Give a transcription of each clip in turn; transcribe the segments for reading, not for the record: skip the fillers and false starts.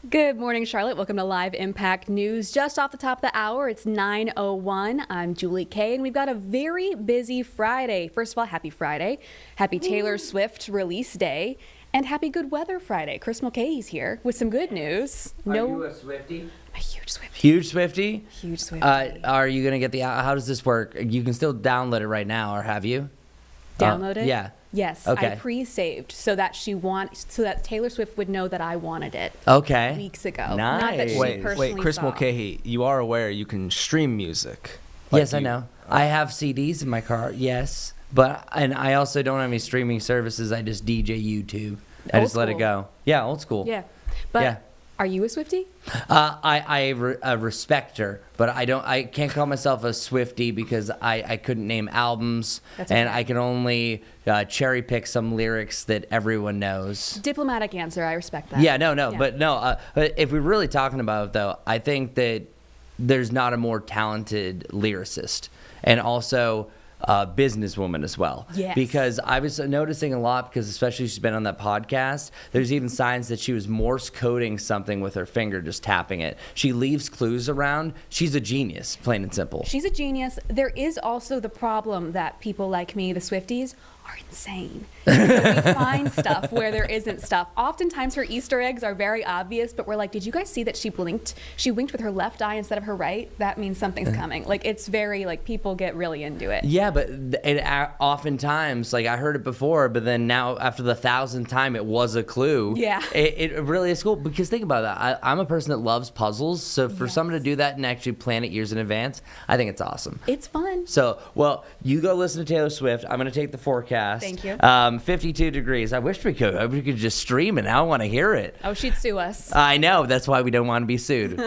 Good morning, Charlotte. Welcome to Live Impact News. Just off the top of the hour, it's 9:01. I'm Julie Kay, and we've got a very busy Friday. First of all, happy Friday. Happy Taylor Swift release day. And happy Good Weather Friday. Chris Mulcahy's here with some good news. Are you a Swiftie? I'm a huge Swiftie. Huge Swiftie? Huge Swiftie. Are you going to get how does this work? You can still download it right now, or have you? Download it? Yeah. Yes, Okay. I pre-saved so that Taylor Swift would know that I wanted it. Okay. Weeks ago. Nice. Not that she personally Wait, Chris saw. Mulcahy, you are aware you can stream music. Yes, I know. I have CDs in my car, yes. And I also don't have any streaming services. I just DJ YouTube. I Old just let it school. go. Yeah, old school. Yeah. But Yeah. are you a Swiftie? I respect her, but I can't call myself a Swiftie because I couldn't name albums. That's and okay. I can only cherry pick some lyrics that everyone knows. Diplomatic answer. I respect that. Yeah, no. Yeah. But if we're really talking about it, though, I think that there's not a more talented lyricist, and also businesswoman as well. Yes. Because I was noticing a lot, because especially she's been on that podcast, there's even signs that she was Morse coding something with her finger, just tapping it. She leaves clues around. She's a genius, plain and simple. She's a genius. There is also the problem that people like me, the Swifties, are insane. So we find stuff where there isn't stuff. Oftentimes her Easter eggs are very obvious, but we're like, did you guys see that she blinked? She winked with her left eye instead of her right? That means something's coming. Like, it's very, people get really into it. Yeah, but oftentimes, I heard it before, but then now after the 1,000th time, it was a clue. Yeah. It really is cool, because think about that. I'm a person that loves puzzles, so for someone to do that and actually plan it years in advance, I think it's awesome. It's fun. So, well, you go listen to Taylor Swift. I'm going to take the forecast. Thank you. 52 degrees. I wish we could just stream it. Now I want to hear it. Oh, she'd sue us. I know. That's why we don't want to be sued.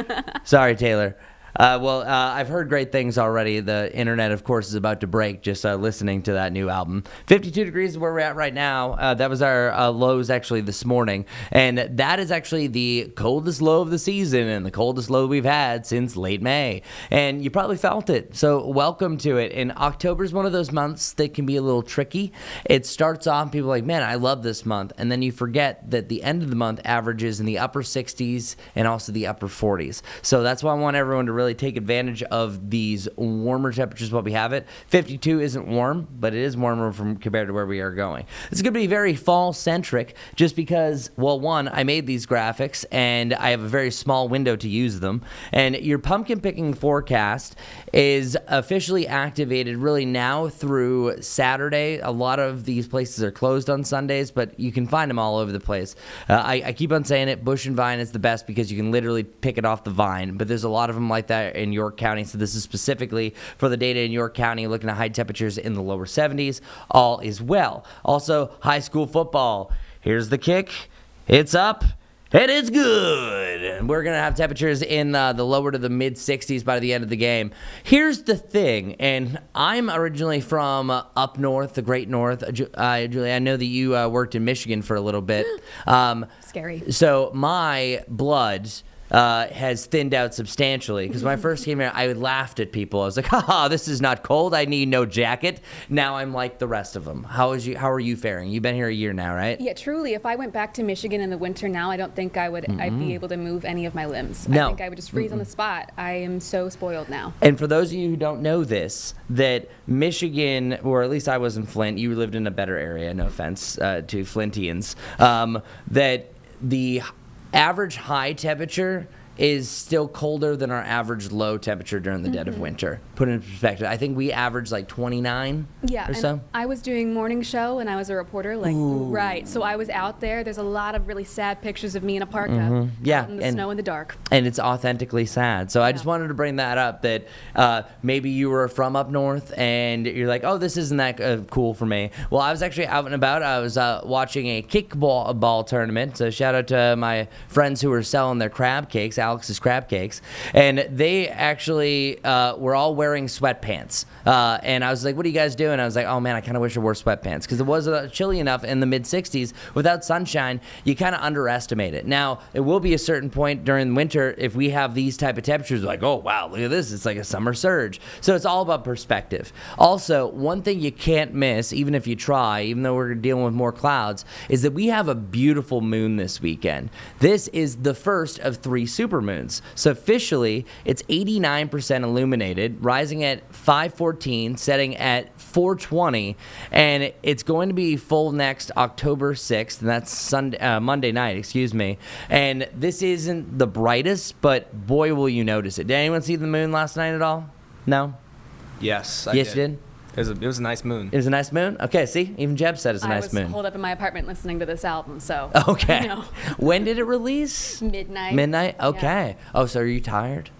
Sorry, Taylor. I've heard great things already. The internet, of course, is about to break just listening to that new album. 52 degrees is where we're at right now. That was our lows actually this morning. And that is actually the coldest low of the season and the coldest low we've had since late May. And you probably felt it. So welcome to it. And October is one of those months that can be a little tricky. It starts off, people are like, man, I love this month. And then you forget that the end of the month averages in the upper 60s and also the upper 40s. So that's why I want everyone to really take advantage of these warmer temperatures while we have it. 52 isn't warm, but it is warmer compared to where we are going. It's going to be very fall-centric just because, well, one, I made these graphics and I have a very small window to use them. And your pumpkin picking forecast is officially activated really now through Saturday. A lot of these places are closed on Sundays, but you can find them all over the place. I keep on saying it, Bush and Vine is the best because you can literally pick it off the vine, but there's a lot of them like that in York County. So this is specifically for the data in York County, looking at high temperatures in the lower 70s. All is well. Also, high school football. Here's the kick. It's up. And it's good. And we're going to have temperatures in the lower to the mid 60s by the end of the game. Here's the thing, and I'm originally from up north, the great north. Julie, I know that you worked in Michigan for a little bit. Scary. So my blood has thinned out substantially, because when I first came here, I laughed at people. I was like, haha, this is not cold. I need no jacket. Now I'm like the rest of them. How are you faring? You've been here a year now, right? Yeah, truly. If I went back to Michigan in the winter now, I don't think I'd be able to move any of my limbs. No. I think I would just freeze on the spot. I am so spoiled now. And for those of you who don't know this, that Michigan, or at least I was in Flint, you lived in a better area, no offense to Flintians, that the average high temperature is still colder than our average low temperature during the dead of winter. Put it in perspective, I think we average 29 Yeah, or and so. I was doing morning show and I was a reporter, right. So I was out there. There's a lot of really sad pictures of me in a parka Yeah, out in the and- snow in the dark. And it's authentically sad. So I just wanted to bring that up, that maybe you were from up north and you're like, oh, this isn't that cool for me. Well, I was actually out and about. I was watching a kickball tournament. So shout out to my friends who were selling their crab cakes. Alex's Crab Cakes, and they actually were all wearing sweatpants. And I was like, what are you guys doing? I was like, oh man, I kind of wish I wore sweatpants, because it was chilly enough in the mid-60s. Without sunshine, you kind of underestimate it. Now, it will be a certain point during winter if we have these type of temperatures, like, oh wow, look at this, it's like a summer surge. So it's all about perspective. Also, one thing you can't miss, even if you try, even though we're dealing with more clouds, is that we have a beautiful moon this weekend. This is the first of 3 supermoons. So officially, it's 89% illuminated, rising at 5:14, setting at 4:20, and it's going to be full next October 6th, and that's Monday night, excuse me. And this isn't the brightest, but boy, will you notice it. Did anyone see the moon last night at all? No? Yes, I Yes, you did? It was a nice moon. It was a nice moon? Okay, see? Even Jeb said it's a nice moon. I was holed up in my apartment listening to this album, so. Okay. You know. When did it release? Midnight. Midnight? Yeah. Okay. Oh, so are you tired?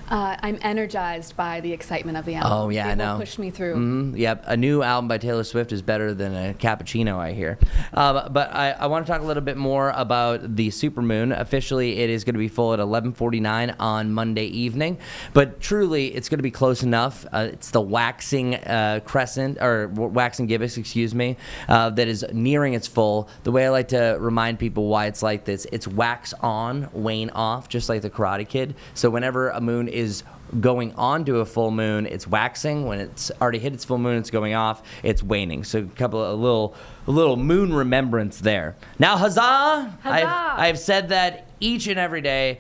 I'm energized by the excitement of the album. Oh, yeah, I It know. will push me through. Yep, a new album by Taylor Swift is better than a cappuccino, I hear. But I want to talk a little bit more about the supermoon. Officially, it is going to be full at 11:49 on Monday evening. But truly, it's going to be close enough. It's the waxing crescent, or waxing gibbous, excuse me, that is nearing its full. The way I like to remind people why it's like this, it's wax on, wane off, just like the Karate Kid. So whenever a moon is going on to a full moon, it's waxing. When it's already hit its full moon, it's going off, it's waning. So a little moon remembrance there. Now, huzzah! I've said that each and every day.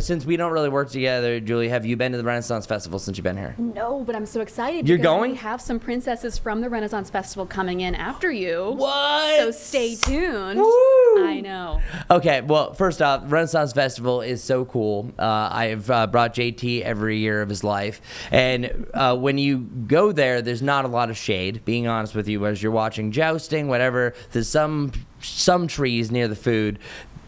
Since we don't really work together, Julie, have you been to the Renaissance Festival since you've been here? No, but I'm so excited. You're because going? We have some princesses from the Renaissance Festival coming in after you. What? So stay tuned. Woo! I know. Okay, well, first off, Renaissance Festival is so cool. I've brought JT every year of his life. And when you go there, there's not a lot of shade, being honest with you, as you're watching jousting, whatever. There's some trees near the food.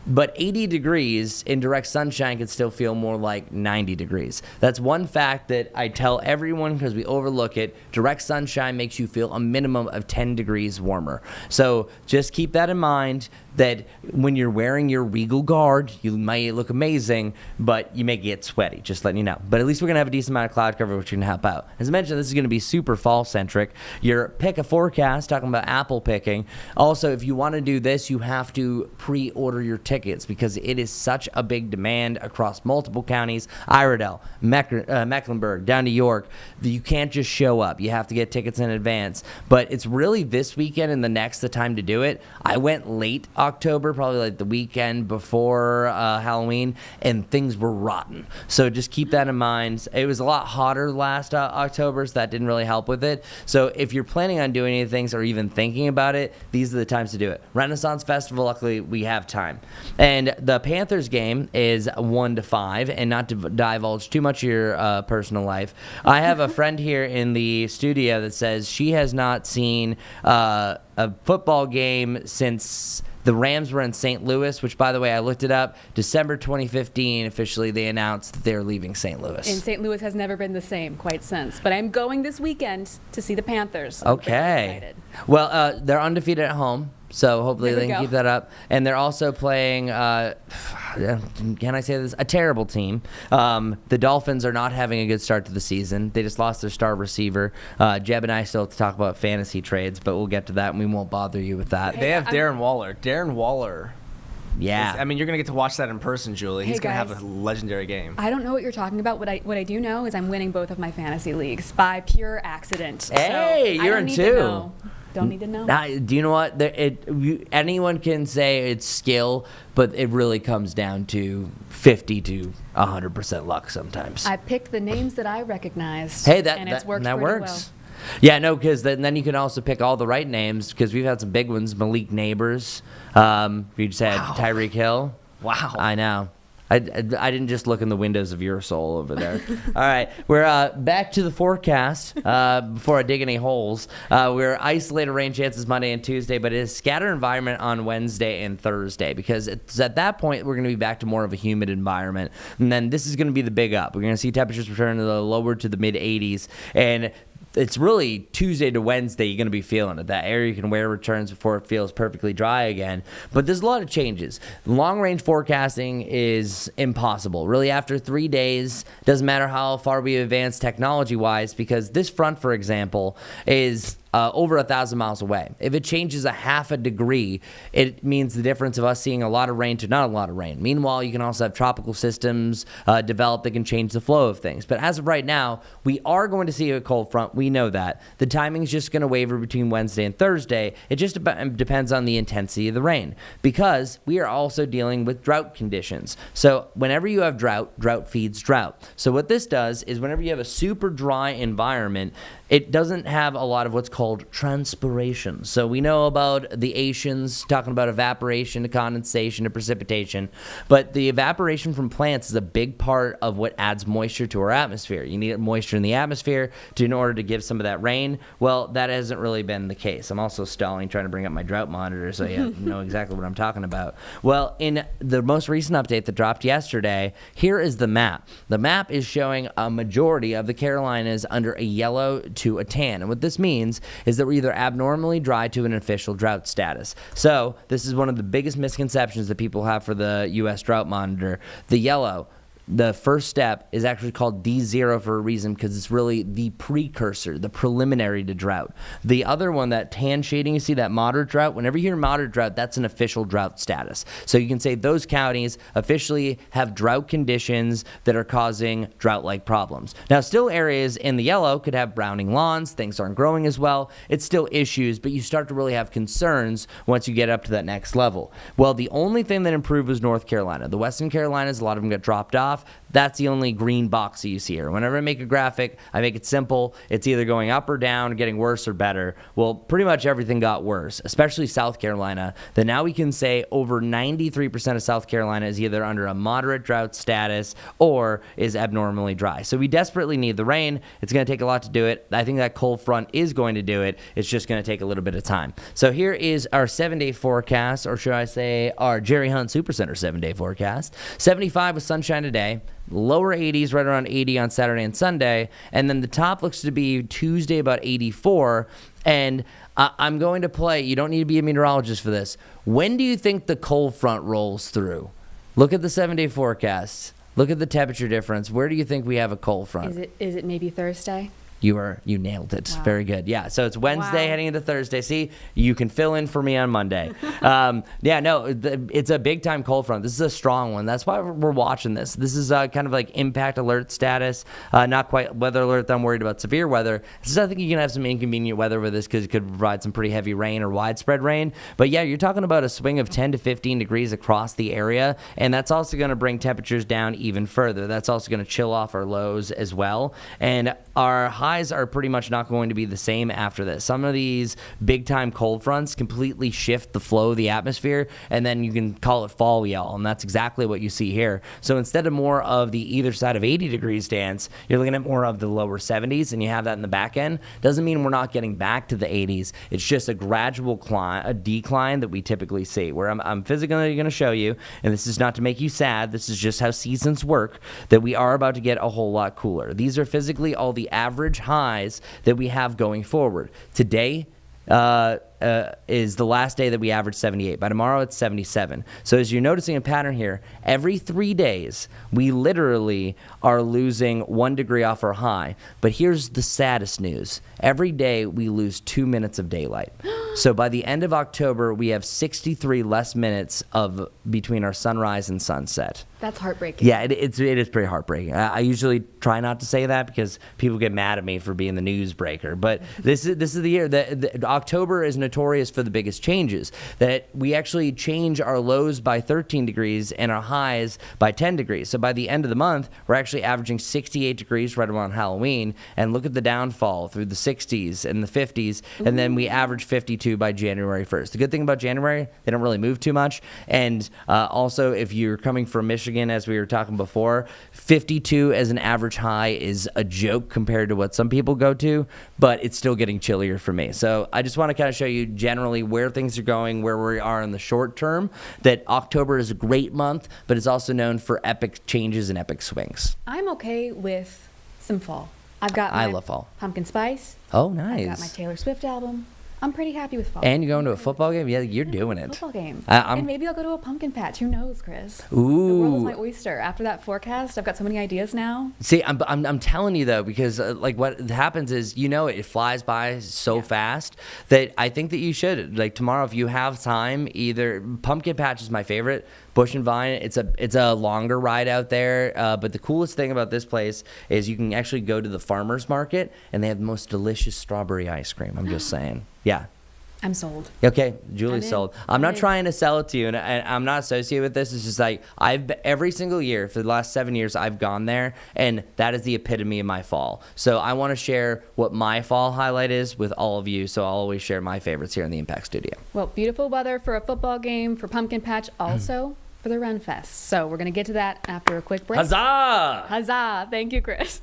But 80 degrees in direct sunshine can still feel more like 90 degrees. That's one fact that I tell everyone because we overlook it. Direct sunshine makes you feel a minimum of 10 degrees warmer. So just keep that in mind, that when you're wearing your regal guard, you might look amazing, but you may get sweaty, just letting you know. But at least we're going to have a decent amount of cloud cover, which can help out. As I mentioned, this is going to be super fall-centric. Your pick a forecast, talking about apple picking. Also, if you want to do this, you have to pre-order your tickets because it is such a big demand across multiple counties, Iredell, Mecklenburg, down to York, that you can't just show up. You have to get tickets in advance. But it's really this weekend and the next the time to do it. I went late October, probably like the weekend before Halloween, and things were rotten. So just keep that in mind. It was a lot hotter last October, so that didn't really help with it. So if you're planning on doing any things or even thinking about it, these are the times to do it. Renaissance Festival, luckily, we have time. And the Panthers game is 1-5, and not to divulge too much of your personal life, I have a friend here in the studio that says she has not seen a football game since the Rams were in St. Louis, which, by the way, I looked it up. December 2015, officially, they announced that they're leaving St. Louis. And St. Louis has never been the same quite since. But I'm going this weekend to see the Panthers. Okay. I'm very excited. Well, they're undefeated at home, so hopefully There they we can go. keep that up. And they're also playing, can I say this? A terrible team. The Dolphins are not having a good start to the season. They just lost their star receiver. Jeb and I still have to talk about fantasy trades, but we'll get to that, and we won't bother you with that. They have Darren Waller. Darren Waller. Yeah. I mean, you're going to get to watch that in person, Julie. Hey, He's going to have guys. a legendary game. I don't know what you're talking about. What I do know is I'm winning both of my fantasy leagues by pure accident. So Hey, I you're don't in need two. to know. Don't need to know. Now, do you know what? Anyone can say it's skill, but it really comes down to 50 to 100% luck sometimes. I picked the names that I recognized. Hey, and it's worked that pretty works. Yeah, no, because then you can also pick all the right names, because we've had some big ones. Malik Neighbors. You just had Tyreek Hill. Wow. I know. I didn't just look in the windows of your soul over there. All right, we're back to the forecast before I dig any holes. We're isolated rain chances Monday and Tuesday, but it is scattered environment on Wednesday and Thursday, because it's at that point we're going to be back to more of a humid environment. And then this is going to be the big up. We're going to see temperatures return to the lower to the mid 80s. And it's really Tuesday to Wednesday you're going to be feeling it. That air you can wear returns before it feels perfectly dry again. But there's a lot of changes. Long-range forecasting is impossible. Really, after 3 days, doesn't matter how far we advance technology-wise, because this front, for example, is over 1,000 miles away. If it changes a half a degree, it means the difference of us seeing a lot of rain to not a lot of rain. Meanwhile, you can also have tropical systems develop that can change the flow of things. But as of right now, we are going to see a cold front. We know that. The timing is just going to waver between Wednesday and Thursday. It just depends on the intensity of the rain, because we are also dealing with drought conditions. So whenever you have drought, drought feeds drought. So what this does is whenever you have a super dry environment, it doesn't have a lot of what's called transpiration. So we know about the Asians talking about evaporation to condensation to precipitation, but the evaporation from plants is a big part of what adds moisture to our atmosphere. You need moisture in the atmosphere in order to give some of that rain. Well, that hasn't really been the case. I'm also stalling trying to bring up my drought monitor so you know exactly what I'm talking about. Well, in the most recent update that dropped yesterday, here is the map. The map is showing a majority of the Carolinas under a yellow to a tan. And what this means is that we're either abnormally dry to an official drought status. So this is one of the biggest misconceptions that people have for the U.S. Drought Monitor. The yellow, the first step, is actually called D0 for a reason, because it's really the precursor, the preliminary to drought. The other one, that tan shading, you see that moderate drought, whenever you hear moderate drought, that's an official drought status. So you can say those counties officially have drought conditions that are causing drought-like problems. Now, still areas in the yellow could have browning lawns, things aren't growing as well. It's still issues, but you start to really have concerns once you get up to that next level. Well, the only thing that improved was North Carolina. The Western Carolinas, a lot of them got dropped off. That's the only green box that you see here. Whenever I make a graphic, I make it simple. It's either going up or down, getting worse or better. Well, pretty much everything got worse, especially South Carolina. Then now we can say over 93% of South Carolina is either under a moderate drought status or is abnormally dry. So we desperately need the rain. It's going to take a lot to do it. I think that cold front is going to do it. It's just going to take a little bit of time. So here is our 7-day forecast, or should I say our Jerry Hunt Supercenter 7-day forecast. 75 with sunshine today. Lower 80s, right around 80 on Saturday and Sunday. And then the top looks to be Tuesday about 84. And I'm going to play, you don't need to be a meteorologist for this. When do you think the cold front rolls through? Look at the 7-day forecast. Look at the temperature difference. Where do you think we have a cold front? Is it maybe Thursday? You nailed it. Wow. Very good. Yeah. So it's Wednesday Wow. heading into Thursday. See, you can fill in for me on Monday. It's a big time cold front. This is a strong one. That's why we're watching this. This is kind of like impact alert status. Not quite weather alert. I'm worried about severe weather. This is, I think you can have some inconvenient weather with this because it could provide some pretty heavy rain or widespread rain. But yeah, you're talking about a swing of 10 to 15 degrees across the area. And that's also going to bring temperatures down even further. That's also going to chill off our lows as well. And our highs are pretty much not going to be the same after this. Some of these big time cold fronts completely shift the flow of the atmosphere, and then you can call it fall, y'all, and that's exactly what you see here. So instead of more of the either side of 80 degrees dance, you're looking at more of the lower 70s, and you have that in the back end. Doesn't mean we're not getting back to the 80s. It's just a gradual decline that we typically see, where I'm physically going to show you, and this is not to make you sad, this is just how seasons work, that we are about to get a whole lot cooler. These are physically all the average highs that we have going forward. Today is the last day that we average 78. By tomorrow, it's 77. So as you're noticing a pattern here, every 3 days, we literally are losing 1 degree off our high. But here's the saddest news. Every day, we lose 2 minutes of daylight. So by the end of October, we have 63 less minutes of between our sunrise and sunset. That's heartbreaking. Yeah, it is pretty heartbreaking. I usually try not to say that because people get mad at me for being the news breaker. But this is the year that October is notorious for the biggest changes. That we actually change our lows by 13 degrees and our highs by 10 degrees. So by the end of the month, we're actually averaging 68 degrees right around Halloween. And look at the downfall through the 60s and the 50s, and then we average 52 by January 1st. The good thing about January, they don't really move too much. And also, if you're coming from Michigan, as we were talking before, 52 as an average high is a joke compared to what some people go to, but it's still getting chillier for me. So I just want to kind of show you generally where things are going, where we are in the short term, that October is a great month, but it's also known for epic changes and epic swings. I'm okay with some fall. I've got I my love fall. pumpkin spice. Oh, I've nice. got my Taylor Swift album. I'm pretty happy with fall. And you're going to a football game? Yeah, you're doing it. Football game. I'm- And maybe I'll go to a pumpkin patch. Who knows, Chris? The world is Ooh. my oyster. After that forecast, I've got so many ideas now. See, I'm telling you though, because like what happens is, it flies by so fast that I think that you should, like, tomorrow if you have time, either Pumpkin Patch is my favorite. Bush and Vine, it's a longer ride out there, but the coolest thing about this place is you can actually go to the farmers market and they have the most delicious strawberry ice cream. I'm just saying, yeah. I'm sold. Okay, Julie's I'm in. sold. I'm I'm not in. trying to sell it to you, and I'm not associated with this. It's just like every single year for the last 7 years I've gone there, and that is the epitome of my fall. So I want to share what my fall highlight is with all of you. So I'll always share my favorites here in the Impact Studio. Well, beautiful weather for a football game, for Pumpkin Patch, also for the Run Fest. So we're going to get to that after a quick break. Huzzah! Huzzah! Thank you, Chris.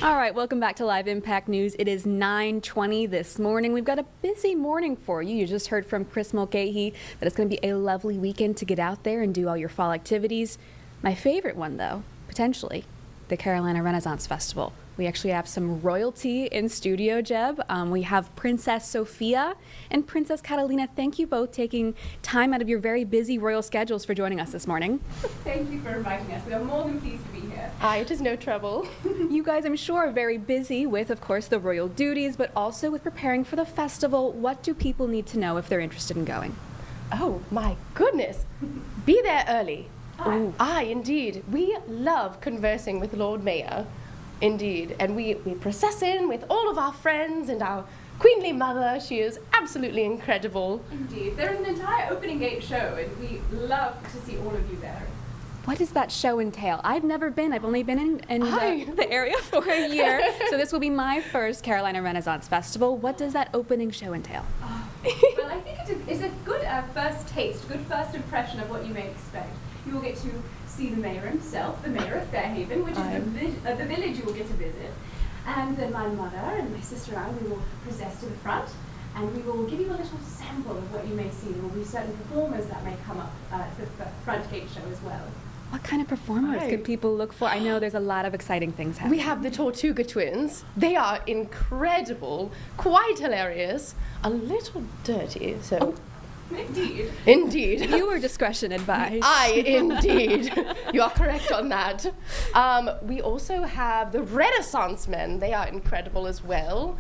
All right, welcome back to Live Impact News. It is 9:20 this morning. We've got a busy morning for you. You just heard from Chris Mulcahy that it's going to be a lovely weekend to get out there and do all your fall activities. My favorite one, though, potentially, the Carolina Renaissance Festival. We actually have some royalty in studio, Jeb. We have Princess Sophia and Princess Catalina. Thank you both taking time out of your very busy royal schedules for joining us this morning. Thank you for inviting us. We are more than pleased to be here. It is no trouble. You guys, I'm sure, are very busy with, of course, the royal duties, but also with preparing for the festival. What do people need to know if they're interested in going? Oh my goodness. Be there early. Ooh. Indeed. We love conversing with Lord Mayor. Indeed. And we process in with all of our friends and our queenly mother. She is absolutely incredible. Indeed. There is an entire opening gate show, and we love to see all of you there. What does that show entail? I've never been. I've only been in the area for a year. So this will be my first Carolina Renaissance Festival. What does that opening show entail? Well, I think it is a good first taste, good first impression of what you may expect. You will get to see the mayor himself, the mayor of Fairhaven, which is the village you will get to visit. And then my mother and my sister and I, we will process to the front, and we will give you a little sample of what you may see. There will be certain performers that may come up at the front gate show as well. What kind of performers could people look for? I know there's a lot of exciting things happening. We have the Tortuga twins. They are incredible, quite hilarious, a little dirty, so... Indeed. Indeed. Viewer discretion advised. Indeed. You are correct on that. We also have the Renaissance men. They are incredible as well.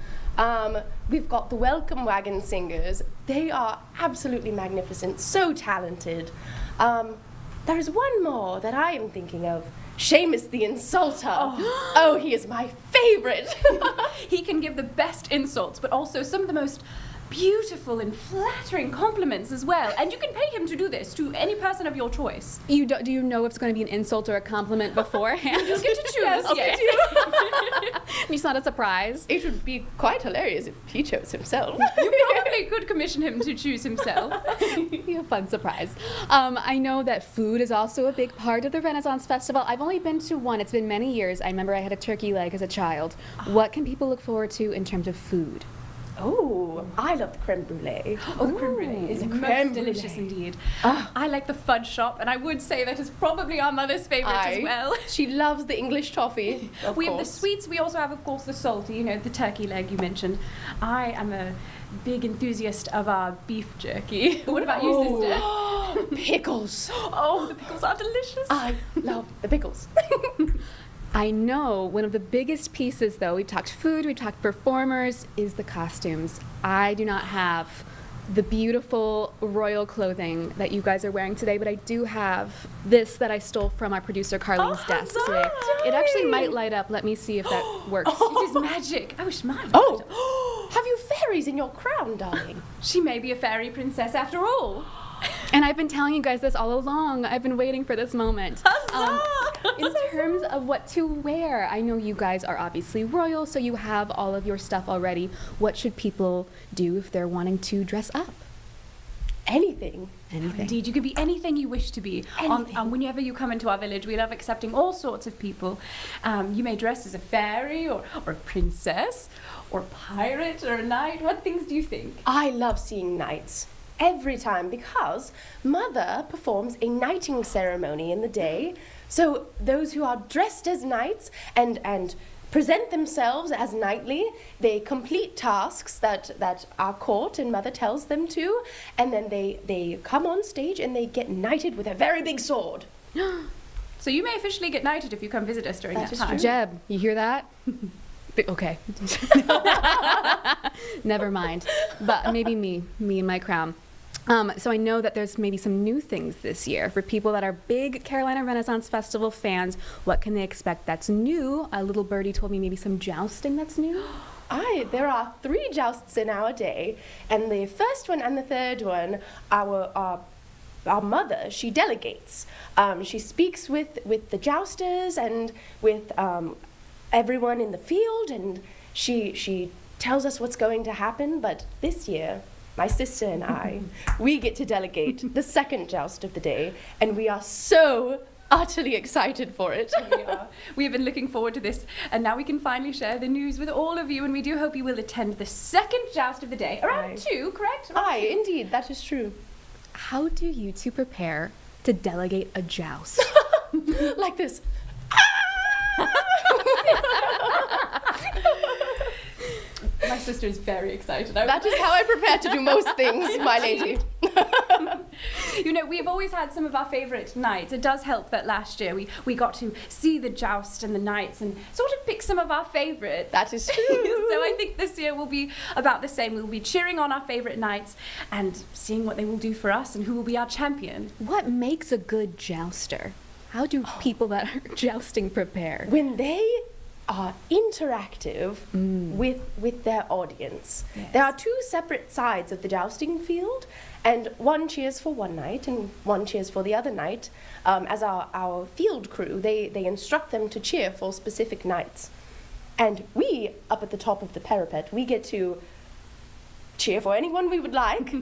We've got the Welcome Wagon Singers. They are absolutely magnificent, so talented. There is one more that I am thinking of. Seamus the Insulter. Oh, he is my favorite. He can give the best insults, but also some of the most beautiful and flattering compliments as well. And you can pay him to do this to any person of your choice. Do you know if it's going to be an insult or a compliment beforehand? You get to choose. Yes. Yes. It's not a surprise. It would be quite hilarious if he chose himself. You probably could commission him to choose himself. Be a fun surprise. I know that food is also a big part of the Renaissance Festival. I've only been to one. It's been many years. I remember I had a turkey leg as a child. What can people look forward to in terms of food? Oh, I love the creme brulee. Oh, the creme brulee is most delicious indeed. I like the fudge shop, and I would say that is probably our mother's favorite as well. She loves the English toffee. We have the sweets. We also have, of course, the salty. You know, the turkey leg you mentioned. I am a big enthusiast of our beef jerky. What about you, sister? Pickles. Oh, the pickles are delicious. I love the pickles. I know one of the biggest pieces, though, we've talked food, we've talked performers, is the costumes. I do not have the beautiful royal clothing that you guys are wearing today, but I do have this that I stole from our producer Carlene's desk today. It actually might light up. Let me see if that works. It is magic. I wish mine would. Oh, have you fairies in your crown, darling? She may be a fairy princess after all. And I've been telling you guys this all along. I've been waiting for this moment. In terms of what to wear, I know you guys are obviously royal, so you have all of your stuff already. What should people do if they're wanting to dress up? Anything. Anything. Indeed, you can be anything you wish to be. Whenever you come into our village, we love accepting all sorts of people. You may dress as a fairy or a princess or a pirate or a knight. What things do you think? I love seeing knights. Every time, because Mother performs a knighting ceremony in the day. So those who are dressed as knights and present themselves as knightly, they complete tasks that our court and Mother tells them to, and then they come on stage and they get knighted with a very big sword. So you may officially get knighted if you come visit us during that is time. true. Jeb, you hear that? Okay. Never mind. But maybe me and my crown. So I know that there's maybe some new things this year. For people that are big Carolina Renaissance Festival fans, what can they expect that's new? A little birdie told me maybe some jousting that's new. There are 3 jousts in our day, and the first one and the third one, our mother, she delegates. She speaks with the jousters and with everyone in the field, and she tells us what's going to happen. But this year, my sister and I, we get to delegate the second joust of the day, and we are so utterly excited for it. We are. We have been looking forward to this, and now we can finally share the news with all of you, and we do hope you will attend the second joust of the day, around 2, correct? Aye, indeed, that is true. How do you two prepare to delegate a joust? Like this. My sister is very excited. That is how I prepare to do most things, my lady. You know, we've always had some of our favourite nights. It does help that last year we got to see the joust and the knights and sort of pick some of our favourites. That is true. So I think this year will be about the same. We'll be cheering on our favourite knights and seeing what they will do for us and who will be our champion. What makes a good jouster? How do people that are jousting prepare? When they are interactive with their audience. Yes. There are two separate sides of the jousting field, and one cheers for one night and one cheers for the other night. As our field crew, they instruct them to cheer for specific nights. And we, up at the top of the parapet, we get to cheer for anyone we would like.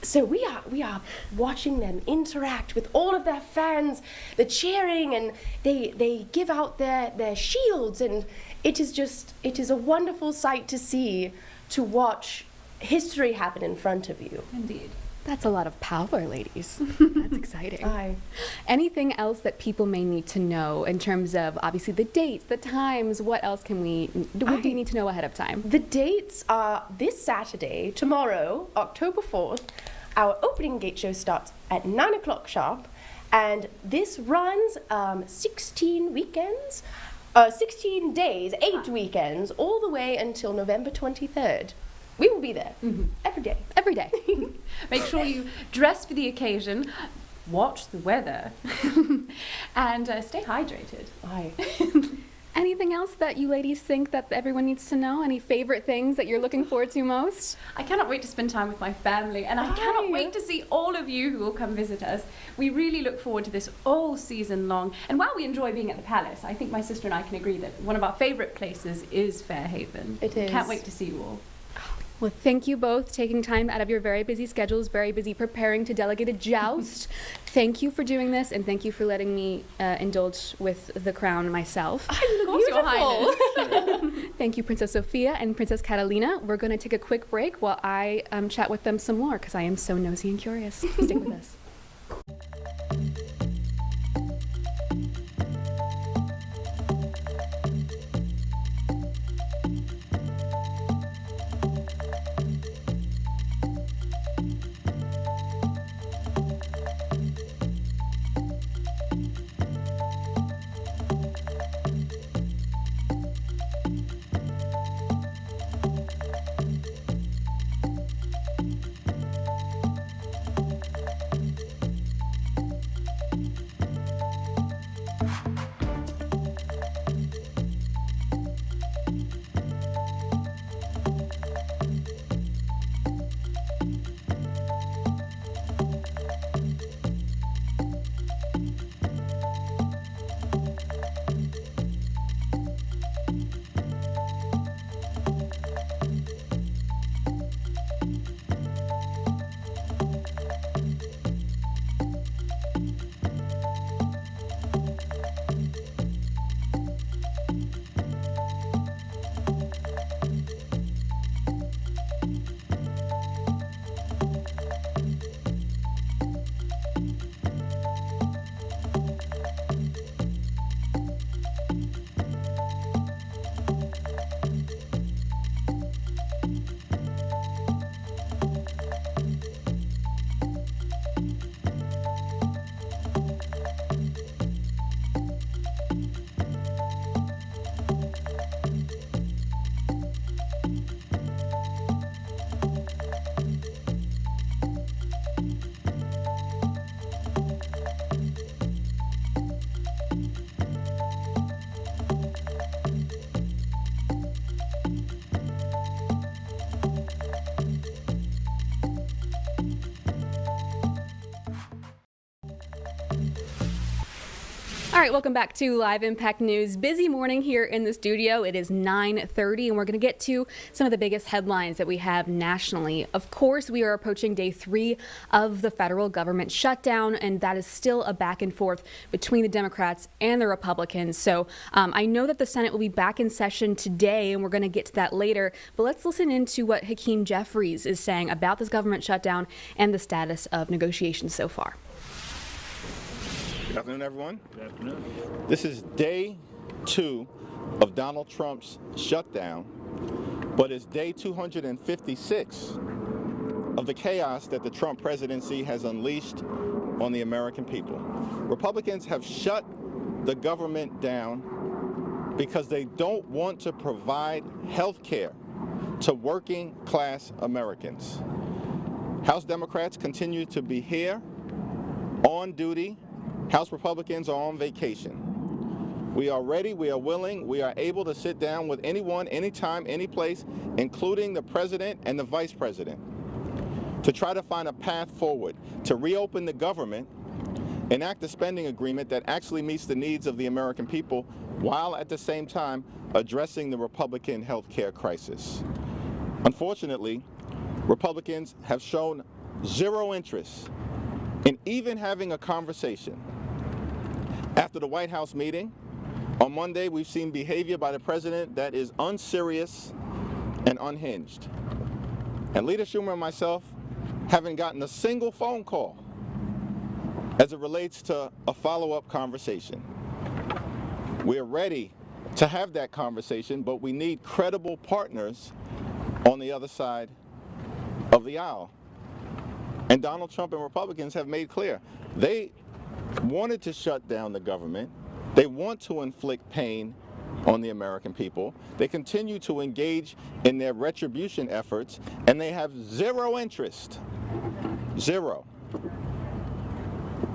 So we are watching them interact with all of their fans, the cheering, and they give out their shields, and it is a wonderful sight to see, to watch history happen in front of you. Indeed. That's a lot of power, ladies. That's exciting. Aye. Anything else that people may need to know in terms of obviously the dates, the times? What else do you need to know ahead of time? The dates are this Saturday, tomorrow, October 4th. Our opening gate show starts at 9 o'clock sharp, and this runs 16 weekends, 16 days, 8 weekends, all the way until November 23rd. We will be there every day. Every day. Make sure you dress for the occasion, watch the weather, and stay hydrated. Aye. Anything else that you ladies think that everyone needs to know? Any favorite things that you're looking forward to most? I cannot wait to spend time with my family, and I cannot wait to see all of you who will come visit us. We really look forward to this all season long. And while we enjoy being at the Palace, I think my sister and I can agree that one of our favorite places is Fairhaven. It is. Can't wait to see you all. Well, thank you both taking time out of your very busy schedules, very busy preparing to delegate a joust. Thank you for doing this, and thank you for letting me indulge with the crown myself. Of course, Your Highness. Thank you, Princess Sophia and Princess Catalina. We're going to take a quick break while I chat with them some more, because I am so nosy and curious. Stick with us. All right, welcome back to Live Impact News. Busy morning here in the studio. It is 9:30, and we're going to get to some of the biggest headlines that we have nationally. Of course, we are approaching day 3 of the federal government shutdown, and that is still a back and forth between the Democrats and the Republicans. So I know that the Senate will be back in session today, and we're going to get to that later. But let's listen into what Hakeem Jeffries is saying about this government shutdown and the status of negotiations so far. Good afternoon, everyone. Good afternoon. This is day 2 of Donald Trump's shutdown, but it's day 256 of the chaos that the Trump presidency has unleashed on the American people. Republicans have shut the government down because they don't want to provide health care to working class Americans. House Democrats continue to be here on duty. House Republicans are on vacation. We are ready, we are willing, we are able to sit down with anyone, anytime, any place, including the president and the vice president, to try to find a path forward, to reopen the government, enact a spending agreement that actually meets the needs of the American people, while at the same time addressing the Republican health care crisis. Unfortunately, Republicans have shown zero interest in even having a conversation. After the White House meeting, on Monday, we've seen behavior by the president that is unserious and unhinged. And Leader Schumer and myself haven't gotten a single phone call as it relates to a follow-up conversation. We're ready to have that conversation, but we need credible partners on the other side of the aisle. And Donald Trump and Republicans have made clear they wanted to shut down the government. They want to inflict pain on the American people. They continue to engage in their retribution efforts, and they have zero interest, zero,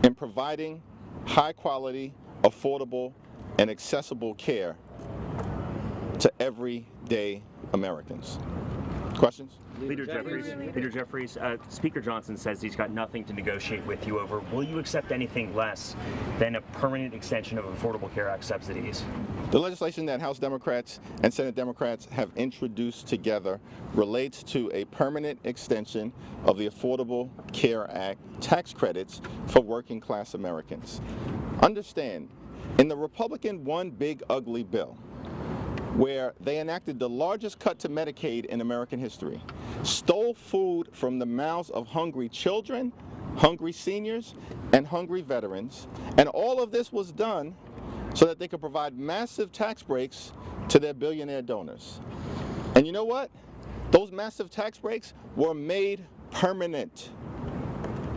in providing high quality, affordable, and accessible care to everyday Americans. Questions? Leader Jeffries, Speaker Johnson says he's got nothing to negotiate with you over. Will you accept anything less than a permanent extension of Affordable Care Act subsidies? The legislation that House Democrats and Senate Democrats have introduced together relates to a permanent extension of the Affordable Care Act tax credits for working class Americans. Understand, in the Republican One Big Ugly Bill, where they enacted the largest cut to Medicaid in American history, stole food from the mouths of hungry children, hungry seniors, and hungry veterans. And all of this was done so that they could provide massive tax breaks to their billionaire donors. And you know what? Those massive tax breaks were made permanent.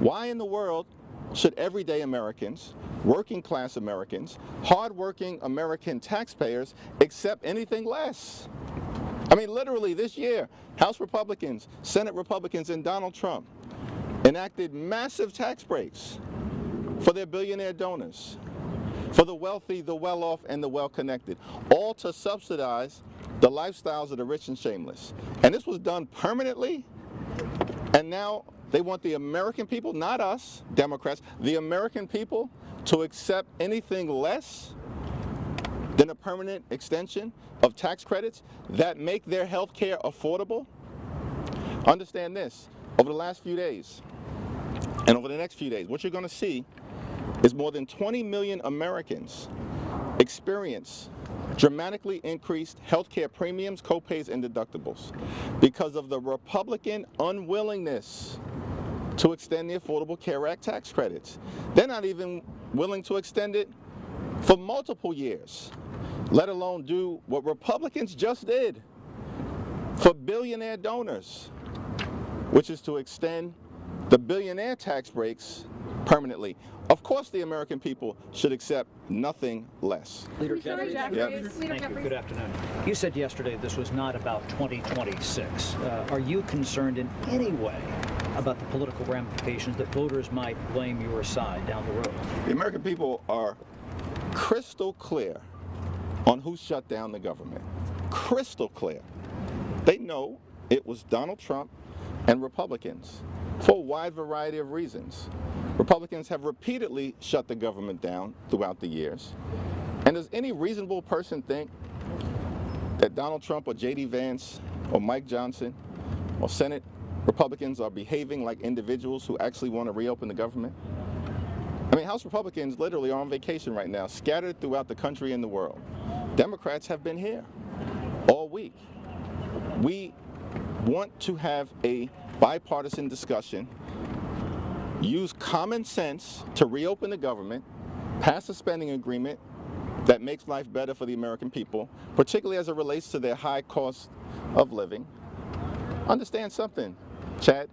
Why in the world should everyday Americans, working class Americans, hardworking American taxpayers accept anything less? I mean, literally this year, House Republicans, Senate Republicans, and Donald Trump enacted massive tax breaks for their billionaire donors, for the wealthy, the well-off, and the well-connected, all to subsidize the lifestyles of the rich and shameless. And this was done permanently, and now they want the American people, not us, Democrats, the American people to accept anything less than a permanent extension of tax credits that make their health care affordable. Understand this, over the last few days and over the next few days, what you're going to see is more than 20 million Americans experience dramatically increased health care premiums, copays, and deductibles because of the Republican unwillingness to extend the Affordable Care Act tax credits. They're not even willing to extend it for multiple years, let alone do what Republicans just did for billionaire donors, which is to extend the billionaire tax breaks permanently. Of course, the American people should accept nothing less. Leader Jeffries. Yep. Thank you. Good afternoon. You said yesterday this was not about 2026. Are you concerned in any way about the political ramifications that voters might blame your side down the road? The American people are crystal clear on who shut down the government. Crystal clear. They know it was Donald Trump and Republicans for a wide variety of reasons. Republicans have repeatedly shut the government down throughout the years. And does any reasonable person think that Donald Trump or J.D. Vance or Mike Johnson or Senate Republicans are behaving like individuals who actually want to reopen the government? I mean, House Republicans literally are on vacation right now, scattered throughout the country and the world. Democrats have been here all week. We want to have a bipartisan discussion, use common sense to reopen the government, pass a spending agreement that makes life better for the American people, particularly as it relates to their high cost of living. Understand something, Chad.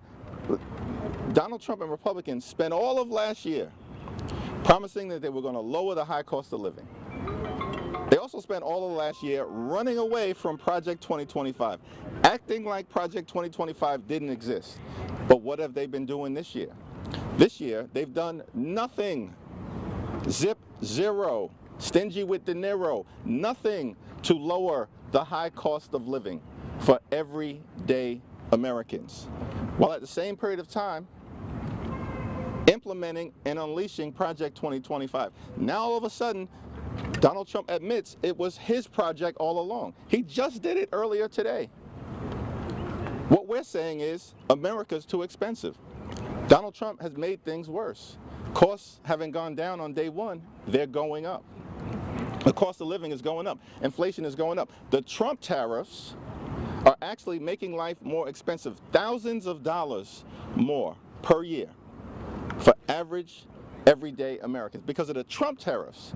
Donald Trump and Republicans spent all of last year promising that they were going to lower the high cost of living. They also spent all of last year running away from Project 2025, acting like Project 2025 didn't exist. But what have they been doing this year? This year, they've done nothing. Zip, zero. stingy with De Niro, nothing to lower the high cost of living for everyday Americans, while at the same period of time implementing and unleashing Project 2025. Now all of a sudden, Donald Trump admits it was his project all along. He just did it earlier today. What we're saying is America's too expensive. Donald Trump has made things worse. Costs having gone down on day one, they're going up. The cost of living is going up. Inflation is going up. The Trump tariffs are actually making life more expensive, thousands of dollars more per year for average, everyday Americans because of the Trump tariffs.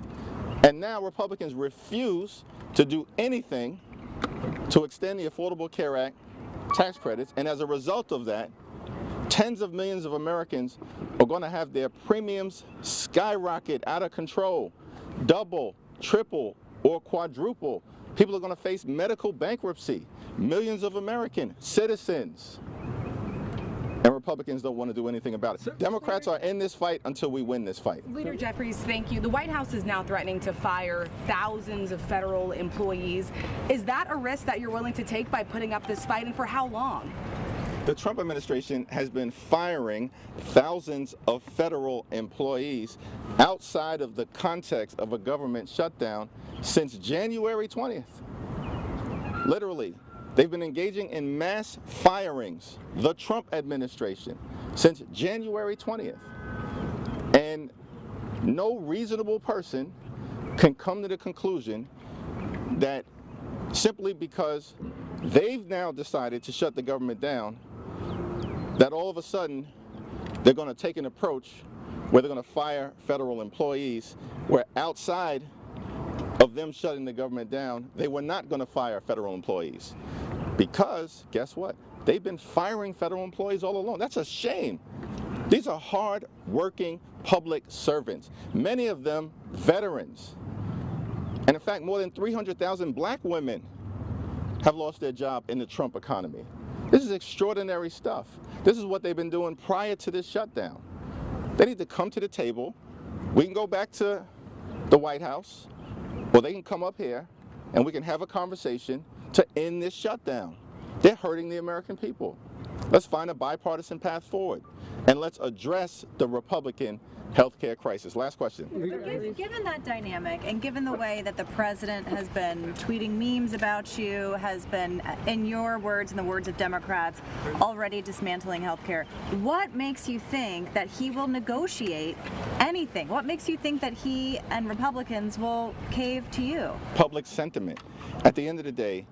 And now Republicans refuse to do anything to extend the Affordable Care Act tax credits, and as a result of that, tens of millions of Americans are going to have their premiums skyrocket out of control, double, triple, or quadruple. People are going to face medical bankruptcy. Millions of American citizens. And Republicans don't want to do anything about it. Democrats are in this fight until we win this fight. Leader Jeffries, thank you. The White House is now threatening to fire thousands of federal employees. Is that a risk that you're willing to take by putting up this fight, and for how long? The Trump administration has been firing thousands of federal employees outside of the context of a government shutdown since January 20th. Literally, they've been engaging in mass firings, the Trump administration, since January 20th. And no reasonable person can come to the conclusion that simply because they've now decided to shut the government down, that all of a sudden they're going to take an approach where they're going to fire federal employees, where outside of them shutting the government down, they were not going to fire federal employees. Because, guess what? They've been firing federal employees all along. That's a shame. These are hard-working public servants, many of them veterans. And in fact, more than 300,000 black women have lost their job in the Trump economy. This is extraordinary stuff. This is what they've been doing prior to this shutdown. They need to come to the table. We can go back to the White House, or they can come up here and we can have a conversation to end this shutdown. They're hurting the American people. Let's find a bipartisan path forward, and let's address the Republican healthcare crisis. Last question. Given that dynamic, and given the way that the president has been tweeting memes about you, has been, in your words and the words of Democrats, already dismantling healthcare, what makes you think that he will negotiate anything? What makes you think that he and Republicans will cave to you? Public sentiment. At the end of the day,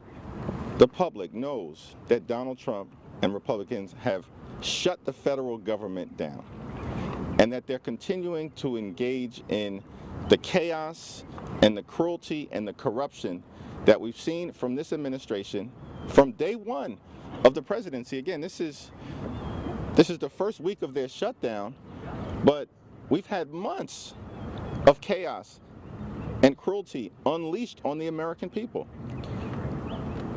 the public knows that Donald Trump and Republicans have shut the federal government down, and that they're continuing to engage in the chaos and the cruelty and the corruption that we've seen from this administration from day one of the presidency. Again, this is the first week of their shutdown, but we've had months of chaos and cruelty unleashed on the American people.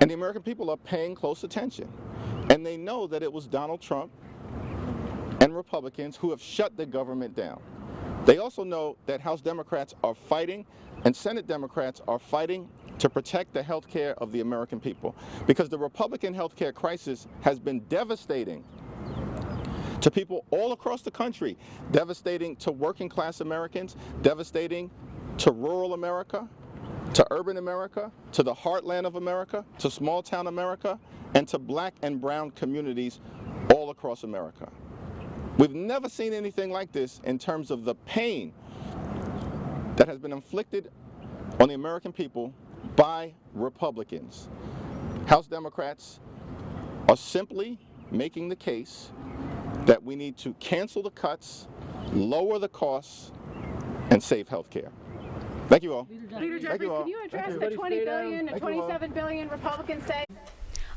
And the American people are paying close attention. And they know that it was Donald Trump and Republicans who have shut the government down. They also know that House Democrats are fighting and Senate Democrats are fighting to protect the health care of the American people, because the Republican health care crisis has been devastating to people all across the country, devastating to working class Americans, devastating to rural America, to urban America, to the heartland of America, to small town America, and to black and brown communities all across America. We've never seen anything like this in terms of the pain that has been inflicted on the American people by Republicans. House Democrats are simply making the case that we need to cancel the cuts, lower the costs, and save health care. Thank you all. Leader Jeffries, can you address the $20 billion and $27 billion Republicans say?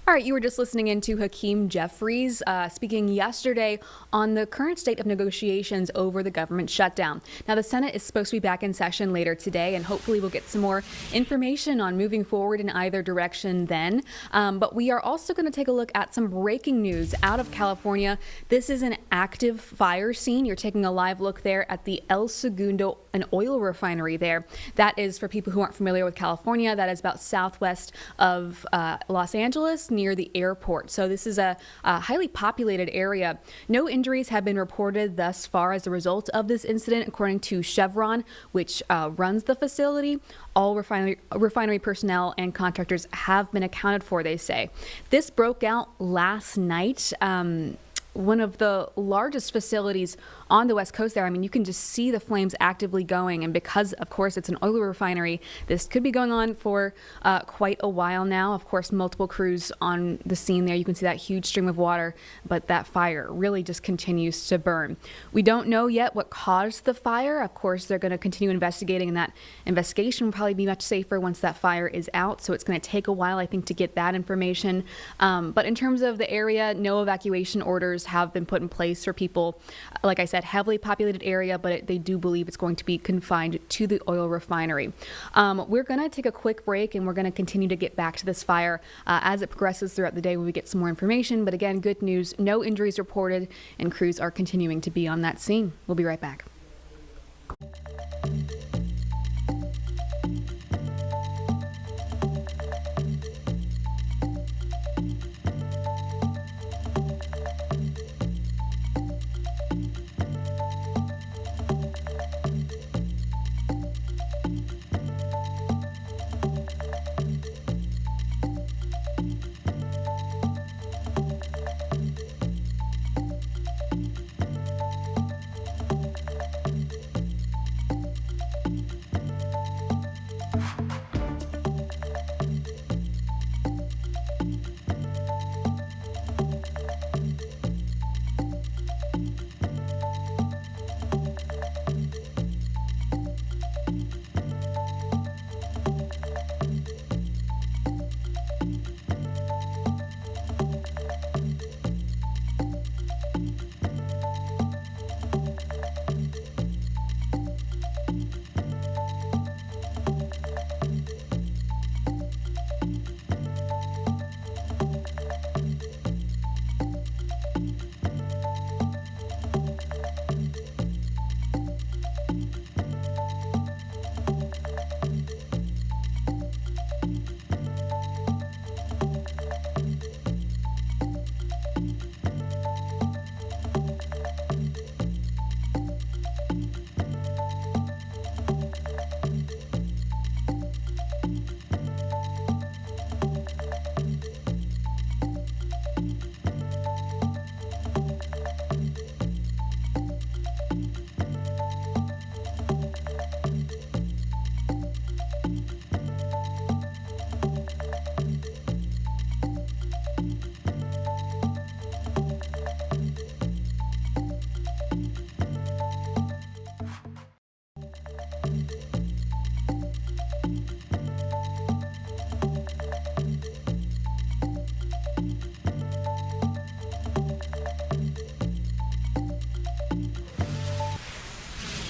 All right, you were just listening into Hakeem Jeffries speaking yesterday on the current state of negotiations over the government shutdown. Now, the Senate is supposed to be back in session later today, and hopefully we'll get some more information on moving forward in either direction then. But we are also going to take a look at some breaking news out of California. This is an active fire scene. You're taking a live look there at the El Segundo an oil refinery there. That is, for people who aren't familiar with California, that is about southwest of Los Angeles near the airport. So this is a highly populated area. No injuries have been reported thus far as a result of this incident, according to Chevron, which runs the facility. All refinery personnel and contractors have been accounted for, they say. This broke out last night. One of the largest facilities on the West Coast there. I mean, you can just see the flames actively going. And because, of course, it's an oil refinery, this could be going on for quite a while now. Of course, multiple crews on the scene there. You can see that huge stream of water, but that fire really just continues to burn. We don't know yet what caused the fire. Of course, they're going to continue investigating, and that investigation will probably be much safer once that fire is out. So it's going to take a while, I think, to get that information. But in terms of the area, no evacuation orders have been put in place for people. Like I said, heavily populated area, but they do believe it's going to be confined to the oil refinery. We're going to take a quick break, and we're going to continue to get back to this fire as it progresses throughout the day when we get some more information. But again, good news, no injuries reported, and crews are continuing to be on that scene. We'll be right back.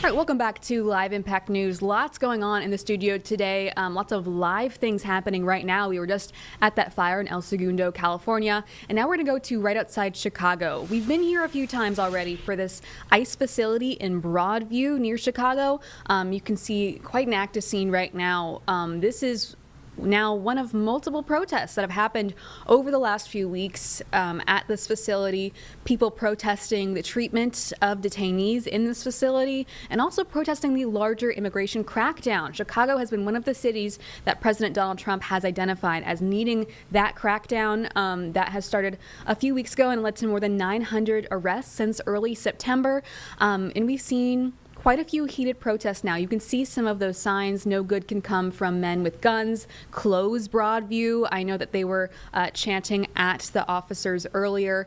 All right, welcome back to Live Impact News. Lots going on in the studio today. Lots of live things happening right now. We were just at that fire in El Segundo, California, and now we're going to go to right outside Chicago. We've been here a few times already for this ICE facility in Broadview near Chicago. You can see quite an active scene right now. This is now one of multiple protests that have happened over the last few weeks at this facility. People protesting the treatment of detainees in this facility and also protesting the larger immigration crackdown. Chicago has been one of the cities that President Donald Trump has identified as needing that crackdown that has started a few weeks ago and led to more than 900 arrests since early September. And we've seen quite a few heated protests now. You can see some of those signs. No good can come from men with guns. Close Broadview. I know that they were chanting at the officers earlier.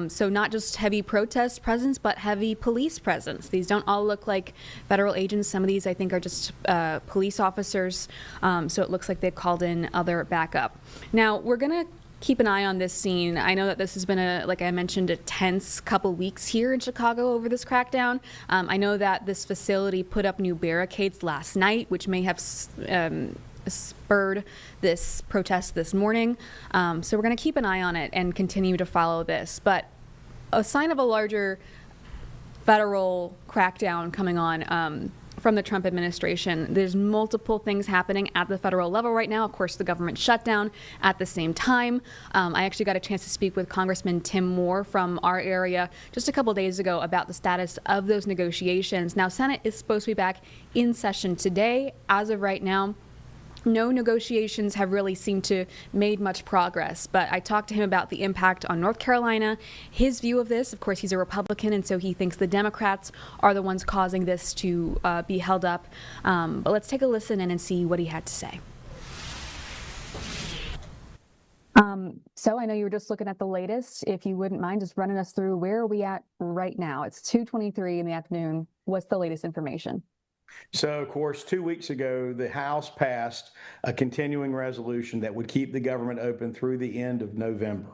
So not just heavy protest presence, but heavy police presence. These don't all look like federal agents. Some of these, I think, are just police officers. So it looks like they've called in other backup. Now, we're going to keep an eye on this scene. I know that this has been, like I mentioned, a tense couple weeks here in Chicago over this crackdown. I know that this facility put up new barricades last night, which may have spurred this protest this morning. So we're going to keep an eye on it and continue to follow this. But a sign of a larger federal crackdown coming on. from the Trump administration. There's multiple things happening at the federal level right now. Of course, the government shutdown at the same time. I actually got a chance to speak with Congressman Tim Moore from our area just a couple days ago about the status of those negotiations. Now, Senate is supposed to be back in session today. As of right now, no negotiations have really seemed to made much progress, but I talked to him about the impact on North Carolina, his view of this. Of course, he's a Republican, and so he thinks the Democrats are the ones causing this to be held up. But let's take a listen in and see what he had to say. So I know you were just looking at the latest. If you wouldn't mind just running us through, where are we at right now? It's 2:23 in the afternoon. What's the latest information? So, of course, 2 weeks ago, the House passed a continuing resolution that would keep the government open through the end of November.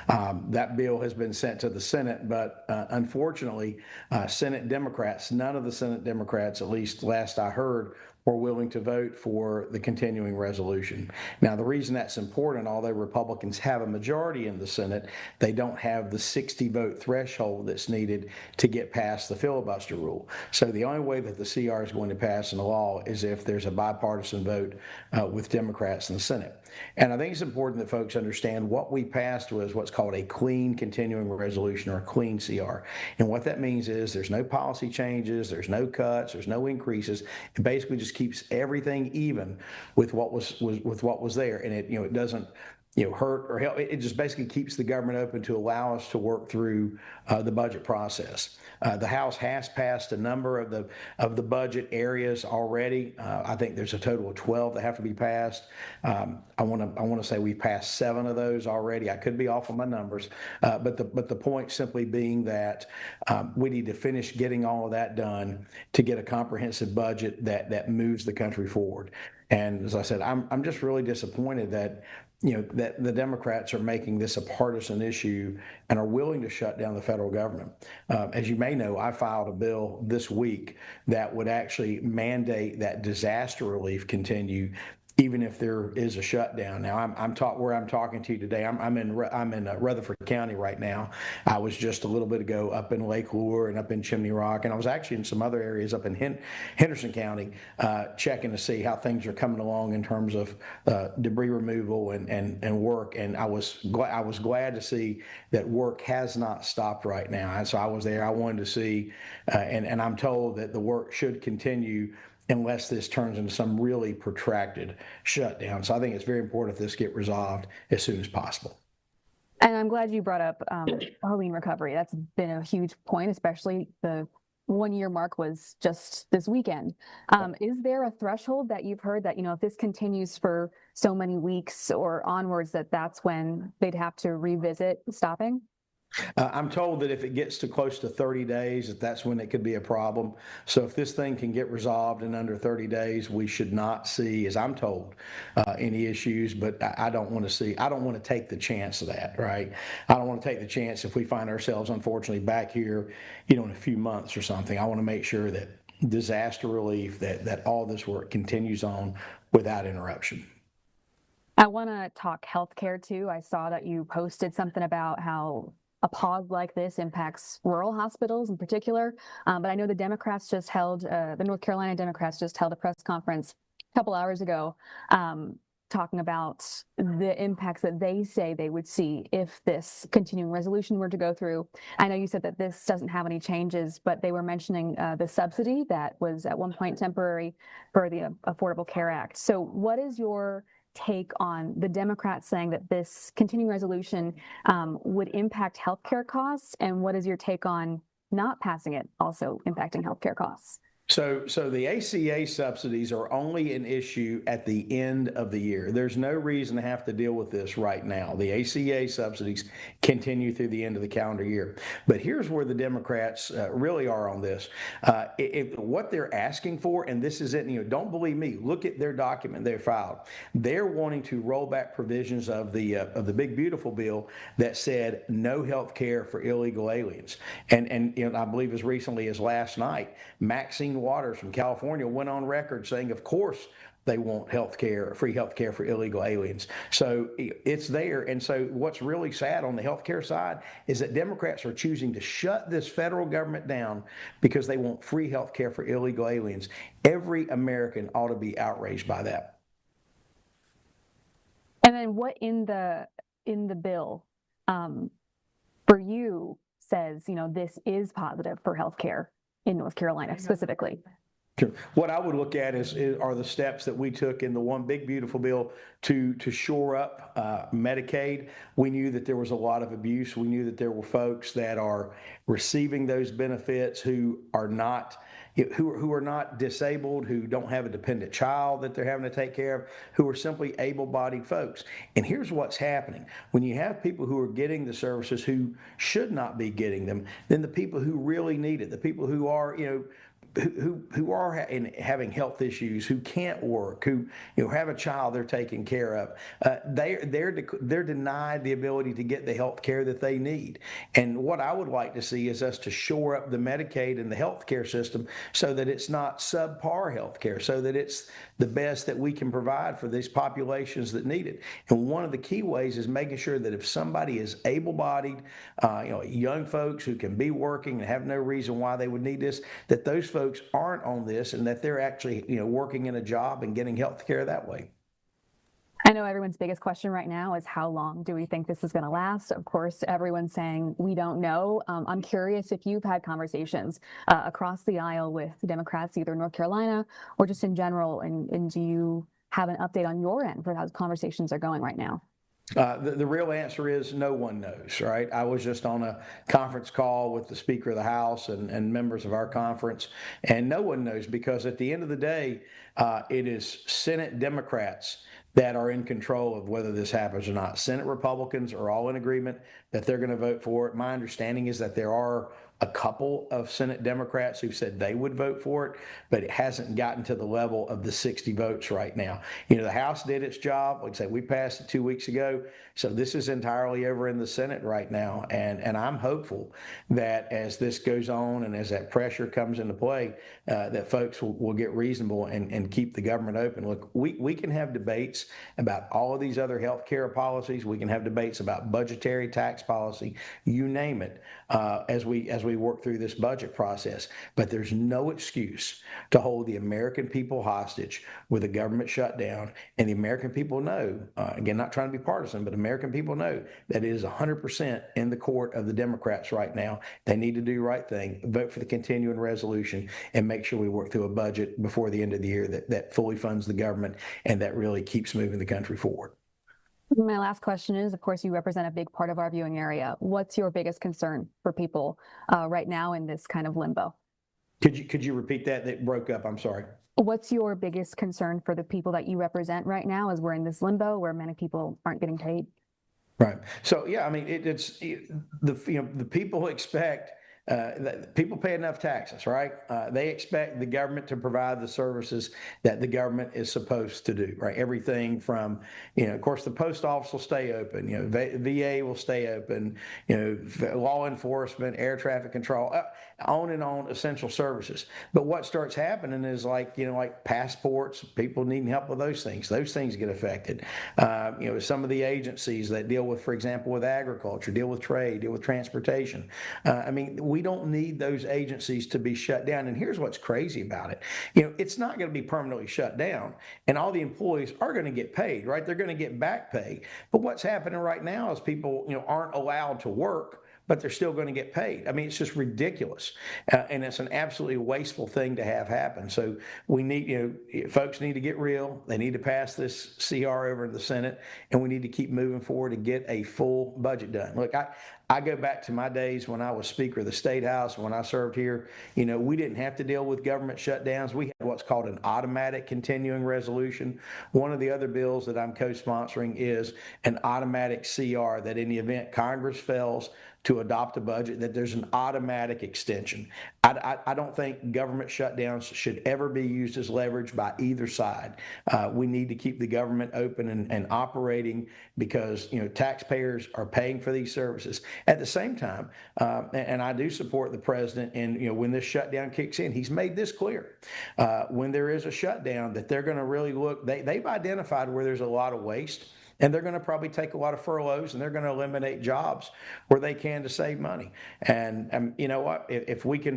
That bill has been sent to the Senate, but unfortunately, Senate Democrats, none of the Senate Democrats, at least last I heard, were willing to vote for the continuing resolution. Now, the reason that's important, although Republicans have a majority in the Senate, they don't have the 60-vote threshold that's needed to get past the filibuster rule. So the only way that the CR is going to pass in the law is if there's a bipartisan vote with Democrats in the Senate. And I think it's important that folks understand what we passed was what's called a clean continuing resolution, or a clean CR. And what that means is there's no policy changes, there's no cuts, there's no increases. It basically just keeps everything even with what was there, and it doesn't hurt or help. It just basically keeps the government open to allow us to work through the budget process. The House has passed a number of the budget areas already. I think there's a total of 12 that have to be passed. I want to say we've passed 7 of those already. I could be off on my numbers, but the point simply being that we need to finish getting all of that done to get a comprehensive budget that moves the country forward. And as I said, I'm just really disappointed that that the Democrats are making this a partisan issue and are willing to shut down the federal government. As you may know, I filed a bill this week that would actually mandate that disaster relief continue even if there is a shutdown. Now, where I'm talking to you today. I'm in Rutherford County right now. I was just a little bit ago up in Lake Lure and up in Chimney Rock, and I was actually in some other areas up in Henderson County, checking to see how things are coming along in terms of debris removal and work. And I was glad to see that work has not stopped right now. And so I was there. I wanted to see, and I'm told that the work should continue unless this turns into some really protracted shutdown. So I think it's very important if this get resolved as soon as possible. And I'm glad you brought up Halloween recovery. That's been a huge point, especially the 1-year mark was just this weekend. Is there a threshold that you've heard that, if this continues for so many weeks or onwards, that's when they'd have to revisit stopping? I'm told that if it gets to close to 30 days, that's when it could be a problem. So if this thing can get resolved in under 30 days, we should not see, as I'm told, any issues. But I don't want to take the chance of that, right? I don't want to take the chance if we find ourselves, unfortunately, back here, in a few months or something. I want to make sure that disaster relief, that all this work continues on without interruption. I want to talk healthcare too. I saw that you posted something about how a pause like this impacts rural hospitals in particular. But I know the Democrats the North Carolina Democrats just held a press conference a couple hours ago talking about the impacts that they say they would see if this continuing resolution were to go through. I know you said that this doesn't have any changes, but they were mentioning the subsidy that was at one point temporary for the Affordable Care Act. So what is your take on the Democrats saying that this continuing resolution would impact healthcare costs, and what is your take on not passing it also impacting healthcare costs? So the ACA subsidies are only an issue at the end of the year. There's no reason to have to deal with this right now. The ACA subsidies continue through the end of the calendar year. But here's where the Democrats really are on this. What they're asking for, and this is it, don't believe me, look at their document they filed. They're wanting to roll back provisions of the Big Beautiful Bill that said no health care for illegal aliens. And I believe as recently as last night, Maxine Waters from California went on record saying, of course, they want free health care for illegal aliens. So it's there. And so what's really sad on the health care side is that Democrats are choosing to shut this federal government down because they want free health care for illegal aliens. Every American ought to be outraged by that. And then what in the bill for you says, this is positive for healthcare in North Carolina specifically? Sure. What I would look at are the steps that we took in the One Big Beautiful Bill to shore up Medicaid. We knew that there was a lot of abuse. We knew that there were folks that are receiving those benefits who are not disabled, who don't have a dependent child that they're having to take care of, who are simply able-bodied folks. And here's what's happening. When you have people who are getting the services who should not be getting them, then the people who really need it, the people who are, who are having health issues, who can't work, who have a child they're taking care of, they're denied the ability to get the health care that they need. And what I would like to see is us to shore up the Medicaid and the health care system so that it's not subpar health care, so that it's the best that we can provide for these populations that need it. And one of the key ways is making sure that if somebody is able-bodied, young folks who can be working and have no reason why they would need this, that those folks aren't on this and that they're actually working in a job and getting health care that way. I know everyone's biggest question right now is how long do we think this is going to last? Of course, everyone's saying we don't know. I'm curious if you've had conversations across the aisle with Democrats, either North Carolina or just in general, and do you have an update on your end for how conversations are going right now? The real answer is no one knows, right? I was just on a conference call with the Speaker of the House and members of our conference, and no one knows because at the end of the day, it is Senate Democrats that are in control of whether this happens or not. Senate Republicans are all in agreement that they're going to vote for it. My understanding is that there are a couple of Senate Democrats who said they would vote for it, but it hasn't gotten to the level of the 60 votes right now. The House did its job. Like I say, we passed it 2 weeks ago. So this is entirely over in the Senate right now. And I'm hopeful that as this goes on and as that pressure comes into play, that folks will get reasonable and keep the government open. Look, we can have debates about all of these other health care policies. We can have debates about budgetary tax policy, you name it, as we work through this budget process. But there's no excuse to hold the American people hostage with a government shutdown. And the American people know, again, not trying to be partisan, but American people know that it is 100% in the court of the Democrats right now. They need to do the right thing, vote for the continuing resolution, and make sure we work through a budget before the end of the year that fully funds the government and that really keeps moving the country forward. My last question is, of course, you represent a big part of our viewing area. What's your biggest concern for people right now in this kind of limbo? Could you repeat that? That broke up. I'm sorry. What's your biggest concern for the people that you represent right now as we're in this limbo where many people aren't getting paid? Right. So, yeah, I mean, the people expect people pay enough taxes, right? They expect the government to provide the services that the government is supposed to do, right? Everything from, of course, the post office will stay open, VA will stay open, law enforcement, air traffic control, on and on, essential services. But what starts happening is like passports, people needing help with those things get affected. Some of the agencies that deal with, for example, with agriculture, deal with trade, deal with transportation. We don't need those agencies to be shut down. And here's what's crazy about it. It's not going to be permanently shut down, and all the employees are going to get paid, right? They're going to get back pay. But what's happening right now is people, aren't allowed to work, but they're still going to get paid. It's just ridiculous. And it's an absolutely wasteful thing to have happen. So we need, folks need to get real. They need to pass this CR over in the Senate, and we need to keep moving forward to get a full budget done. Look, I go back to my days when I was Speaker of the State House, when I served here. We didn't have to deal with government shutdowns. We had what's called an automatic continuing resolution. One of the other bills that I'm co-sponsoring is an automatic CR that in the event Congress fails to to adopt a budget, that there's an automatic extension. I don't think government shutdowns should ever be used as leverage by either side. We need to keep the government open and operating because, taxpayers are paying for these services. At the same time, and I do support the president, and when this shutdown kicks in, he's made this clear. When there is a shutdown, that they're going to really look. They've identified where there's a lot of waste. And they're going to probably take a lot of furloughs, and they're going to eliminate jobs where they can to save money. And you know what? If we can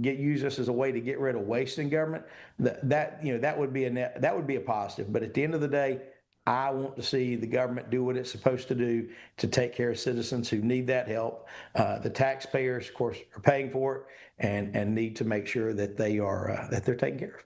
use this as a way to get rid of waste in government, that would be a positive. But at the end of the day, I want to see the government do what it's supposed to do to take care of citizens who need that help. The taxpayers, of course, are paying for it and need to make sure that they're taken care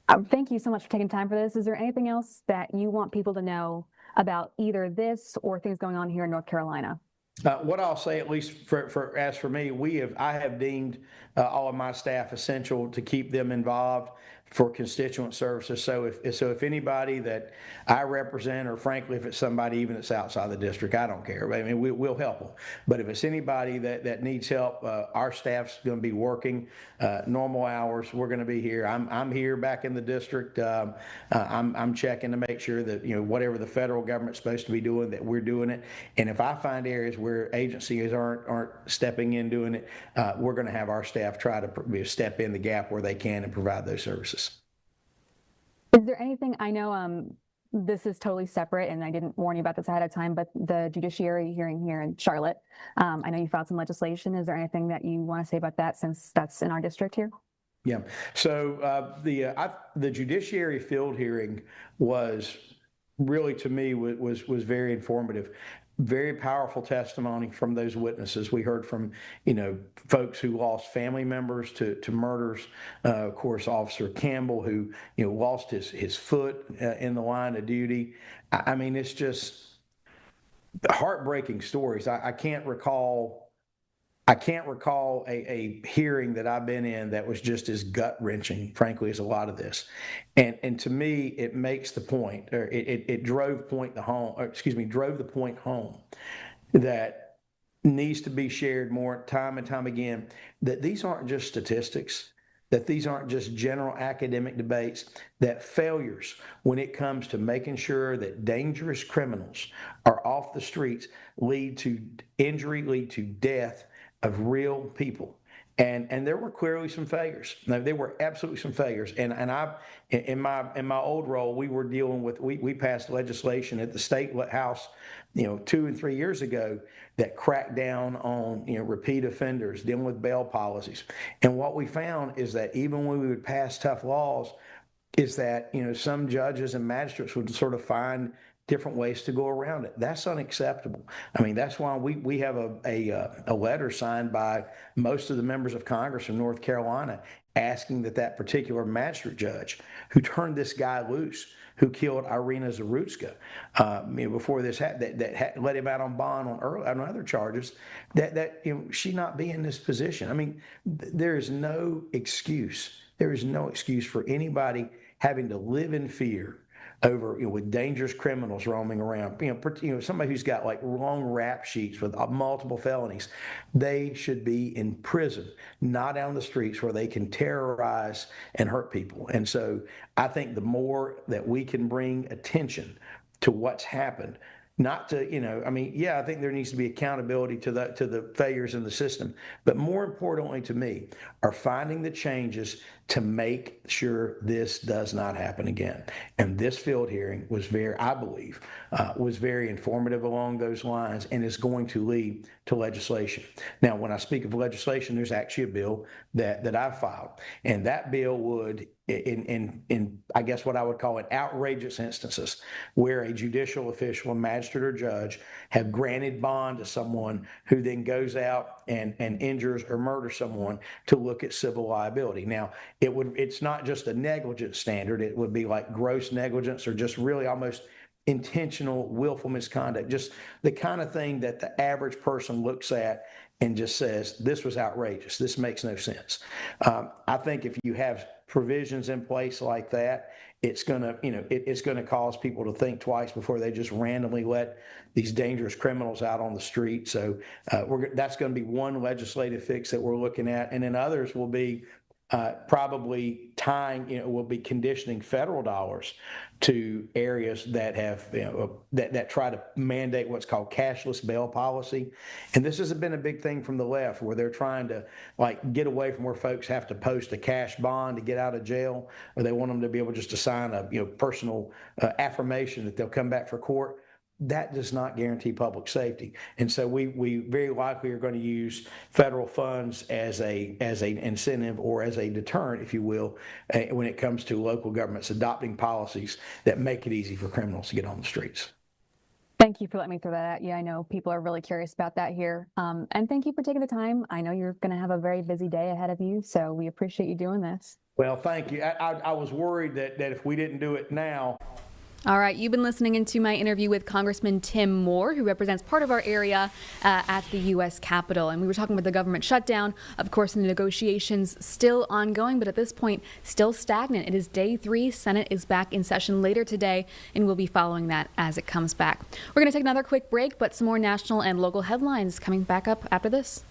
of. Thank you so much for taking time for this. Is there anything else that you want people to know about either this or things going on here in North Carolina? What I'll say, at least as for me, I have deemed all of my staff essential to keep them involved for constituent services. So if anybody that I represent, or frankly, if it's somebody even that's outside the district, I don't care. I mean, we'll help them. But if it's anybody that needs help, our staff's going to be working normal hours. We're going to be here. I'm here back in the district. I'm checking to make sure that whatever the federal government's supposed to be doing, that we're doing it. And if I find areas where agencies aren't stepping in doing it, we're going to have our staff try to step in the gap where they can and provide those services. Is there anything, I know this is totally separate and I didn't warn you about this ahead of time, but the judiciary hearing here in Charlotte, I know you filed some legislation. Is there anything that you want to say about that, since that's in our district here? Yeah. So the judiciary field hearing was really, to me, was very informative. Very powerful testimony from those witnesses. We heard from, folks who lost family members to murders. Of course, Officer Campbell, who, lost his foot in the line of duty. I mean, it's just heartbreaking stories. I can't recall a hearing that I've been in that was just as gut-wrenching, frankly, as a lot of this. And to me, it makes the point, or it drove the point home that needs to be shared more time and time again, that these aren't just statistics, that these aren't just general academic debates, that failures when it comes to making sure that dangerous criminals are off the streets lead to injury, lead to death of real people. And there were clearly some failures. Now, there were absolutely some failures. And I, in my old role, we were dealing with, we passed legislation at the state house, 2 and 3 years ago that cracked down on, repeat offenders, dealing with bail policies. And what we found is that even when we would pass tough laws, is that, some judges and magistrates would sort of find different ways to go around it. That's unacceptable. I mean, that's why we have a letter signed by most of the members of Congress from North Carolina asking that particular magistrate judge who turned this guy loose, who killed Irina Zarutska before this happened, that let him out on bond on other charges, that she not be in this position. I mean, there is no excuse. There is no excuse for anybody having to live in fear over with dangerous criminals roaming around. Somebody who's got like long rap sheets with multiple felonies, they should be in prison, not out on the streets where they can terrorize and hurt people. And so I think the more that we can bring attention to what's happened, not to, I think there needs to be accountability to the failures in the system. But more importantly to me are finding the changes to make sure this does not happen again. And this field hearing was I believe, was very informative along those lines and is going to lead to legislation. Now, when I speak of legislation, there's actually a bill that I filed. And that bill would, in I guess what I would call it, outrageous instances where a judicial official, a magistrate or judge, have granted bond to someone who then goes out and injures or murders someone, to look at civil liability. Now, it's not just a negligence standard. It would be like gross negligence or just really almost intentional willful misconduct, just the kind of thing that the average person looks at and just says, this was outrageous. This makes no sense. I think if you have provisions in place like that, it's going to, it's going to cause people to think twice before they just randomly let these dangerous criminals out on the street. So that's going to be one legislative fix that we're looking at. And then others will be probably will be conditioning federal dollars to areas that have, that try to mandate what's called cashless bail policy. And this has been a big thing from the left, where they're trying to get away from where folks have to post a cash bond to get out of jail, or they want them to be able just to sign a personal affirmation that they'll come back for court. That does not guarantee public safety. And so we very likely are going to use federal funds as an incentive, or as a deterrent, if you will, when it comes to local governments adopting policies that make it easy for criminals to get on the streets. Thank you for letting me throw that at you. I know people are really curious about that here. And thank you for taking the time. I know you're going to have a very busy day ahead of you, so we appreciate you doing this. Well, thank you. I was worried that if we didn't do it now. All right, you've been listening into my interview with Congressman Tim Moore, who represents part of our area at the U.S. Capitol. And we were talking about the government shutdown. Of course, the negotiations still ongoing, but at this point, still stagnant. It is day 3. Senate is back in session later today, and we'll be following that as it comes back. We're going to take another quick break, but some more national and local headlines coming back up after this.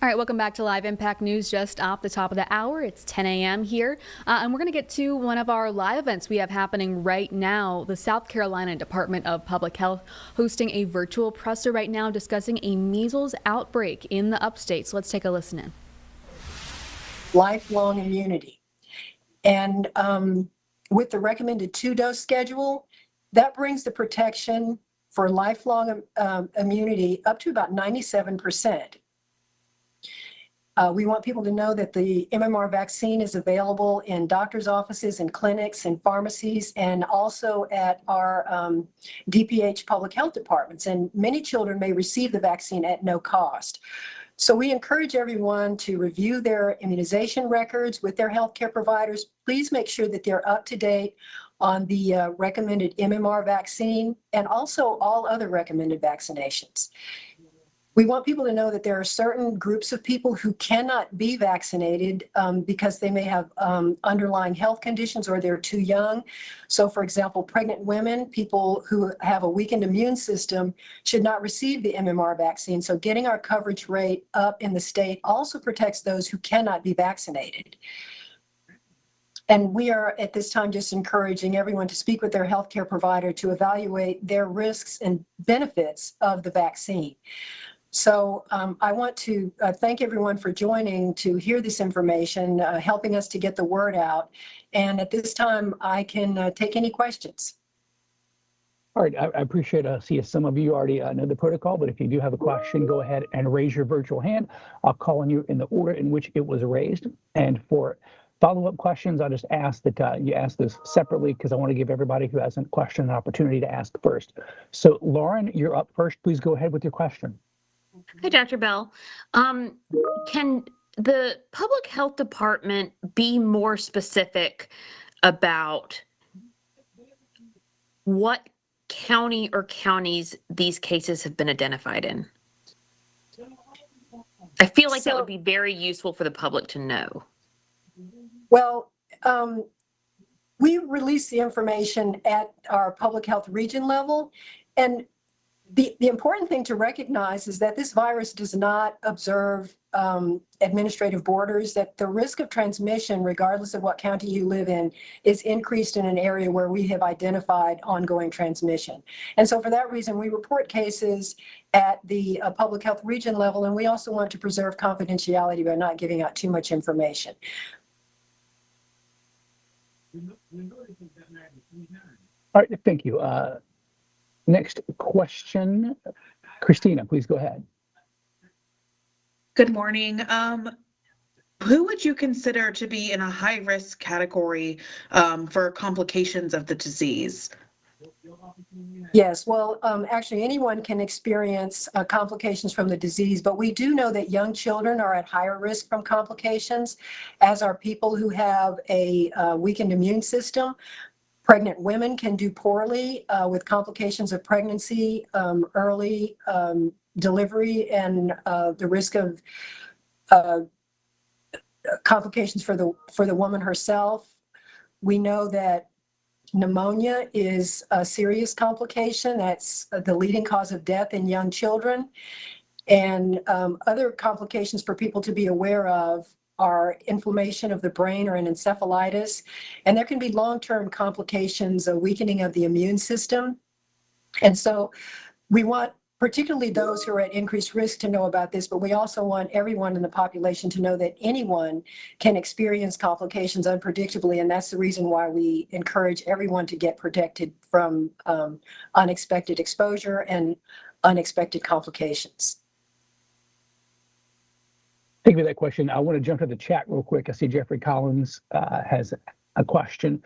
All right, welcome back to Live Impact News just off the top of the hour. It's 10 a.m. here, and we're going to get to one of our live events we have happening right now. The South Carolina Department of Public Health hosting a virtual presser right now discussing a measles outbreak in the upstate. So let's take a listen in. Lifelong immunity. And with the recommended 2-dose schedule, that brings the protection for lifelong immunity up to about 97%. We want people to know that the MMR vaccine is available in doctors' offices and clinics and pharmacies, and also at our DPH public health departments. And many children may receive the vaccine at no cost. So we encourage everyone to review their immunization records with their healthcare providers. Please make sure that they're up to date on the recommended MMR vaccine and also all other recommended vaccinations. We want people to know that there are certain groups of people who cannot be vaccinated because they may have underlying health conditions or they're too young. So, for example, pregnant women, people who have a weakened immune system should not receive the MMR vaccine. So getting our coverage rate up in the state also protects those who cannot be vaccinated. And we are at this time just encouraging everyone to speak with their healthcare provider to evaluate their risks and benefits of the vaccine. So I want to thank everyone for joining to hear this information, helping us to get the word out. And at this time, I can take any questions. All right, I appreciate see some of you already know the protocol, but if you do have a question, go ahead and raise your virtual hand. I'll call on you in the order in which it was raised. And for follow-up questions, I'll just ask that you ask this separately because I want to give everybody who has a question an opportunity to ask first. So Lauren, you're up first. Please go ahead with your question. Hi, Dr. Bell. Can the public health department be more specific about what county or counties these cases have been identified in? I feel like that would be very useful for the public to know. Well, we release the information at our public health region level, and the important thing to recognize is that this virus does not observe administrative borders, that the risk of transmission, regardless of what county you live in, is increased in an area where we have identified ongoing transmission. And so for that reason, we report cases at the public health region level, and we also want to preserve confidentiality by not giving out too much information. All right, thank you. Next question, Christina, please go ahead. Good morning. Who would you consider to be in a high risk category for complications of the disease? Yes, well, actually anyone can experience complications from the disease, but we do know that young children are at higher risk from complications, as are people who have a weakened immune system. Pregnant women can do poorly with complications of pregnancy, early delivery, and the risk of complications for the woman herself. We know that pneumonia is a serious complication. That's the leading cause of death in young children. And other complications for people to be aware of are inflammation of the brain or an encephalitis. And there can be long-term complications, a weakening of the immune system. And so we want particularly those who are at increased risk to know about this, but we also want everyone in the population to know that anyone can experience complications unpredictably, and that's the reason why we encourage everyone to get protected from unexpected exposure and unexpected complications. Thank you for that question. I want to jump to the chat real quick. I see Jeffrey Collins has a question.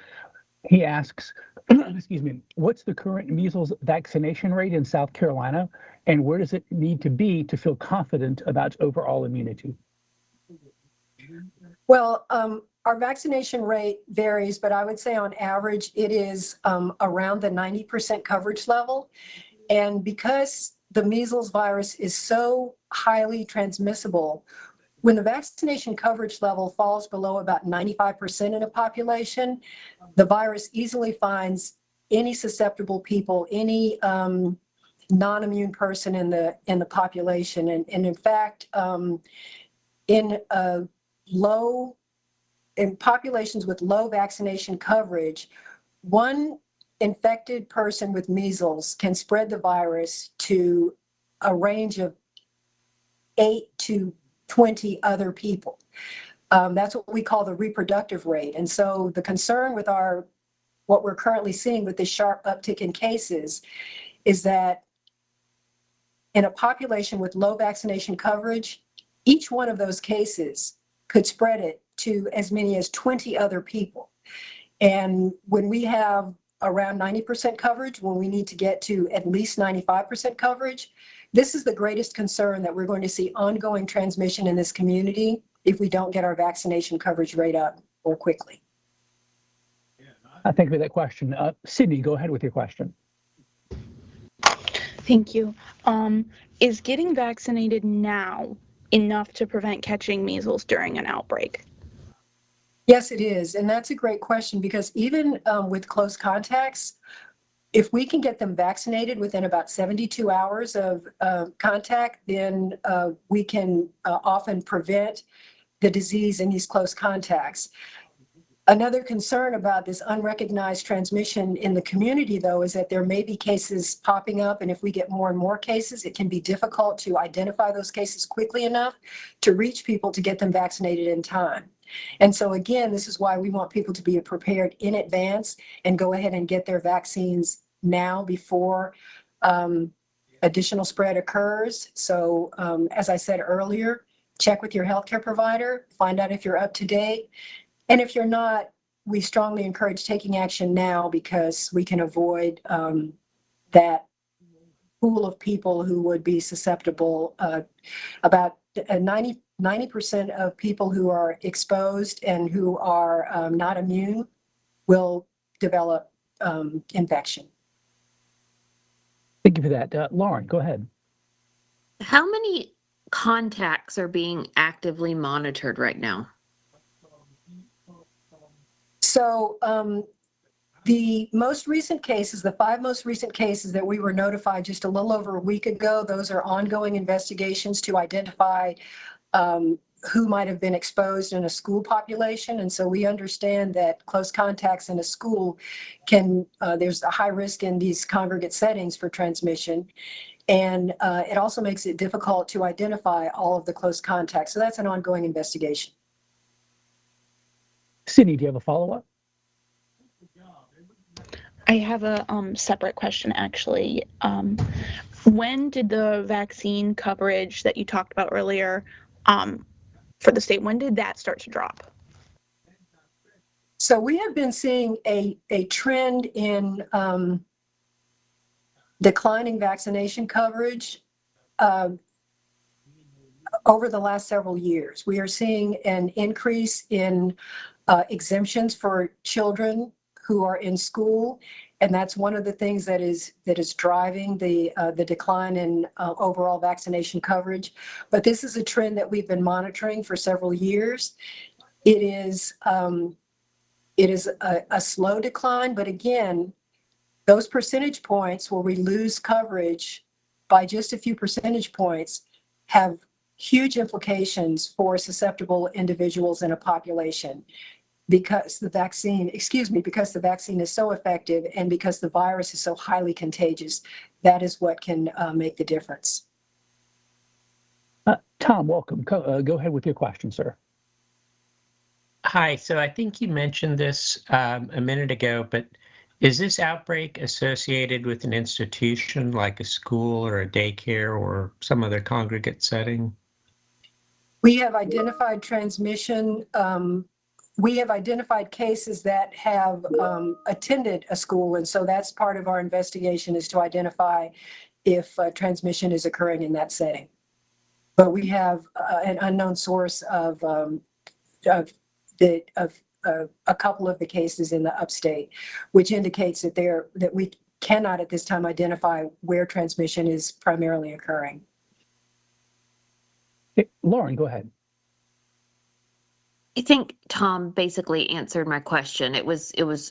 He asks, excuse me, what's the current measles vaccination rate in South Carolina, and where does it need to be to feel confident about overall immunity? Well, our vaccination rate varies, but I would say on average it is around the 90% coverage level. And because the measles virus is so highly transmissible, when the vaccination coverage level falls below about 95% in a population, the virus easily finds any susceptible people, any non-immune person in the population. And in fact, in populations with low vaccination coverage, one infected person with measles can spread the virus to a range of 8 to 20 other people. That's what we call the reproductive rate. And so the concern with what we're currently seeing with this sharp uptick in cases is that in a population with low vaccination coverage, each one of those cases could spread it to as many as 20 other people. And when we have around 90% coverage, when we need to get to at least 95% coverage, this is the greatest concern, that we're going to see ongoing transmission in this community if we don't get our vaccination coverage rate up more quickly. Thank you for that question. Sydney, go ahead with your question. Thank you. Is getting vaccinated now enough to prevent catching measles during an outbreak? Yes, it is. And that's a great question, because even with close contacts, if we can get them vaccinated within about 72 hours of contact, then we can often prevent the disease in these close contacts. Another concern about this unrecognized transmission in the community, though, is that there may be cases popping up, and if we get more and more cases, it can be difficult to identify those cases quickly enough to reach people to get them vaccinated in time. And so again, this is why we want people to be prepared in advance and go ahead and get their vaccines now before additional spread occurs. So as I said earlier, check with your healthcare provider, find out if you're up to date. And if you're not, we strongly encourage taking action now because we can avoid that pool of people who would be susceptible. About 90% of people who are exposed and who are not immune will develop infection. Thank you for that. Lauren, go ahead. How many contacts are being actively monitored right now? So the most recent cases, the 5 most recent cases that we were notified just a little over a week ago, those are ongoing investigations to identify who might have been exposed in a school population. And so we understand that close contacts in a school can, there's a high risk in these congregate settings for transmission. And it also makes it difficult to identify all of the close contacts. So that's an ongoing investigation. Sydney, do you have a follow-up? I have a separate question, actually. When did the vaccine coverage that you talked about earlier for the state, when did that start to drop? So we have been seeing a trend in declining vaccination coverage over the last several years. We are seeing an increase in exemptions for children who are in school, and that's one of the things that is driving the decline in overall vaccination coverage. But this is a trend that we've been monitoring for several years. It is a slow decline, but again, those percentage points where we lose coverage by just a few percentage points have huge implications for susceptible individuals in a population. Because the vaccine is so effective and because the virus is so highly contagious, that is what can make the difference. Tom, welcome. Go ahead with your question, sir. Hi, so I think you mentioned this a minute ago, but is this outbreak associated with an institution like a school or a daycare or some other congregate setting? We have identified transmission. We have identified cases that have attended a school, and so that's part of our investigation, is to identify if transmission is occurring in that setting. But we have an unknown source of a couple of the cases in the upstate, which indicates that we cannot at this time identify where transmission is primarily occurring. Hey, Lauren, go ahead. I think Tom basically answered my question. It was if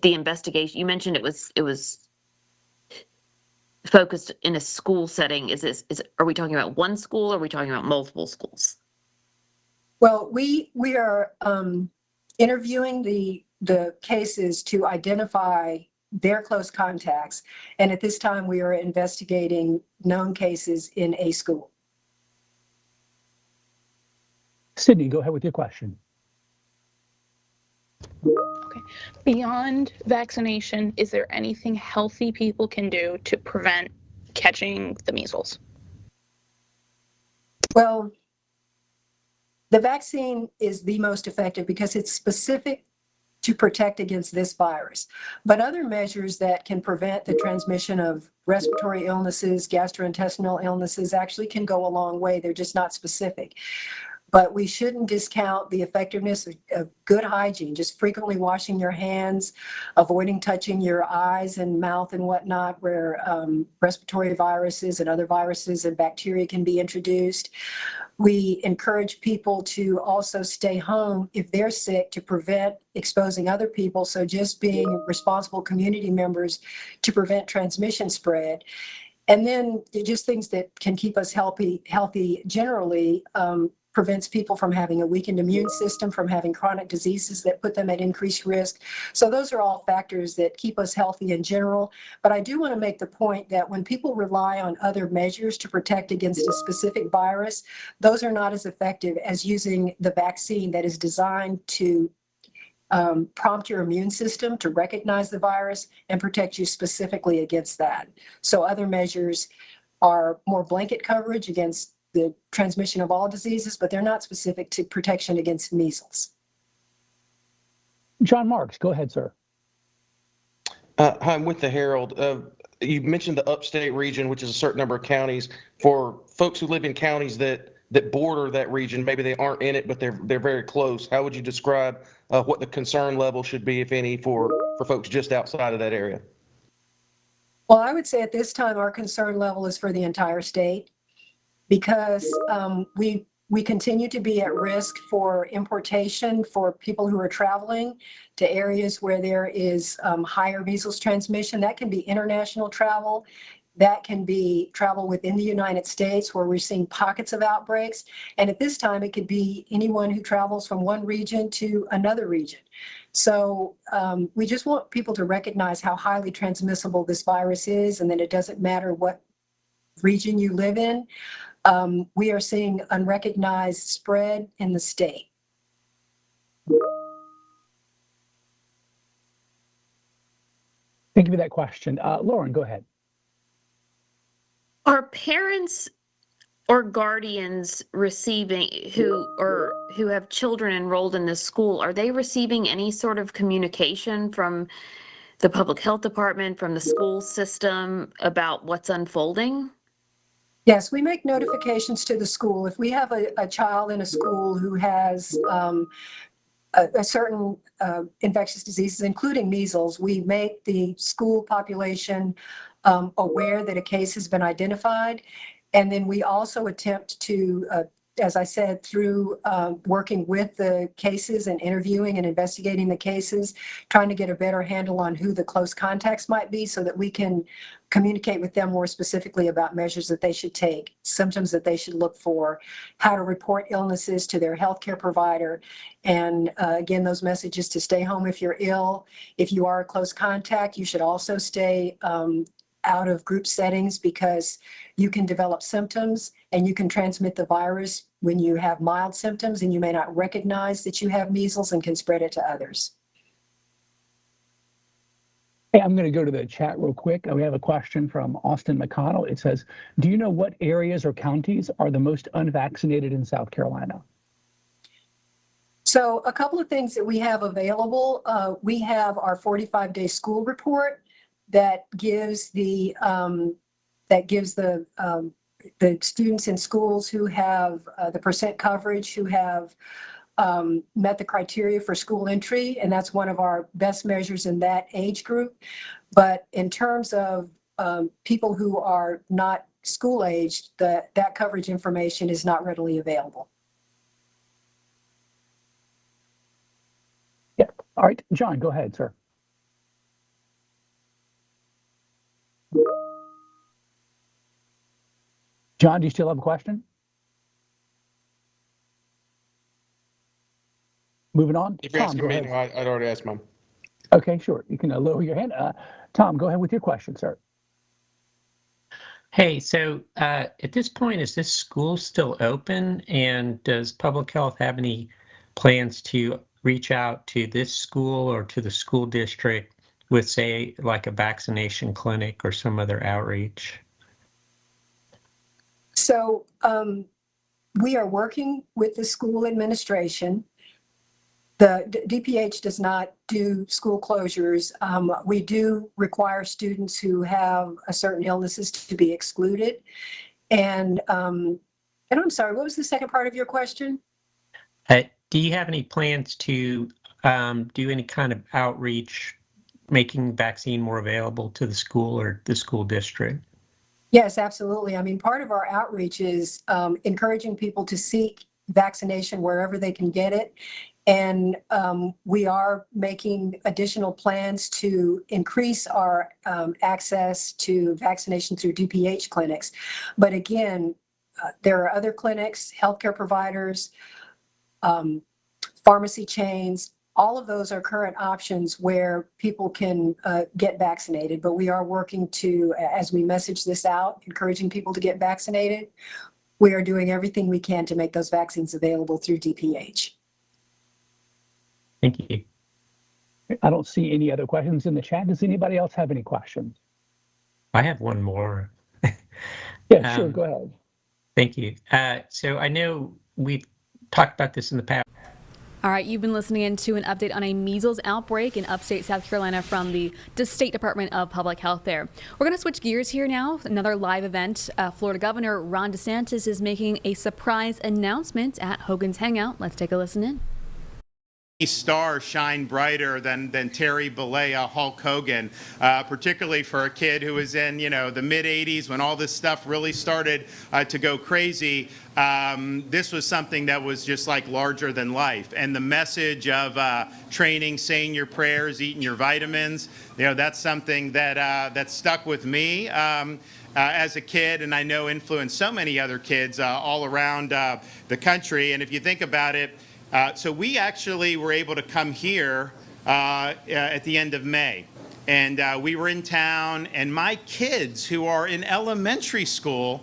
the investigation, you mentioned it was focused in a school setting. Are we talking about one school or are we talking about multiple schools? Well, we are interviewing the cases to identify their close contacts, and at this time we are investigating known cases in a school. Sydney, go ahead with your question. Okay. Beyond vaccination, is there anything healthy people can do to prevent catching the measles? Well, the vaccine is the most effective because it's specific to protect against this virus. But other measures that can prevent the transmission of respiratory illnesses, gastrointestinal illnesses actually can go a long way. They're just not specific. But we shouldn't discount the effectiveness of good hygiene, just frequently washing your hands, avoiding touching your eyes and mouth and whatnot, where respiratory viruses and other viruses and bacteria can be introduced. We encourage people to also stay home if they're sick to prevent exposing other people. So just being responsible community members to prevent transmission spread. And then just things that can keep us healthy generally. prevents people from having a weakened immune system, from having chronic diseases that put them at increased risk. So those are all factors that keep us healthy in general. But I do want to make the point that when people rely on other measures to protect against a specific virus, those are not as effective as using the vaccine that is designed to prompt your immune system to recognize the virus and protect you specifically against that. So other measures are more blanket coverage against the transmission of all diseases, but they're not specific to protection against measles. John Marks, go ahead, sir. Hi, I'm with the Herald. You mentioned the upstate region, which is a certain number of counties. For folks who live in counties that border that region, maybe they aren't in it, but they're very close. How would you describe what the concern level should be, if any, for folks just outside of that area? Well, I would say at this time, our concern level is for the entire state, because we continue to be at risk for importation for people who are traveling to areas where there is higher measles transmission. That can be international travel. That can be travel within the United States where we're seeing pockets of outbreaks. And at this time, it could be anyone who travels from one region to another region. So we just want people to recognize how highly transmissible this virus is, and that it doesn't matter what region you live in. We are seeing unrecognized spread in the state. Thank you for that question. Lauren, go ahead. Are parents or guardians receiving who have children enrolled in this school, are they receiving any sort of communication from the public health department, from the school system about what's unfolding? Yes, we make notifications to the school. If we have a child in a school who has a certain infectious diseases, including measles, we make the school population aware that a case has been identified. And then we also attempt to, as I said, through working with the cases and interviewing and investigating the cases, trying to get a better handle on who the close contacts might be so that we can communicate with them more specifically about measures that they should take, symptoms that they should look for, how to report illnesses to their healthcare provider. And again, those messages to stay home if you're ill. If you are a close contact, you should also stay out of group settings, because you can develop symptoms and you can transmit the virus when you have mild symptoms and you may not recognize that you have measles and can spread it to others. Hey, I'm going to go to the chat real quick. We have a question from Austin McConnell. It says, do you know what areas or counties are the most unvaccinated in South Carolina? So a couple of things that we have available. We have our 45-day school report that gives the students in schools who have the percent coverage, who have met the criteria for school entry, and that's one of our best measures in that age group. But in terms of people who are not school aged, that coverage information is not readily available. Yeah. All right, John, go ahead, sir. John, do you still have a question? Moving on. If you're Tom, asking go me, ahead. no, I'd already asked mine. Okay, sure. You can lower your hand. Tom, go ahead with your question, sir. Hey, so at this point, is this school still open? And does public health have any plans to reach out to this school or to the school district with, say, like a vaccination clinic or some other outreach? So we are working with the school administration. The DPH does not do school closures. We do require students who have a certain illnesses to be excluded. And I'm sorry, what was the second part of your question? Do you have any plans to do any kind of outreach, making vaccine more available to the school or the school district? Yes, absolutely. I mean, part of our outreach is encouraging people to seek vaccination wherever they can get it. And we are making additional plans to increase our access to vaccination through DPH clinics. But again, there are other clinics, healthcare providers, pharmacy chains. All of those are current options where people can get vaccinated, but we are working to, as we message this out, encouraging people to get vaccinated. We are doing everything we can to make those vaccines available through DPH. Thank you. I don't see any other questions in the chat. Does anybody else have any questions? I have one more. Yeah, sure, go ahead. Thank you. So I know we've talked about this in the past. All right, you've been listening to an update on a measles outbreak in upstate South Carolina from the State Department of Public Health there. We're going to switch gears here now. Another live event. Florida Governor Ron DeSantis is making a surprise announcement at Hogan's Hangout. Let's take a listen in. Stars shine brighter than Terry Bollea, Hulk Hogan, particularly for a kid who was in, the mid 80s when all this stuff really started to go crazy. This was something that was just like larger than life. And the message of training, saying your prayers, eating your vitamins, that's something that stuck with me. As a kid, and I know influenced so many other kids all around the country. And if you think about it, so we actually were able to come here at the end of May. And we were in town, and my kids who are in elementary school,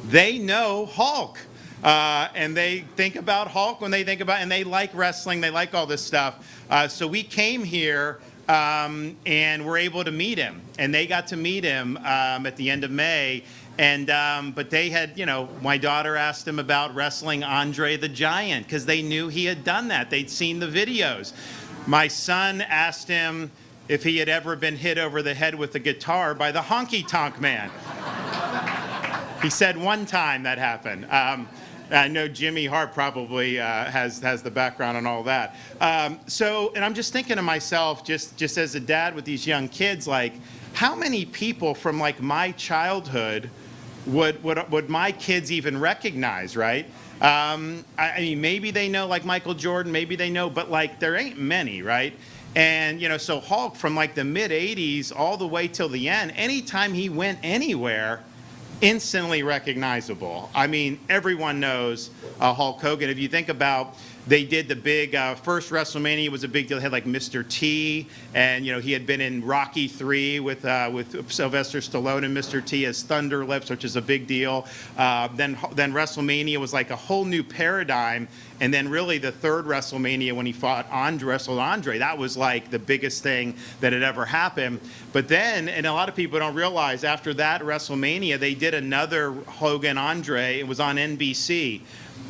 they know Hulk. And they think about Hulk when they think about, and they like wrestling, they like all this stuff. So we came here and were able to meet him. And they got to meet him at the end of May. And but they had, my daughter asked him about wrestling Andre the Giant because they knew he had done that. They'd seen the videos. My son asked him if he had ever been hit over the head with a guitar by the Honky Tonk Man. He said one time that happened. I know Jimmy Hart probably has the background on all that. And I'm just thinking to myself, just as a dad with these young kids, like, how many people from like my childhood would my kids even recognize, right? I mean, maybe they know like Michael Jordan, maybe they know, but like there ain't many, right? And, so Hulk from like the mid 80s all the way till the end, anytime he went anywhere, instantly recognizable. I mean, everyone knows Hulk Hogan. If you think about, they did the big first WrestleMania was a big deal. It had like Mr. T, and he had been in Rocky III with Sylvester Stallone and Mr. T as Thunder Lips, which is a big deal. Then WrestleMania was like a whole new paradigm, and then really the third WrestleMania when he wrestled Andre, that was like the biggest thing that had ever happened. But then, and a lot of people don't realize, after that WrestleMania, they did another Hogan Andre. It was on NBC.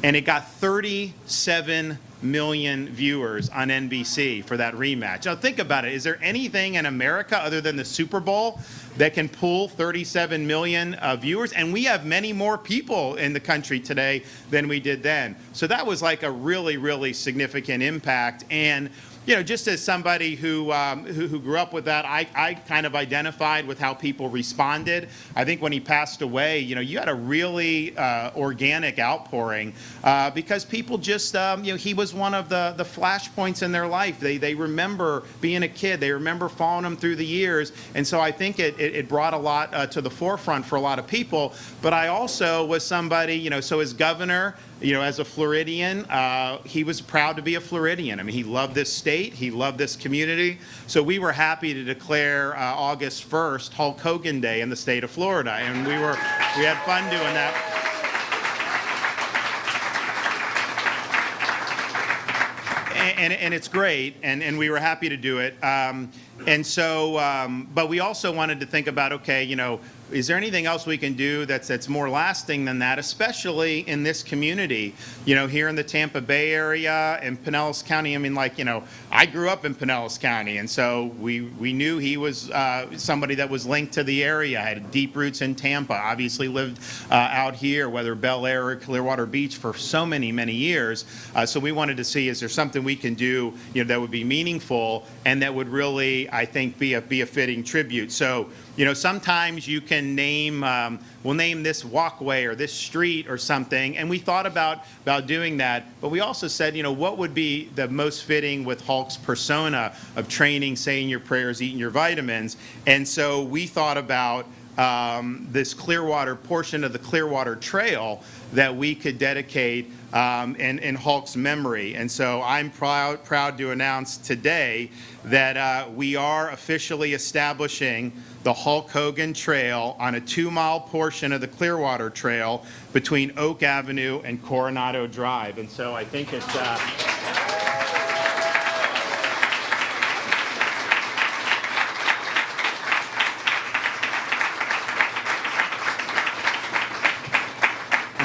And it got 37 million viewers on NBC for that rematch. Now think about it. Is there anything in America other than the Super Bowl that can pull 37 million viewers? And we have many more people in the country today than we did then. So that was like a really, really significant impact. And just as somebody who grew up with that, I kind of identified with how people responded. I think when he passed away, you had a really organic outpouring because people just, he was one of the flashpoints in their life. They remember being a kid. They remember following him through the years. And so I think it brought a lot to the forefront for a lot of people. But I also was somebody, so as governor, as a Floridian, he was proud to be a Floridian. I mean, he loved this state. He loved this community. So we were happy to declare August 1st Hulk Hogan Day in the state of Florida. And we had fun doing that. And it's great, and we were happy to do it. But we also wanted to think about, okay, is there anything else we can do that's more lasting than that, especially in this community, here in the Tampa Bay area and Pinellas County? I mean, I grew up in Pinellas County, and so we knew he was somebody that was linked to the area, had deep roots in Tampa, obviously lived out here, whether Bel Air or Clearwater Beach, for so many years. So we wanted to see, is there something we can do, that would be meaningful and that would really, I think, be a fitting tribute. So, sometimes you can name, we'll name this walkway or this street or something, and we thought about doing that, but we also said, what would be the most fitting with Hulk's persona of training, saying your prayers, eating your vitamins, and so we thought about this Clearwater portion of the Clearwater Trail that we could dedicate in Hulk's memory. And so I'm proud to announce today that we are officially establishing the Hulk Hogan Trail on a 2-mile portion of the Clearwater Trail between Oak Avenue and Coronado Drive. And so I think it's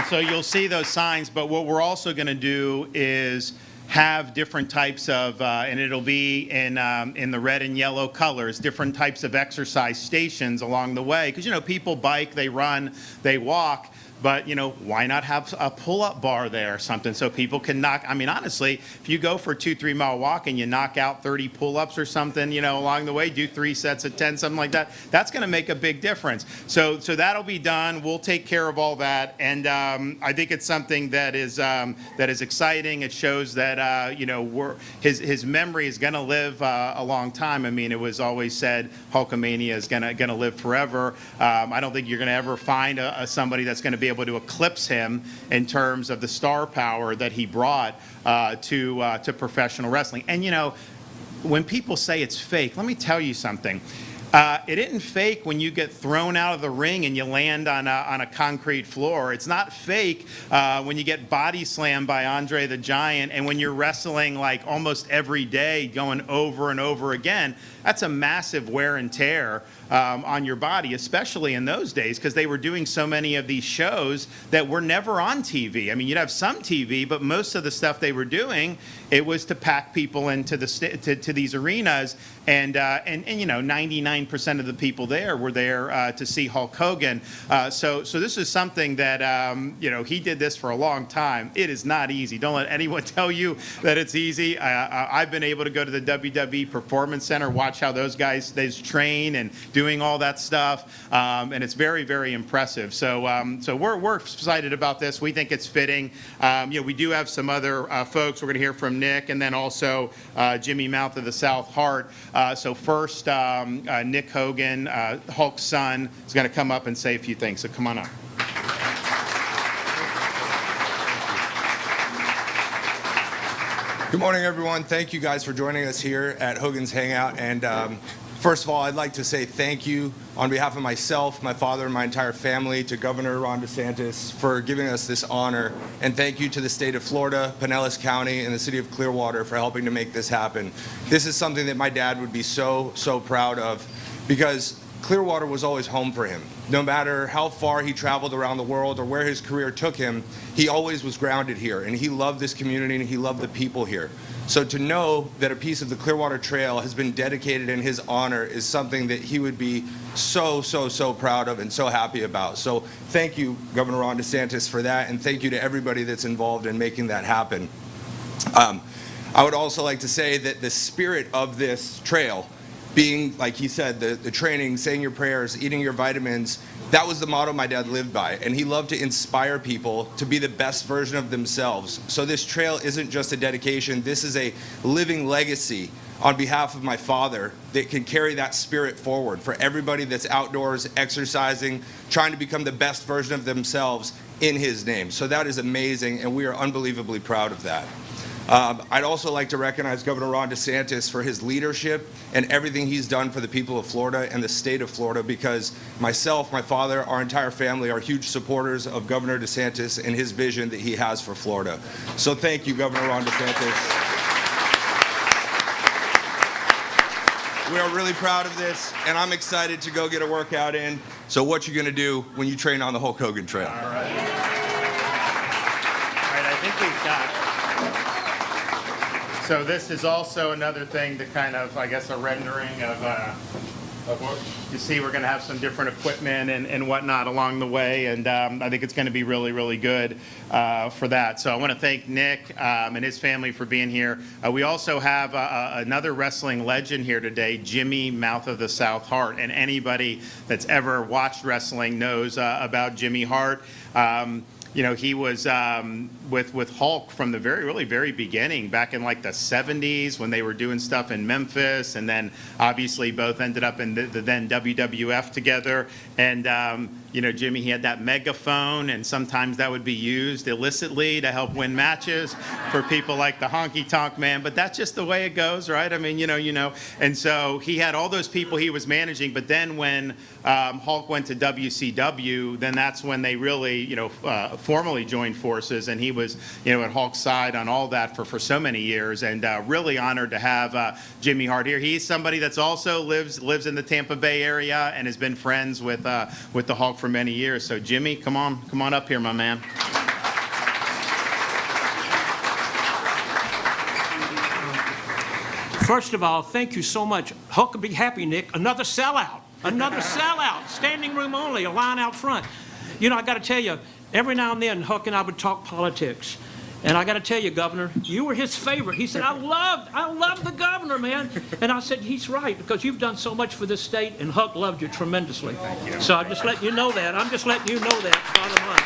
so you'll see those signs, but what we're also going to do is have different types of, and it'll be in the red and yellow colors, different types of exercise stations along the way. Because, you know, people bike, they run, they walk. But, you know, why not have a pull-up bar there or something so people can knock? I mean, honestly, if you go for a 2-3 mile walk and you knock out 30 pull-ups or something, you know, along the way, do 3 sets of 10, something like that, that's going to make a big difference. So that'll be done. We'll take care of all that. And I think it's something that is exciting. It shows that, you know, his memory is going to live a long time. I mean, it was always said Hulkamania is going to live forever. I don't think you're going to ever find somebody that's going to be able to eclipse him in terms of the star power that he brought to professional wrestling. And you know, when people say it's fake, let me tell you something. It isn't fake when you get thrown out of the ring and you land on a concrete floor. It's not fake when you get body slammed by Andre the Giant and when you're wrestling like almost every day going over and over again. That's a massive wear and tear on your body, especially in those days, because they were doing so many of these shows that were never on TV. I mean, you'd have some TV, but most of the stuff they were doing, it was to pack people into to these arenas, and you know, 99% of the people there were there to see Hulk Hogan. So this is something that you know, he did this for a long time. It is not easy. Don't let anyone tell you that it's easy. I've been able to go to the WWE Performance Center, watch how those guys train and doing all that stuff, and it's very, very impressive. So we're excited about this. We think it's fitting. You know, we do have some other folks. We're going to hear from Nick, and then also Jimmy Mouth of the South Heart. So first, Nick Hogan, Hulk's son, is going to come up and say a few things. So come on up. Good morning, everyone. Thank you guys for joining us here at Hogan's Hangout. And first of all, I'd like to say thank you on behalf of myself, my father, and my entire family to Governor Ron DeSantis for giving us this honor. And thank you to the state of Florida, Pinellas County, and the city of Clearwater for helping to make this happen. This is something that my dad would be so, so proud of, because Clearwater was always home for him. No matter how far he traveled around the world or where his career took him, he always was grounded here, and he loved this community and he loved the people here. So to know that a piece of the Clearwater Trail has been dedicated in his honor is something that he would be so, so, so proud of and so happy about. So thank you, Governor Ron DeSantis, for that, and thank you to everybody that's involved in making that happen. I would also like to say that the spirit of this trail, being, like he said, the training, saying your prayers, eating your vitamins, that was the motto my dad lived by. And he loved to inspire people to be the best version of themselves. So this trail isn't just a dedication. This is a living legacy on behalf of my father that can carry that spirit forward for everybody that's outdoors, exercising, trying to become the best version of themselves in his name. So that is amazing, and we are unbelievably proud of that. I'd also like to recognize Governor Ron DeSantis for his leadership and everything he's done for the people of Florida and the state of Florida, because myself, my father, our entire family are huge supporters of Governor DeSantis and his vision that he has for Florida. So thank you, Governor Ron DeSantis. We are really proud of this, and I'm excited to go get a workout in. So what you gonna do when you train on the Hulk Hogan Trail? All right. All right, I think we've got. So this is also another thing to kind of, I guess, a rendering of what you see. We're going to have some different equipment and whatnot along the way, and I think it's going to be really, really good for that. So I want to thank Nick and his family for being here. We also have another wrestling legend here today, Jimmy Mouth of the South Heart, and anybody that's ever watched wrestling knows about Jimmy Hart. he was with Hulk from the very beginning, back in like the 70s when they were doing stuff in Memphis, and then obviously both ended up in the then WWF together. And Jimmy, he had that megaphone, and sometimes that would be used illicitly to help win matches for people like the Honky Tonk Man. But that's just the way it goes, right? I mean, And so he had all those people he was managing. But then when Hulk went to WCW, then that's when they really, formally joined forces, and he was, at Hulk's side on all that for so many years, and really honored to have Jimmy Hart here. He's somebody that's also lives in the Tampa Bay area and has been friends with the Hulk for many years. So Jimmy, come on up here, my man. First of all, thank you so much. Hulk will be happy, Nick. Another sellout. Another sellout. Standing room only, a line out front. I got to tell you, every now and then, Huck and I would talk politics. And I got to tell you, Governor, you were his favorite. He said, I love the governor, man. And I said, he's right, because you've done so much for this state, and Huck loved you tremendously. Thank you. So I'm just letting you know that. Bottom line.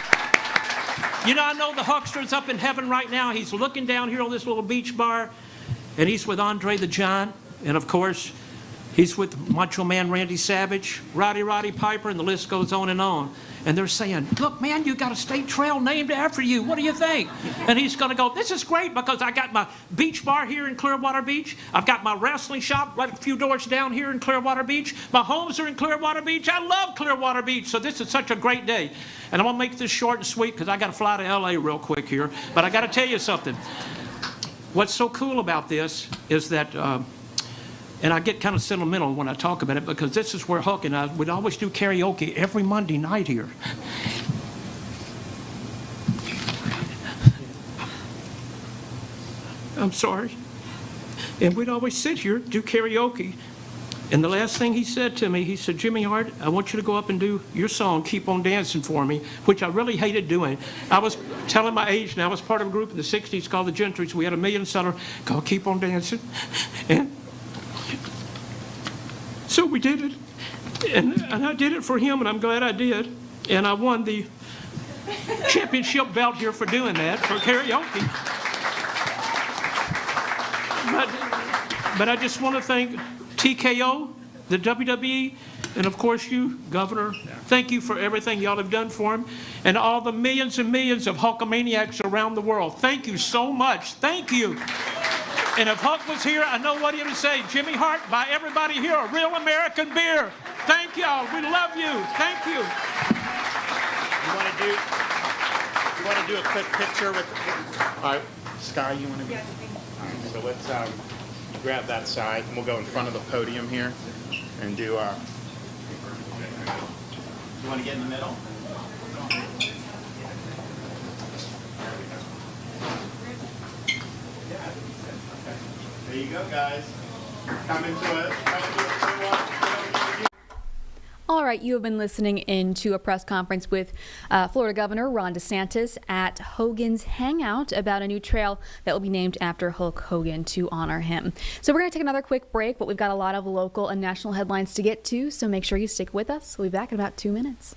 I know the Huckster's up in heaven right now. He's looking down here on this little beach bar, and he's with Andre the Giant. And, of course, he's with Macho Man Randy Savage, Roddy Piper, and the list goes on and on. And they're saying, look, man, you got a state trail named after you. What do you think? And he's going to go, this is great, because I got my beach bar here in Clearwater Beach. I've got my wrestling shop right a few doors down here in Clearwater Beach. My homes are in Clearwater Beach. I love Clearwater Beach. So this is such a great day. And I'm going to make this short and sweet, because I got to fly to L.A. real quick here. But I got to tell you something. What's so cool about this is that and I get kind of sentimental when I talk about it, because this is where Huck and I would always do karaoke every Monday night here. I'm sorry. And we'd always sit here, do karaoke. And the last thing he said to me, he said, Jimmy Hart, I want you to go up and do your song, Keep on Dancing for me, which I really hated doing. I was telling my age now. I was part of a group in the 60s called the Gentrys. We had a million seller called Keep on Dancing. And so we did it, and I did it for him, and I'm glad I did. And I won the championship belt here for doing that, for karaoke. But I just want to thank TKO, the WWE, and of course you, Governor. Thank you for everything y'all have done for him, and all the millions and millions of Hulkamaniacs around the world. Thank you so much. Thank you. And if Huck was here, I know what he would say. Jimmy Hart, buy everybody here a real American beer. Thank y'all. We love you. Thank you. You want to do a quick picture with? All right, Sky, you want to? Yes. All right, so let's grab that side, and we'll go in front of the podium here, and do our. You want to get in the middle? There you go, guys. Coming to it. All right, you have been listening in to a press conference with Florida Governor Ron DeSantis at Hogan's Hangout about a new trail that will be named after Hulk Hogan to honor him. So we're going to take another quick break, but we've got a lot of local and national headlines to get to, so make sure you stick with us. We'll be back in about 2 minutes.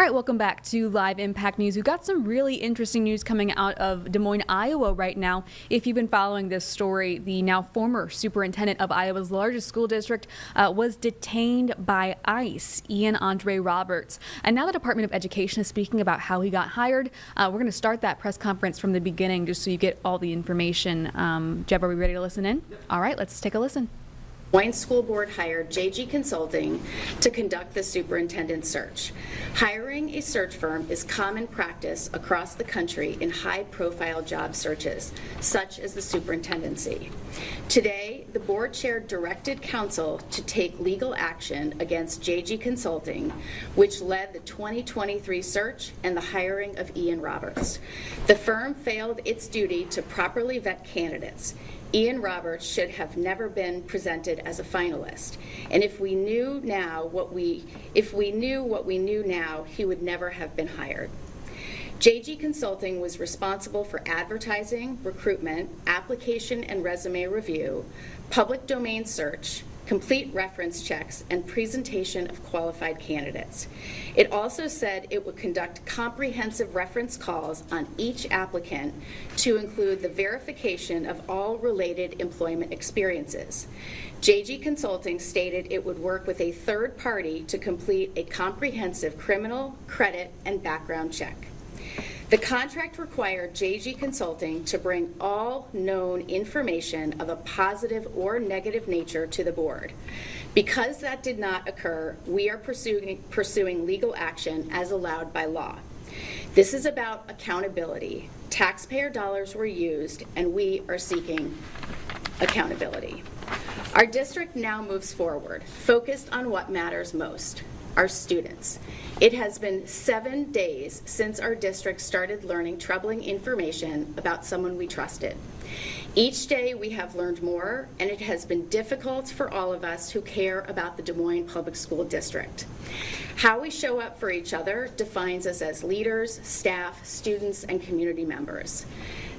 All right, welcome back to Live Impact News. We've got some really interesting news coming out of Des Moines, Iowa right now. If you've been following this story, the now former superintendent of Iowa's largest school district was detained by ICE, Ian Andre Roberts. And now the Department of Education is speaking about how he got hired. We're going to start that press conference from the beginning just so you get all the information. Jeb, are we ready to listen in? All right, let's take a listen. Des Moines School Board hired JG Consulting to conduct the superintendent search. Hiring a search firm is common practice across the country in high-profile job searches, such as the superintendency. Today, the board chair directed counsel to take legal action against JG Consulting, which led the 2023 search and the hiring of Ian Roberts. The firm failed its duty to properly vet candidates. Ian Roberts should have never been presented as a finalist. And if we knew what we knew now, he would never have been hired. JG Consulting was responsible for advertising, recruitment, application and resume review, public domain search, complete reference checks, and presentation of qualified candidates. It also said it would conduct comprehensive reference calls on each applicant to include the verification of all related employment experiences. JG Consulting stated it would work with a third party to complete a comprehensive criminal, credit, and background check. The contract required JG Consulting to bring all known information of a positive or negative nature to the board. Because that did not occur, we are pursuing legal action as allowed by law. This is about accountability. Taxpayer dollars were used, and we are seeking accountability. Our district now moves forward, focused on what matters most, our students. It has been 7 days since our district started learning troubling information about someone we trusted. Each day we have learned more, and it has been difficult for all of us who care about the Des Moines Public School District. How we show up for each other defines us as leaders, staff, students, and community members.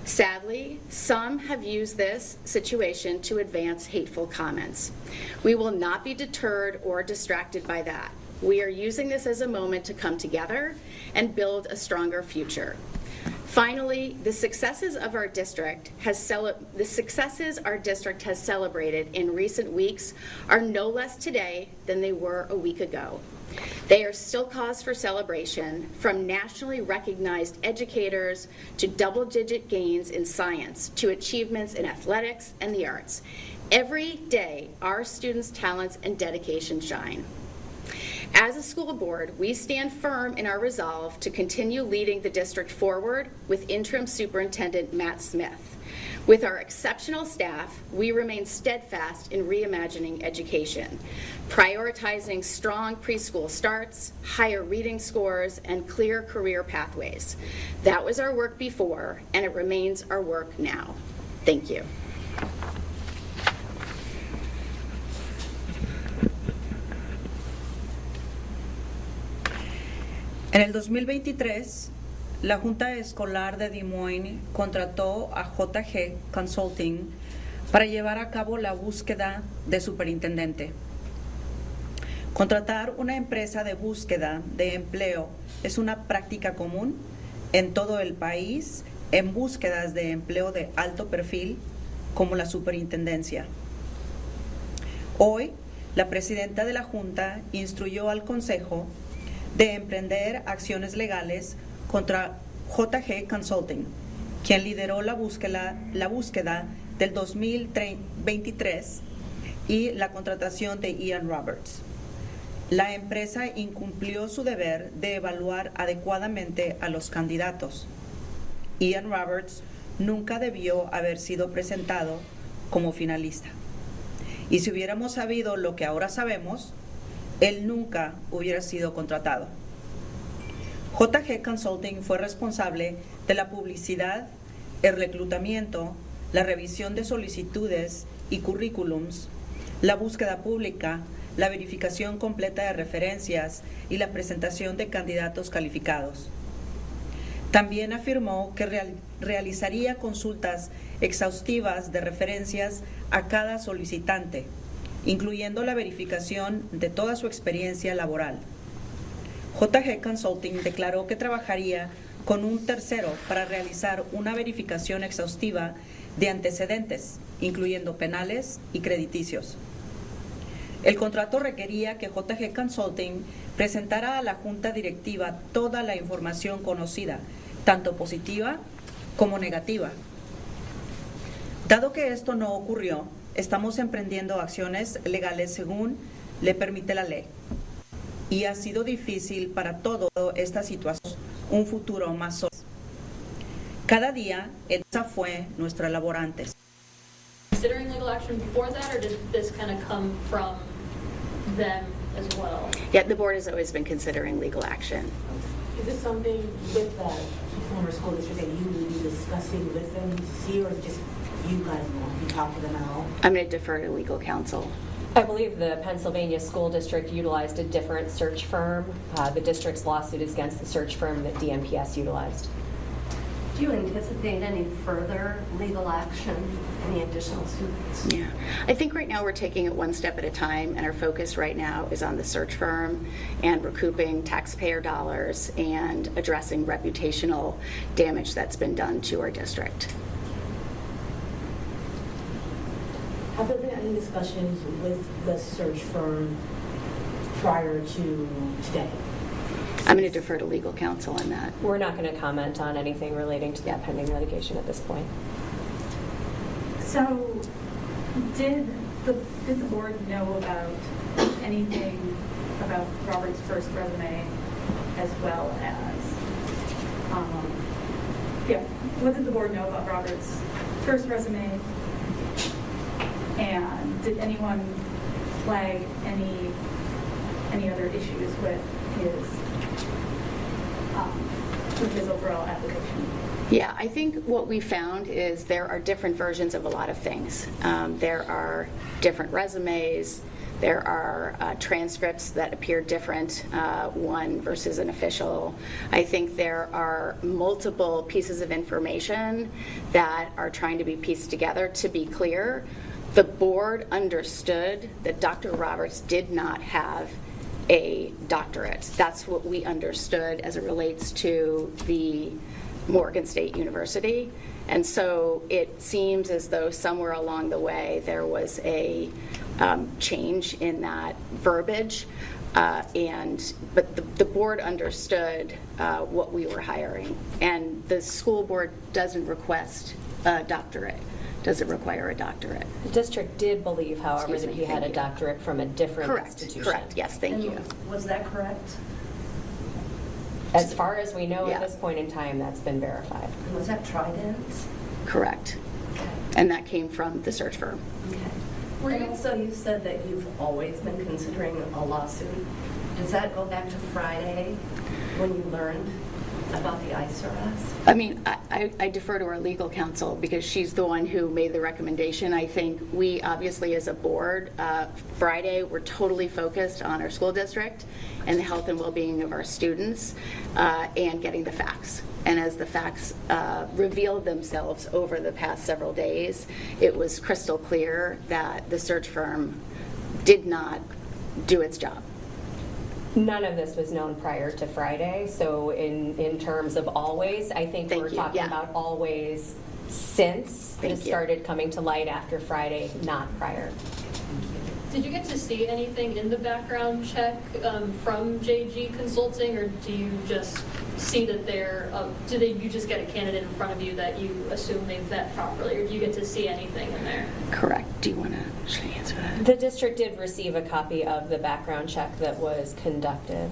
Sadly, some have used this situation to advance hateful comments. We will not be deterred or distracted by that. We are using this as a moment to come together and build a stronger future. Finally, the successes our district has celebrated in recent weeks are no less today than they were a week ago. They are still cause for celebration, from nationally recognized educators to double-digit gains in science to achievements in athletics and the arts. Every day, our students' talents and dedication shine. As a school board, we stand firm in our resolve to continue leading the district forward with interim superintendent Matt Smith. With our exceptional staff, we remain steadfast in reimagining education, prioritizing strong preschool starts, higher reading scores, and clear career pathways. That was our work before, and it remains our work now. Thank you. En el 2023, la Junta Escolar de Des Moines contrató a JG Consulting para llevar a cabo la búsqueda de superintendente. Contratar una empresa de búsqueda de empleo es una práctica común en todo el país en búsquedas de empleo de alto perfil como la superintendencia. Hoy, la presidenta de la Junta instruyó al Consejo de emprender acciones legales contra JG Consulting, quien lideró la búsqueda del 2023 y la contratación de Ian Roberts. La empresa incumplió su deber de evaluar adecuadamente a los candidatos. Ian Roberts nunca debió haber sido presentado como finalista. Y si hubiéramos sabido lo que ahora sabemos, él nunca hubiera sido contratado. JG Consulting fue responsable de la publicidad, el reclutamiento, la revisión de solicitudes y currículums, la búsqueda pública, la verificación completa de referencias y la presentación de candidatos calificados. También afirmó que realizaría consultas exhaustivas de referencias a cada solicitante, incluyendo la verificación de toda su experiencia laboral. JG Consulting declaró que trabajaría con un tercero para realizar una verificación exhaustiva de antecedentes, incluyendo penales y crediticios. El contrato requería que JG Consulting presentara a la Junta Directiva toda la información conocida, tanto positiva como negativa. Dado que esto no ocurrió, estamos emprendiendo acciones legales según le permite la ley. Y ha sido difícil para toda esta situación un futuro más sólido. Cada día, esa fue nuestra labor antes. Considering legal action before that, or did this kind of come from them as well? Yeah, the board has always been considering legal action. Is this something with the former school district that you will be discussing with them to see, or just you guys won't be talking to them at all? I'm going to defer to legal counsel. I believe the Pennsylvania School District utilized a different search firm. The district's lawsuit is against the search firm that DMPS utilized. Do you anticipate any further legal action, any additional suits? Yeah, I think right now we're taking it one step at a time, and our focus right now is on the search firm and recouping taxpayer dollars and addressing reputational damage that's been done to our district. Have there been any discussions with the search firm prior to today? I'm going to defer to legal counsel on that. We're not going to comment on anything relating to that pending litigation at this point. So, did the board know about anything about Robert's first resume, as well as, what did the board know about Robert's first resume? And did anyone flag any other issues with his overall application? Yeah, I think what we found is there are different versions of a lot of things. There are different resumes. There are transcripts that appear different, one versus an official. I think there are multiple pieces of information that are trying to be pieced together. To be clear, the board understood that Dr. Roberts did not have a doctorate. That's what we understood as it relates to the Morgan State University. And so it seems as though somewhere along the way there was a change in that verbiage, but the board understood what we were hiring. And the school board doesn't request a doctorate. Doesn't require a doctorate. The district did believe, however, that he had a doctorate from a different institution. Correct, yes, thank you. Was that correct? As far as we know at this point in time, that's been verified. Was that Trident? Correct. Okay. And that came from the search firm. Okay. And also you said that you've always been considering a lawsuit. Does that go back to Friday when you learned about the ICE arrest? I mean, I defer to our legal counsel because she's the one who made the recommendation. I think we obviously as a board, Friday, we're totally focused on our school district and the health and well-being of our students and getting the facts. And as the facts revealed themselves over the past several days, it was crystal clear that the search firm did not do its job. None of this was known prior to Friday, so in terms of always, I think we're talking about always since it started coming to light after Friday, not prior. Did you get to see anything in the background check from JG Consulting, or do you just see that you just get a candidate in front of you that you assume they vet properly, or do you get to see anything in there? Correct. Do you want to answer that? The district did receive a copy of the background check that was conducted.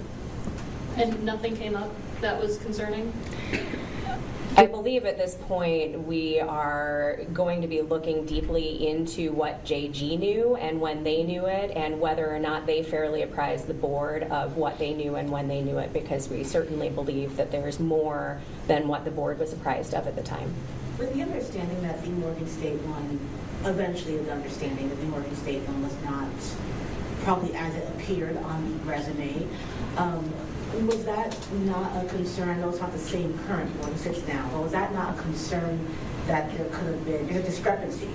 And nothing came up that was concerning? I believe at this point we are going to be looking deeply into what JG knew and when they knew it, and whether or not they fairly apprised the board of what they knew and when they knew it, because we certainly believe that there's more than what the board was apprised of at the time. With the understanding that the Morgan State one, eventually the understanding that the Morgan State one was not probably as it appeared on the resume, was that not a concern? I know it's not the same current one sits now, but was that not a concern that there could have been a discrepancy?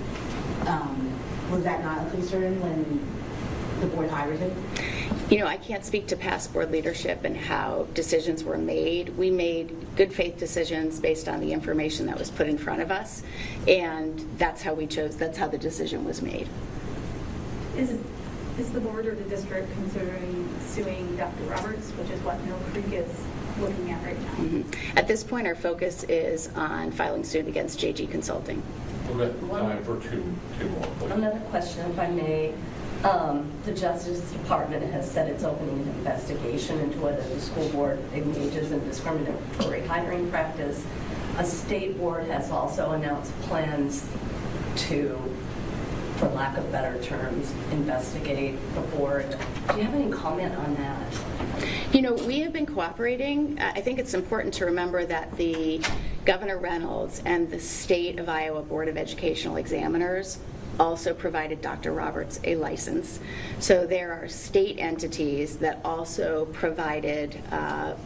Was that not a concern when the board hired him? You know, I can't speak to past board leadership and how decisions were made. We made good faith decisions based on the information that was put in front of us, and that's how we chose, that's how the decision was made. Is the board or the district considering suing Dr. Roberts, which is what Mill Creek is looking at right now? At this point, our focus is on filing suit against JG Consulting. We've got time for two more, please. Another question, if I may. The Justice Department has said it's opening an investigation into whether the school board engages in discriminatory hiring practice. A state board has also announced plans to, for lack of better terms, investigate the board. Do you have any comment on that? You know, we have been cooperating. I think it's important to remember that the Governor Reynolds and the State of Iowa Board of Educational Examiners also provided Dr. Roberts a license. So there are state entities that also provided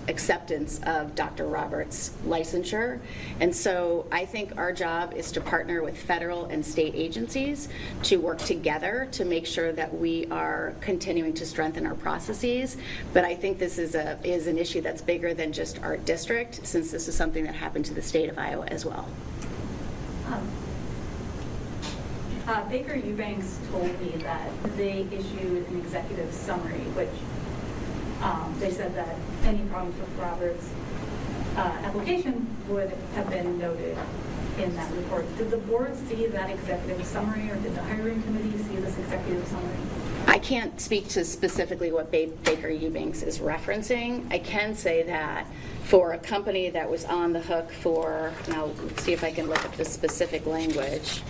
acceptance of Dr. Roberts' licensure. And so I think our job is to partner with federal and state agencies to work together to make sure that we are continuing to strengthen our processes. But I think this is an issue that's bigger than just our district, since this is something that happened to the state of Iowa as well. Baker Eubanks told me that they issued an executive summary, which they said that any problems with Roberts' application would have been noted in that report. Did the board see that executive summary, or did the hiring committee see this executive summary? I can't speak to specifically what Baker Eubanks is referencing. I can say that for a company that was on the hook for, now let's see if I can look at the specific language.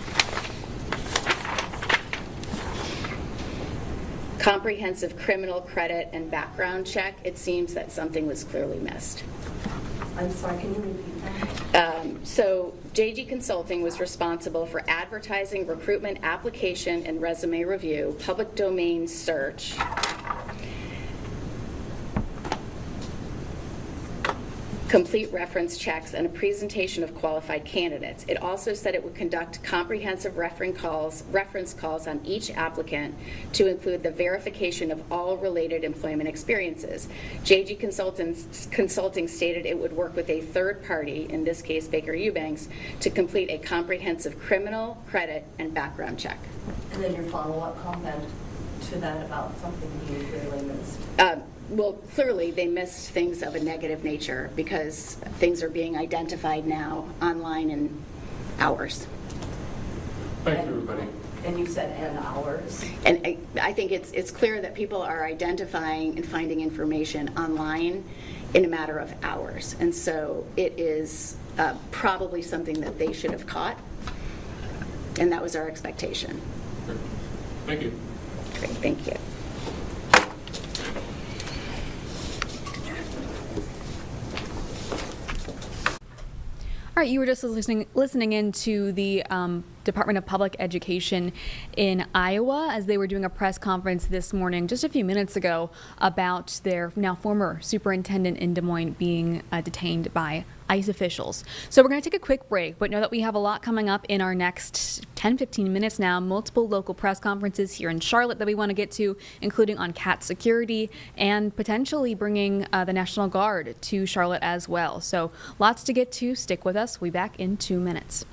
Comprehensive criminal credit and background check, it seems that something was clearly missed. I'm sorry, can you repeat that? So JG Consulting was responsible for advertising, recruitment, application, and resume review, public domain search, complete reference checks, and a presentation of qualified candidates. It also said it would conduct comprehensive reference calls on each applicant to include the verification of all related employment experiences. JG Consulting stated it would work with a third party, in this case Baker Eubanks, to complete a comprehensive criminal, credit, and background check. And then your follow-up comment to that about something you really missed. Well, clearly they missed things of a negative nature because things are being identified now online in hours. Thank you, everybody. And you said and hours. And I think it's clear that people are identifying and finding information online in a matter of hours. And so it is probably something that they should have caught. And that was our expectation. Thank you. Great, thank you. All right, you were just listening into the Department of Public Education in Iowa as they were doing a press conference this morning, just a few minutes ago, about their now former superintendent in Des Moines being detained by ICE officials. So we're going to take a quick break, but know that we have a lot coming up in our next 10-15 minutes now. Multiple local press conferences here in Charlotte that we want to get to, including on cat security and potentially bringing the National Guard to Charlotte as well. So lots to get to. Stick with us. We'll be back in 2 minutes.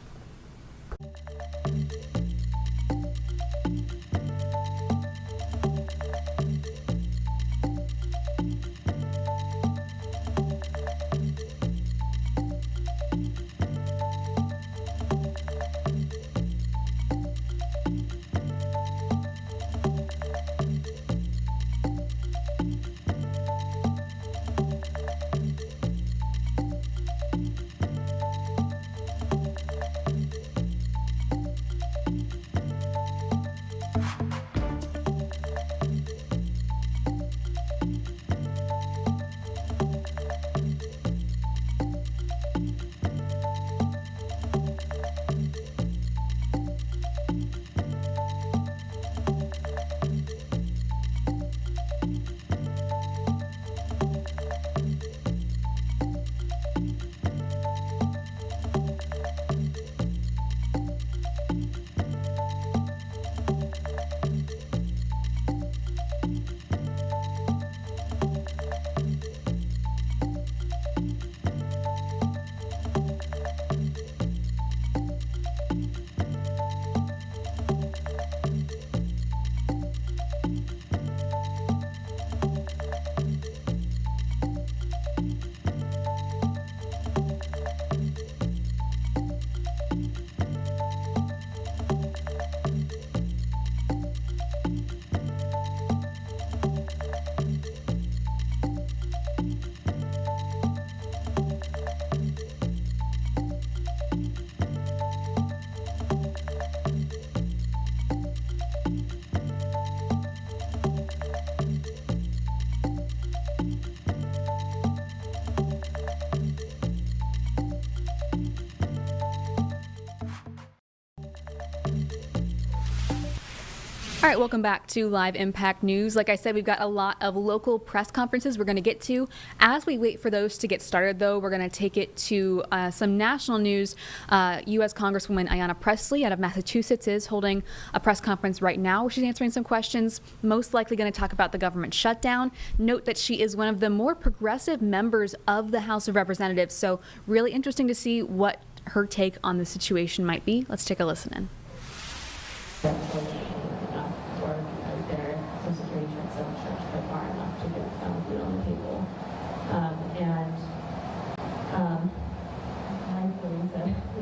All right, welcome back to Live Impact News. Like I said, we've got a lot of local press conferences we're going to get to. As we wait for those to get started, though, we're going to take it to some national news. U.S. Congresswoman Ayanna Pressley out of Massachusetts is holding a press conference right now. She's answering some questions, most likely going to talk about the government shutdown. Note that she is one of the more progressive members of the House of Representatives, so really interesting to see what her take on the situation might be. Let's take a listen in.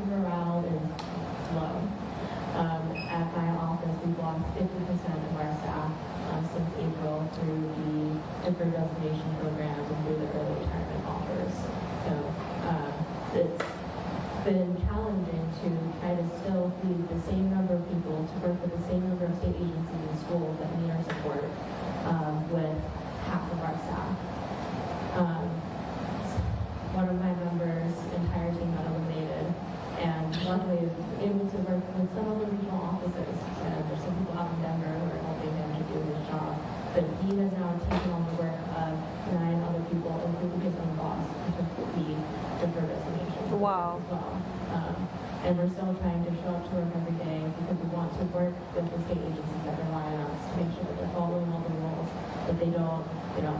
Morale is low. At my office, we've lost 50% of our staff since April through the deferred resignation programs and through the early retirement offers. So it's been challenging to try to still feed the same number of people, to work with the same number of state agencies and schools that need our support with half of our staff. One of my members' entire team got eliminated, and luckily I was able to work with some of the regional officers. And there's some people out in Denver who are helping him to do his job. But he has now taken on the work of 9 other people, including his own boss, to complete deferred resignation. Wow. As well. And we're still trying to show up to work every day because we want to work with the state agencies that rely on us to make sure that they're following all the rules, that they don't,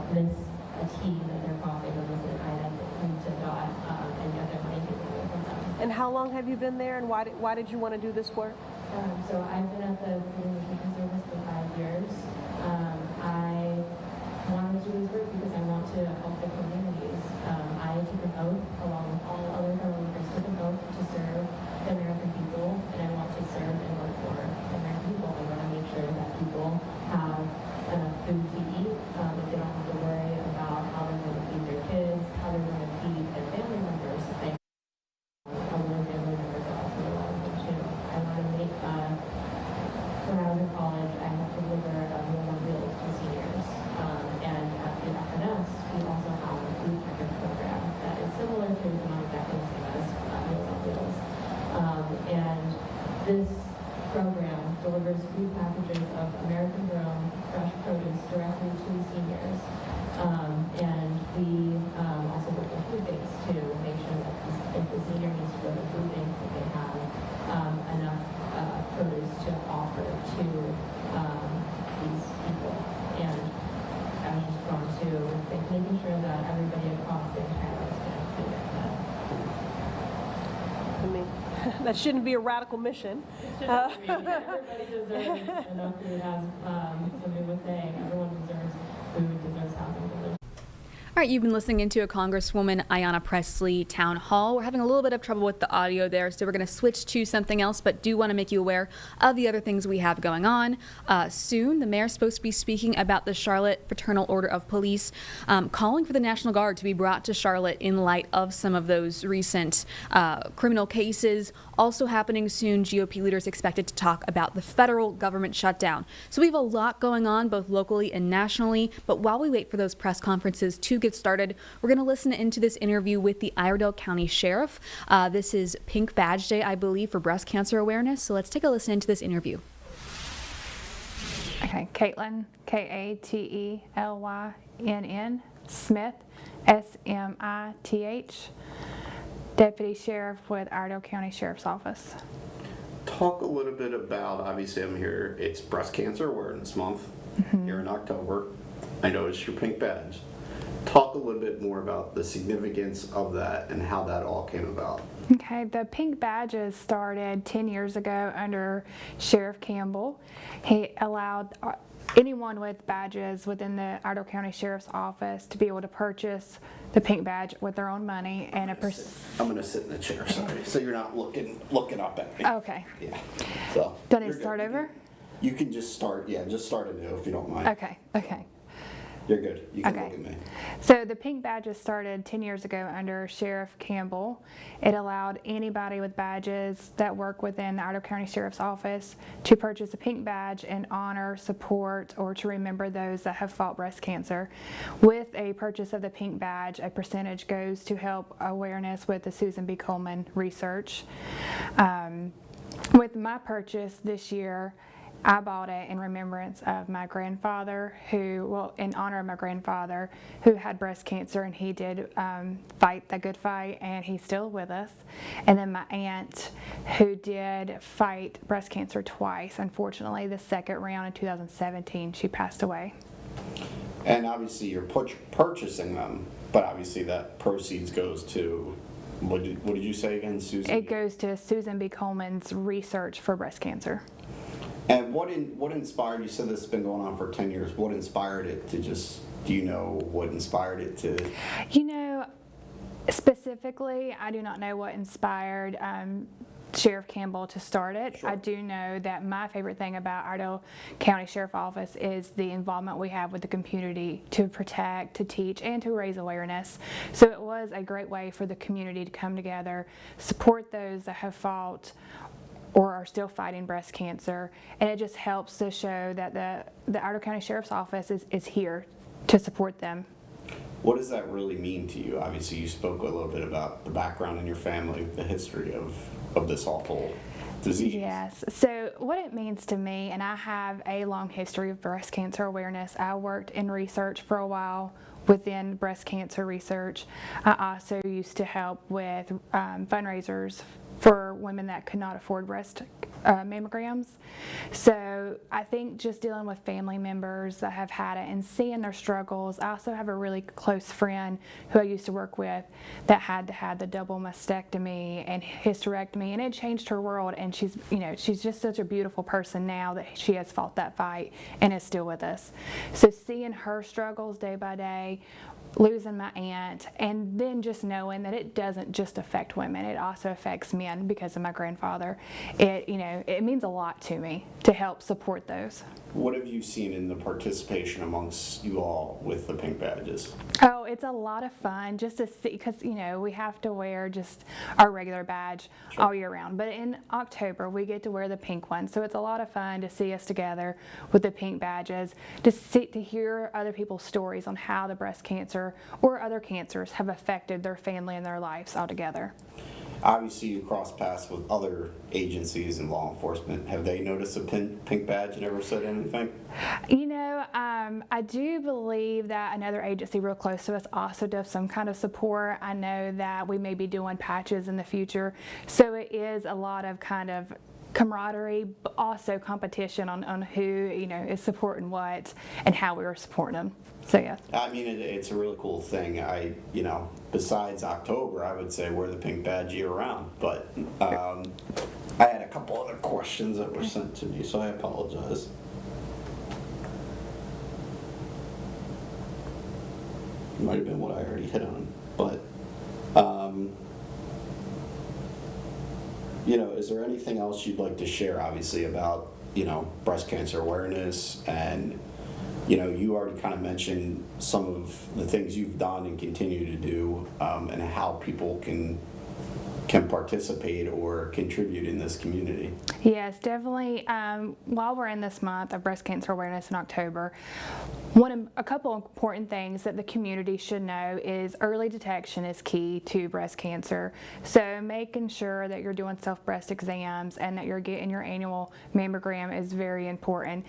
miss a team that they're crossing or miss an item to dot and get their money taken away from them. And how long have you been there, and why did you want to do this work? So I've been at the Food and Nutrition Service for 5 years. I wanted to do this work because I want to help the communities. I took an oath, along with all other federal workers, took an oath to serve the American people, and I want to serve and work for the American people. I want to make sure that people have enough food to eat, that they don't have to worry about how they're going to feed their kids, how they're going to feed their family members. Other family members are also a lot of them too. I want to make, when I was in college, I had to deliver more meals to seniors. And at the FNS, we also have a food package program that is similar to, but not exactly the same as Meals on Wheels. And this program delivers food packages of American-grown fresh produce directly to seniors. And we also work with food banks to make sure that if the senior needs to go to food banks, that they have enough produce to offer to these people. And I was just drawn to making sure that everybody across the entire list can food access. I mean, that shouldn't be a radical mission. Everybody deserves enough food, as somebody was saying. Everyone deserves food, deserves housing, deserves. All right, you've been listening into a Congresswoman Ayanna Pressley town hall. We're having a little bit of trouble with the audio there, so we're going to switch to something else, but do want to make you aware of the other things we have going on. Soon, the mayor's supposed to be speaking about the Charlotte Fraternal Order of Police, calling for the National Guard to be brought to Charlotte in light of some of those recent criminal cases. Also happening soon, GOP leaders expected to talk about the federal government shutdown. So we have a lot going on, both locally and nationally, but while we wait for those press conferences to get started, we're going to listen into this interview with the Iredell County Sheriff. This is Pink Badge Day, I believe, for breast cancer awareness. So let's take a listen into this interview. Okay, Caitlin, K-A-T-E-L-Y-N-N, Smith, S-M-I-T-H, Deputy Sheriff with Iredell County Sheriff's Office. Talk a little bit about, obviously I'm here, it's Breast Cancer Awareness Month here in October. I noticed your pink badge. Talk a little bit more about the significance of that and how that all came about. Okay, the pink badges started 10 years ago under Sheriff Campbell. He allowed anyone with badges within the Iredell County Sheriff's Office to be able to purchase the pink badge with their own money and I'm going to sit in the chair, sorry, so you're not looking up at me. Okay. Yeah. So. Do I need to start over? You can just start, just start anew if you don't mind. Okay. You're good. You can Okay. look at me. So the pink badges started 10 years ago under Sheriff Campbell. It allowed anybody with badges that work within the Iredell County Sheriff's Office to purchase a pink badge and honor, support, or to remember those that have fought breast cancer. With a purchase of the pink badge, a percentage goes to help awareness with the Susan B. Komen research. With my purchase this year, I bought it in remembrance of my grandfather in honor of my grandfather who had breast cancer, and he did fight the good fight, and he's still with us. And then my aunt who did fight breast cancer twice. Unfortunately, the second round in 2017, she passed away. And obviously you're purchasing them, but obviously that proceeds goes to, what did you say again, Susan? It goes to Susan B. Coleman's research for breast cancer. And what inspired, you said this has been going on for 10 years, what inspired it to do you know what inspired it to? You know, specifically, I do not know what inspired Sheriff Campbell to start it. Sure. I do know that my favorite thing about Iredell County Sheriff Office is the involvement we have with the community to protect, to teach, and to raise awareness. So it was a great way for the community to come together, support those that have fought or are still fighting breast cancer, and it just helps to show that the Iredell County Sheriff's Office is here to support them. What does that really mean to you? Obviously, you spoke a little bit about the background in your family, the history of this awful disease. Yes. So what it means to me, and I have a long history of breast cancer awareness. I worked in research for a while within breast cancer research. I also used to help with fundraisers for women that could not afford breast mammograms. So I think just dealing with family members that have had it and seeing their struggles. I also have a really close friend who I used to work with that had to have the double mastectomy and hysterectomy, and it changed her world. And she's just such a beautiful person now that she has fought that fight and is still with us. So seeing her struggles day by day, losing my aunt, and then just knowing that it doesn't just affect women, it also affects men because of my grandfather. It means a lot to me to help support those. What have you seen in the participation amongst you all with the pink badges? Oh, it's a lot of fun just to see, because we have to wear just our regular badge all year round. But in October, we get to wear the pink one. So it's a lot of fun to see us together with the pink badges, to hear other people's stories on how the breast cancer or other cancers have affected their family and their lives altogether. Obviously, you cross paths with other agencies and law enforcement. Have they noticed a pink badge and ever said anything? I do believe that another agency real close to us also does some kind of support. I know that we may be doing patches in the future. So it is a lot of kind of camaraderie, but also competition on who is supporting what and how we are supporting them. So yeah. I mean, it's a really cool thing. Besides October, I would say wear the pink badge year round. But I had a couple other questions that were sent to me, so I apologize. It might have been what I already hit on, but is there anything else you'd like to share, obviously, about breast cancer awareness? And you already kind of mentioned some of the things you've done and continue to do, and how people can participate or contribute in this community. Yes, definitely. While we're in this month of breast cancer awareness in October, a couple important things that the community should know is early detection is key to breast cancer. So making sure that you're doing self-breast exams and that you're getting your annual mammogram is very important.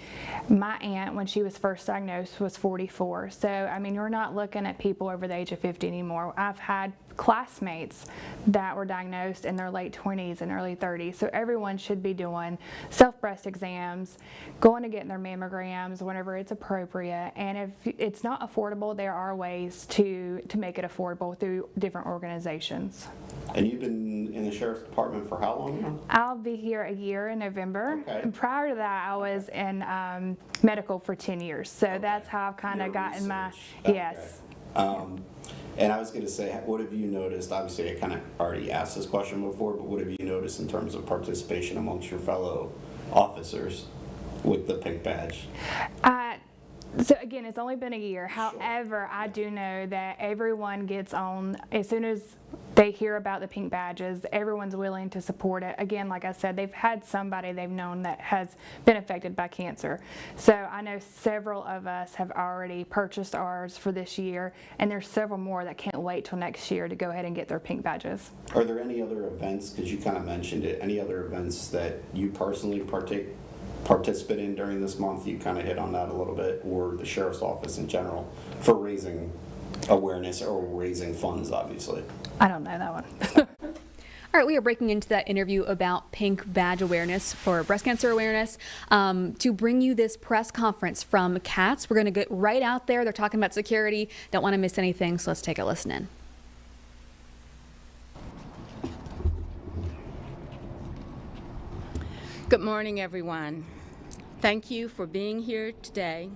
My aunt, when she was first diagnosed, was 44. So, you're not looking at people over the age of 50 anymore. I've had classmates that were diagnosed in their late 20s and early 30s. So everyone should be doing self-breast exams, going to get their mammograms whenever it's appropriate. And if it's not affordable, there are ways to make it affordable through different organizations. And you've been in the Sheriff's Department for how long now? I'll be here a year in November. Okay. And prior to that, I was in medical for 10 years. So that's how I've kind of gotten my, yes. And I was going to say, what have you noticed? Obviously, I kind of already asked this question before, but what have you noticed in terms of participation amongst your fellow officers with the pink badge? So again, it's only been a year. However, I do know that everyone gets on as soon as they hear about the pink badges. Everyone's willing to support it. Again, like I said, they've had somebody they've known that has been affected by cancer. So I know several of us have already purchased ours for this year, and there's several more that can't wait till next year to go ahead and get their pink badges. Are there any other events, because you kind of mentioned it, any other events that you personally participant in during this month? You kind of hit on that a little bit, or the sheriff's office in general, for raising awareness or raising funds, obviously. I don't know that one. All right, we are breaking into that interview about pink badge awareness for breast cancer awareness to bring you this press conference from CATS. We're going to get right out there. They're talking about security. Don't want to miss anything, so let's take a listen in. Good morning, everyone. Thank you for being here today.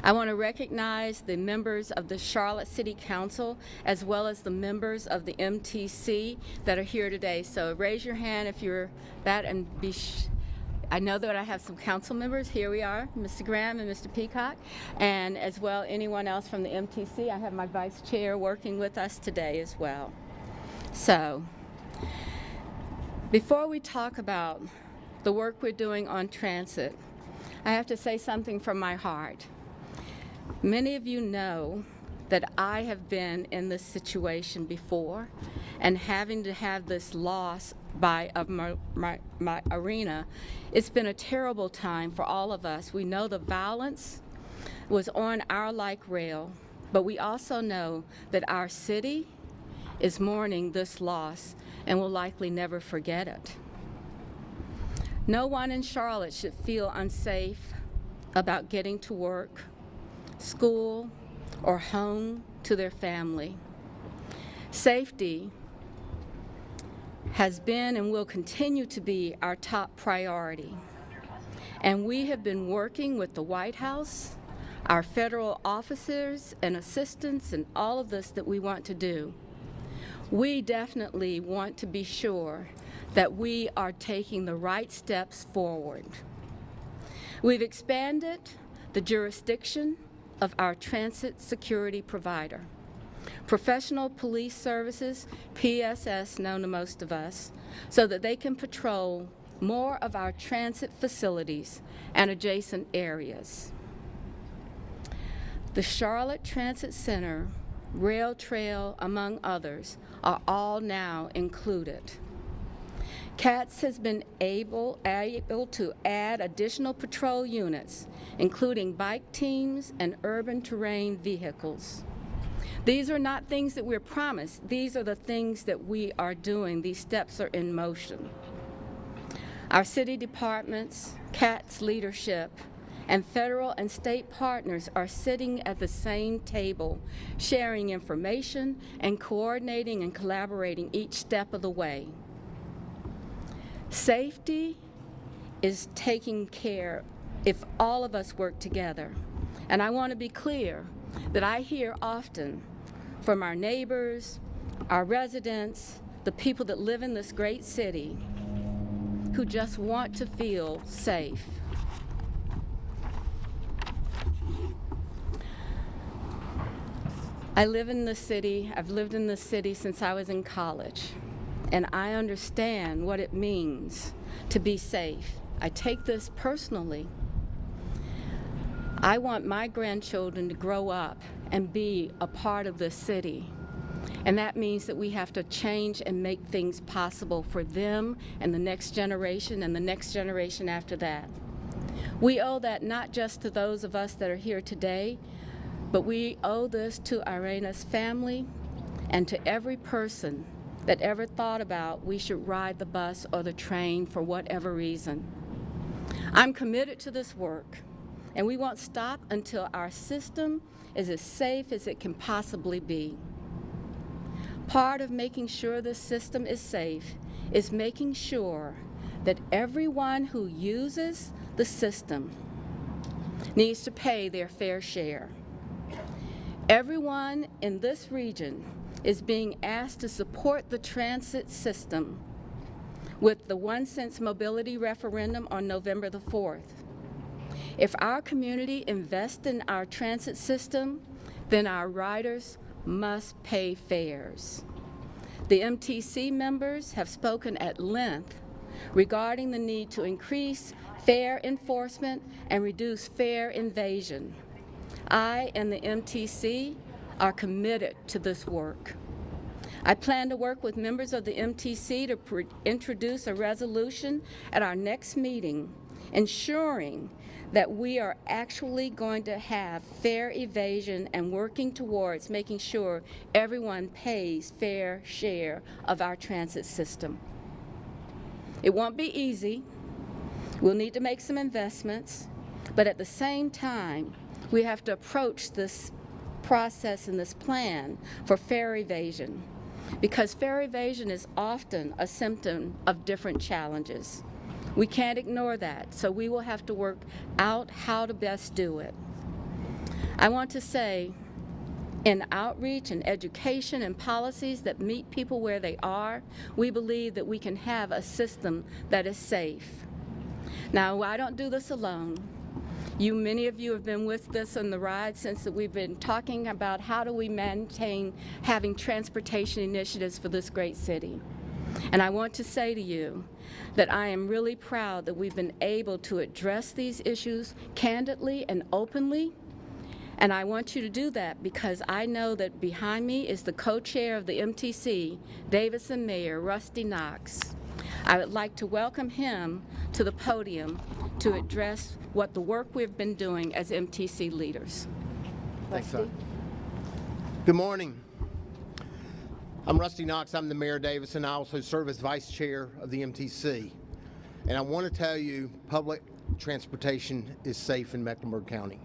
I want to recognize the members of the Charlotte City Council as well as the members of the MTC that are here today. So raise your hand if you're that, and I know that I have some council members. Here we are, Mr. Graham and Mr. Peacock, and as well anyone else from the MTC. I have my vice chair working with us today as well. So before we talk about the work we're doing on transit, I have to say something from my heart. Many of you know that I have been in this situation before, and having to have this loss of my arena, it's been a terrible time for all of us. We know the violence was on our like rail, but we also know that our city is mourning this loss and will likely never forget it. No one in Charlotte should feel unsafe about getting to work, school, or home to their family. Safety has been and will continue to be our top priority. And we have been working with the White House, our federal officers and assistants, and all of this that we want to do. We definitely want to be sure that we are taking the right steps forward. We've expanded the jurisdiction of our transit security provider. Professional Police Services, PSS, known to most of us, so that they can patrol more of our transit facilities and adjacent areas. The Charlotte Transit Center, Rail Trail, among others, are all now included. CATS has been able to add additional patrol units, including bike teams and urban terrain vehicles. These are not things that we're promised. These are the things that we are doing. These steps are in motion. Our city departments, CATS leadership, and federal and state partners are sitting at the same table, sharing information and coordinating and collaborating each step of the way. Safety is taken care if all of us work together. And I want to be clear that I hear often from our neighbors, our residents, the people that live in this great city who just want to feel safe. I live in the city. I've lived in this city since I was in college. And I understand what it means to be safe. I take this personally. I want my grandchildren to grow up and be a part of this city. And that means that we have to change and make things possible for them and the next generation and the next generation after that. We owe that not just to those of us that are here today, but we owe this to Irena's family and to every person that ever thought about we should ride the bus or the train for whatever reason. I'm committed to this work, and we won't stop until our system is as safe as it can possibly be. Part of making sure this system is safe is making sure that everyone who uses the system needs to pay their fair share. Everyone in this region is being asked to support the transit system with the 1 cent mobility referendum on November the 4th. If our community invests in our transit system, then our riders must pay fares. The MTC members have spoken at length regarding the need to increase fare enforcement and reduce fare invasion. I and the MTC are committed to this work. I plan to work with members of the MTC to introduce a resolution at our next meeting ensuring that we are actually going to have fair evasion and working towards making sure everyone pays fair share of our transit system. It won't be easy. We'll need to make some investments, but at the same time, we have to approach this process and this plan for fair evasion, because fair evasion is often a symptom of different challenges. We can't ignore that, so we will have to work out how to best do it. I want to say, in outreach and education and policies that meet people where they are, we believe that we can have a system that is safe. Now, I don't do this alone. Many of you have been with us on the ride since we've been talking about how do we maintain having transportation initiatives for this great city. And I want to say to you that I am really proud that we've been able to address these issues candidly and openly. And I want you to do that because I know that behind me is the co-chair of the MTC, Davidson Mayor Rusty Knox. I would like to welcome him to the podium to address what the work we've been doing as MTC leaders. Thanks, Rusty. Good morning. I'm Rusty Knox. I'm the Mayor of Davidson. I also serve as Vice Chair of the MTC. And I want to tell you, public transportation is safe in Mecklenburg County.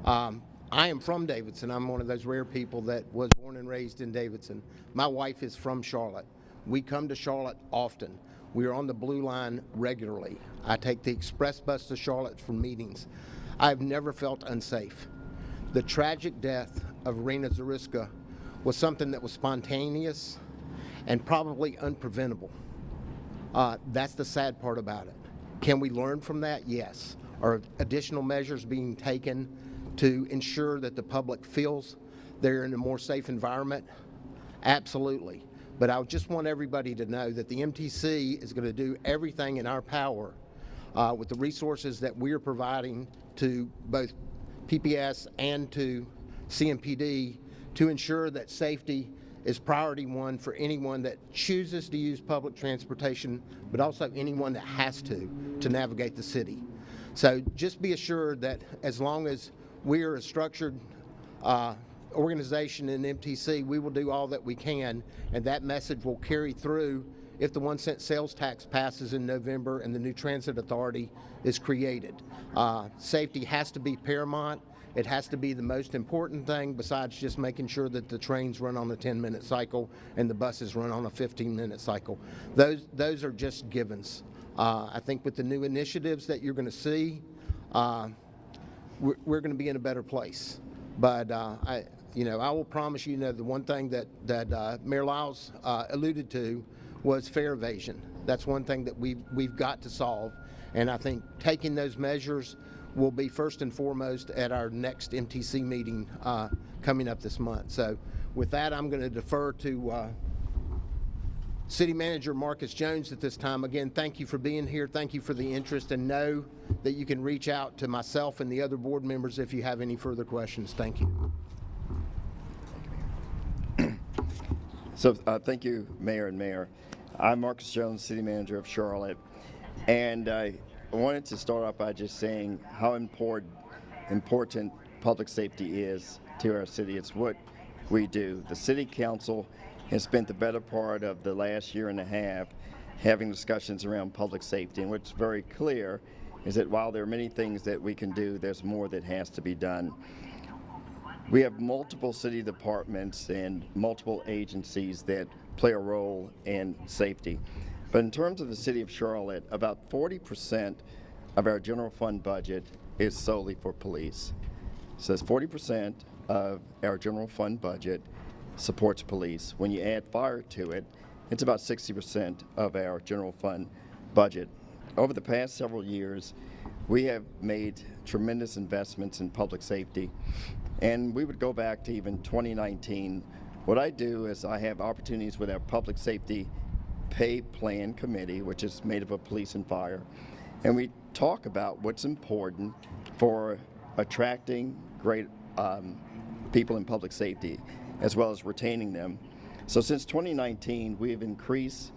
I am from Davidson. I'm one of those rare people that was born and raised in Davidson. My wife is from Charlotte. We come to Charlotte often. We are on the Blue Line regularly. I take the express bus to Charlotte for meetings. I've never felt unsafe. The tragic death of Rena Zariska was something that was spontaneous and probably unpreventable. That's the sad part about it. Can we learn from that? Yes. Are additional measures being taken to ensure that the public feels they're in a more safe environment? Absolutely. But I just want everybody to know that the MTC is going to do everything in our power with the resources that we are providing to both PPS and to CMPD to ensure that safety is priority one for anyone that chooses to use public transportation, but also anyone that has to navigate the city. So just be assured that as long as we are a structured organization in MTC, we will do all that we can, and that message will carry through if the 1 cent sales tax passes in November and the new transit authority is created. Safety has to be paramount. It has to be the most important thing besides just making sure that the trains run on a 10-minute cycle and the buses run on a 15-minute cycle. Those are just givens. I think with the new initiatives that you're going to see, we're going to be in a better place. But I will promise you, the one thing that Mayor Lyles alluded to was fare evasion. That's one thing that we've got to solve, and I think taking those measures will be first and foremost at our next MTC meeting coming up this month. So with that, I'm going to defer to City Manager Marcus Jones at this time. Again, thank you for being here. Thank you for the interest, and know that you can reach out to myself and the other board members if you have any further questions. Thank you. So thank you, Mayor and Mayor. I'm Marcus Jones, City Manager of Charlotte, and I wanted to start off by just saying how important public safety is to our city. It's what we do. The City Council has spent the better part of the last year and a half having discussions around public safety, and what's very clear is that while there are many things that we can do, there's more that has to be done. We have multiple city departments and multiple agencies that play a role in safety. But in terms of the City of Charlotte, about 40% of our general fund budget is solely for police. So that's 40% of our general fund budget supports police. When you add fire to it, it's about 60% of our general fund budget. Over the past several years, we have made tremendous investments in public safety, and we would go back to even 2019. What I do is I have opportunities with our public safety pay plan committee, which is made up of police and fire, and we talk about what's important for attracting great people in public safety as well as retaining them. So since 2019, we have increased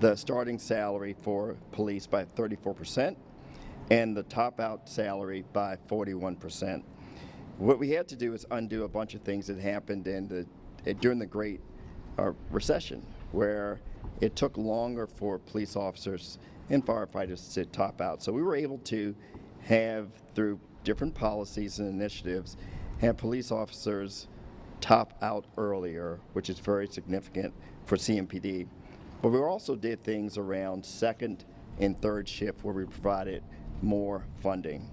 the starting salary for police by 34%, and the top out salary by 41%. What we had to do is undo a bunch of things that happened during the Great Recession, where it took longer for police officers and firefighters to top out. So we were able to have, through different policies and initiatives, have police officers top out earlier, which is very significant for CMPD. But we also did things around second and third shift where we provided more funding.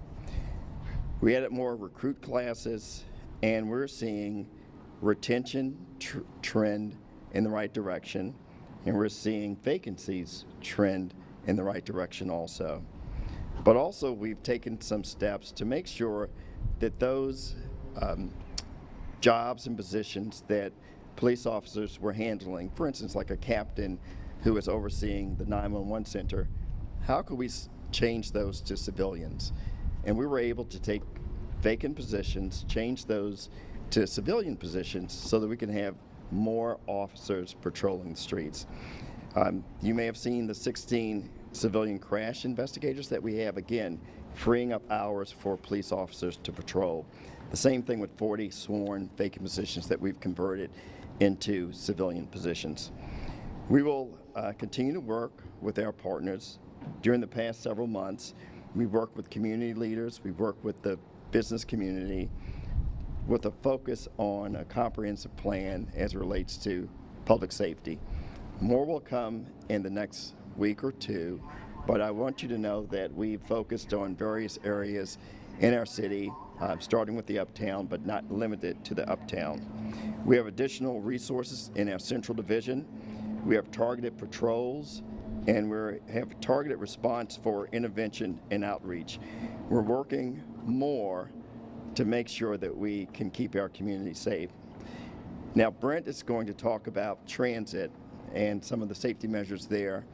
We added more recruit classes, and we're seeing retention trend in the right direction, and we're seeing vacancies trend in the right direction also. But also we've taken some steps to make sure that those jobs and positions that police officers were handling, for instance, like a captain who was overseeing the 911 center, how could we change those to civilians? And we were able to take vacant positions, change those to civilian positions so that we can have more officers patrolling the streets. You may have seen the 16 civilian crash investigators that we have, again, freeing up hours for police officers to patrol. The same thing with 40 sworn vacant positions that we've converted into civilian positions. We will continue to work with our partners. During the past several months, we worked with community leaders, we worked with the business community with a focus on a comprehensive plan as it relates to public safety. More will come in the next week or two, but I want you to know that we've focused on various areas in our city, starting with the uptown, but not limited to the uptown. We have additional resources in our central division. We have targeted patrols, and we have targeted response for intervention and outreach. We're working more to make sure that we can keep our community safe. Now, Brent is going to talk about transit and some of the safety measures there,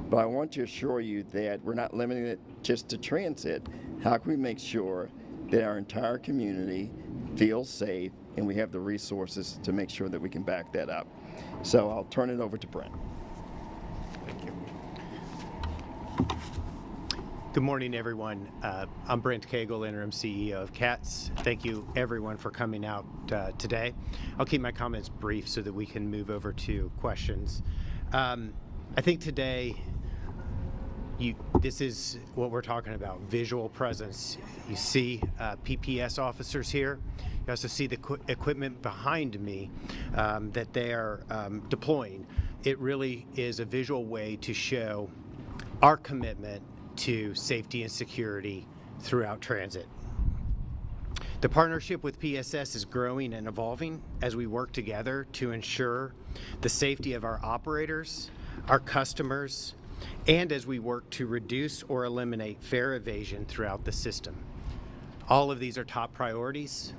but I want to assure you that we're not limiting it just to transit. How can we make sure that our entire community feels safe and we have the resources to make sure that we can back that up? So I'll turn it over to Brent. Good morning, everyone. I'm Brent Cagle, Interim CEO of CATS. Thank you, everyone, for coming out today. I'll keep my comments brief so that we can move over to questions. I think today, this is what we're talking about, visual presence. You see PPS officers here. You also see the equipment behind me that they are deploying. It really is a visual way to show our commitment to safety and security throughout transit. The partnership with PSS is growing and evolving as we work together to ensure the safety of our operators, our customers, and as we work to reduce or eliminate fare evasion throughout the system. All of these are top priorities,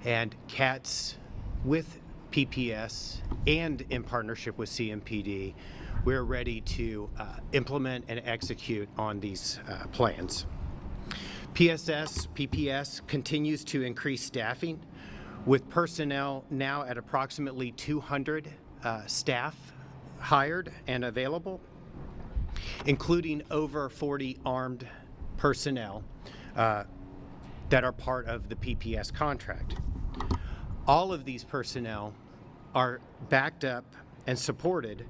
and CATS with PPS and in partnership with CMPD, we're ready to implement and execute on these plans. PPS continues to increase staffing with personnel now at approximately 200 staff hired and available, including over 40 armed personnel that are part of the PPS contract. All of these personnel are backed up and supported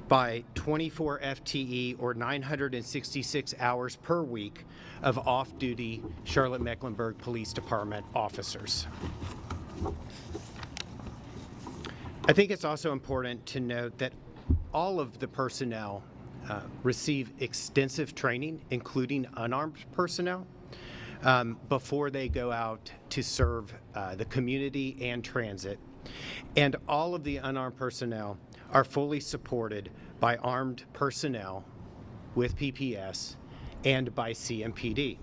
by 24 FTE or 966 hours per week of off-duty Charlotte-Mecklenburg Police Department officers. I think it's also important to note that all of the personnel receive extensive training, including unarmed personnel, before they go out to serve the community and transit. And all of the unarmed personnel are fully supported by armed personnel with PPS and by CMPD.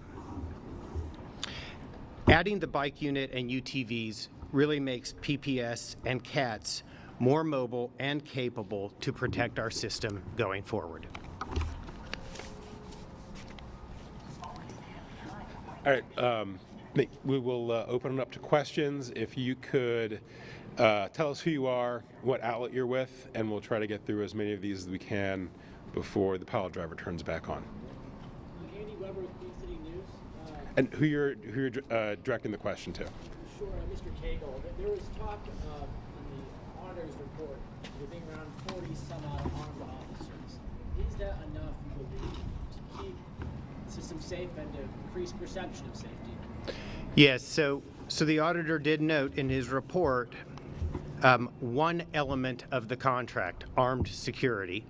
Adding the bike unit and UTVs really makes PPS and CATS more mobile and capable to protect our system going forward. All right, Nick, we will open it up to questions. If you could tell us who you are, what outlet you're with, and we'll try to get through as many of these as we can before the pilot driver turns back on. Andy Weber with Queen City News. And who you're directing the question to? Sure, Mr. Cagle. There was talk in the auditor's report there being around 40 some odd armed officers. Is that enough, you believe, to keep the system safe and to increase perception of safety? Yes, so the auditor did note in his report one element of the contract, armed security.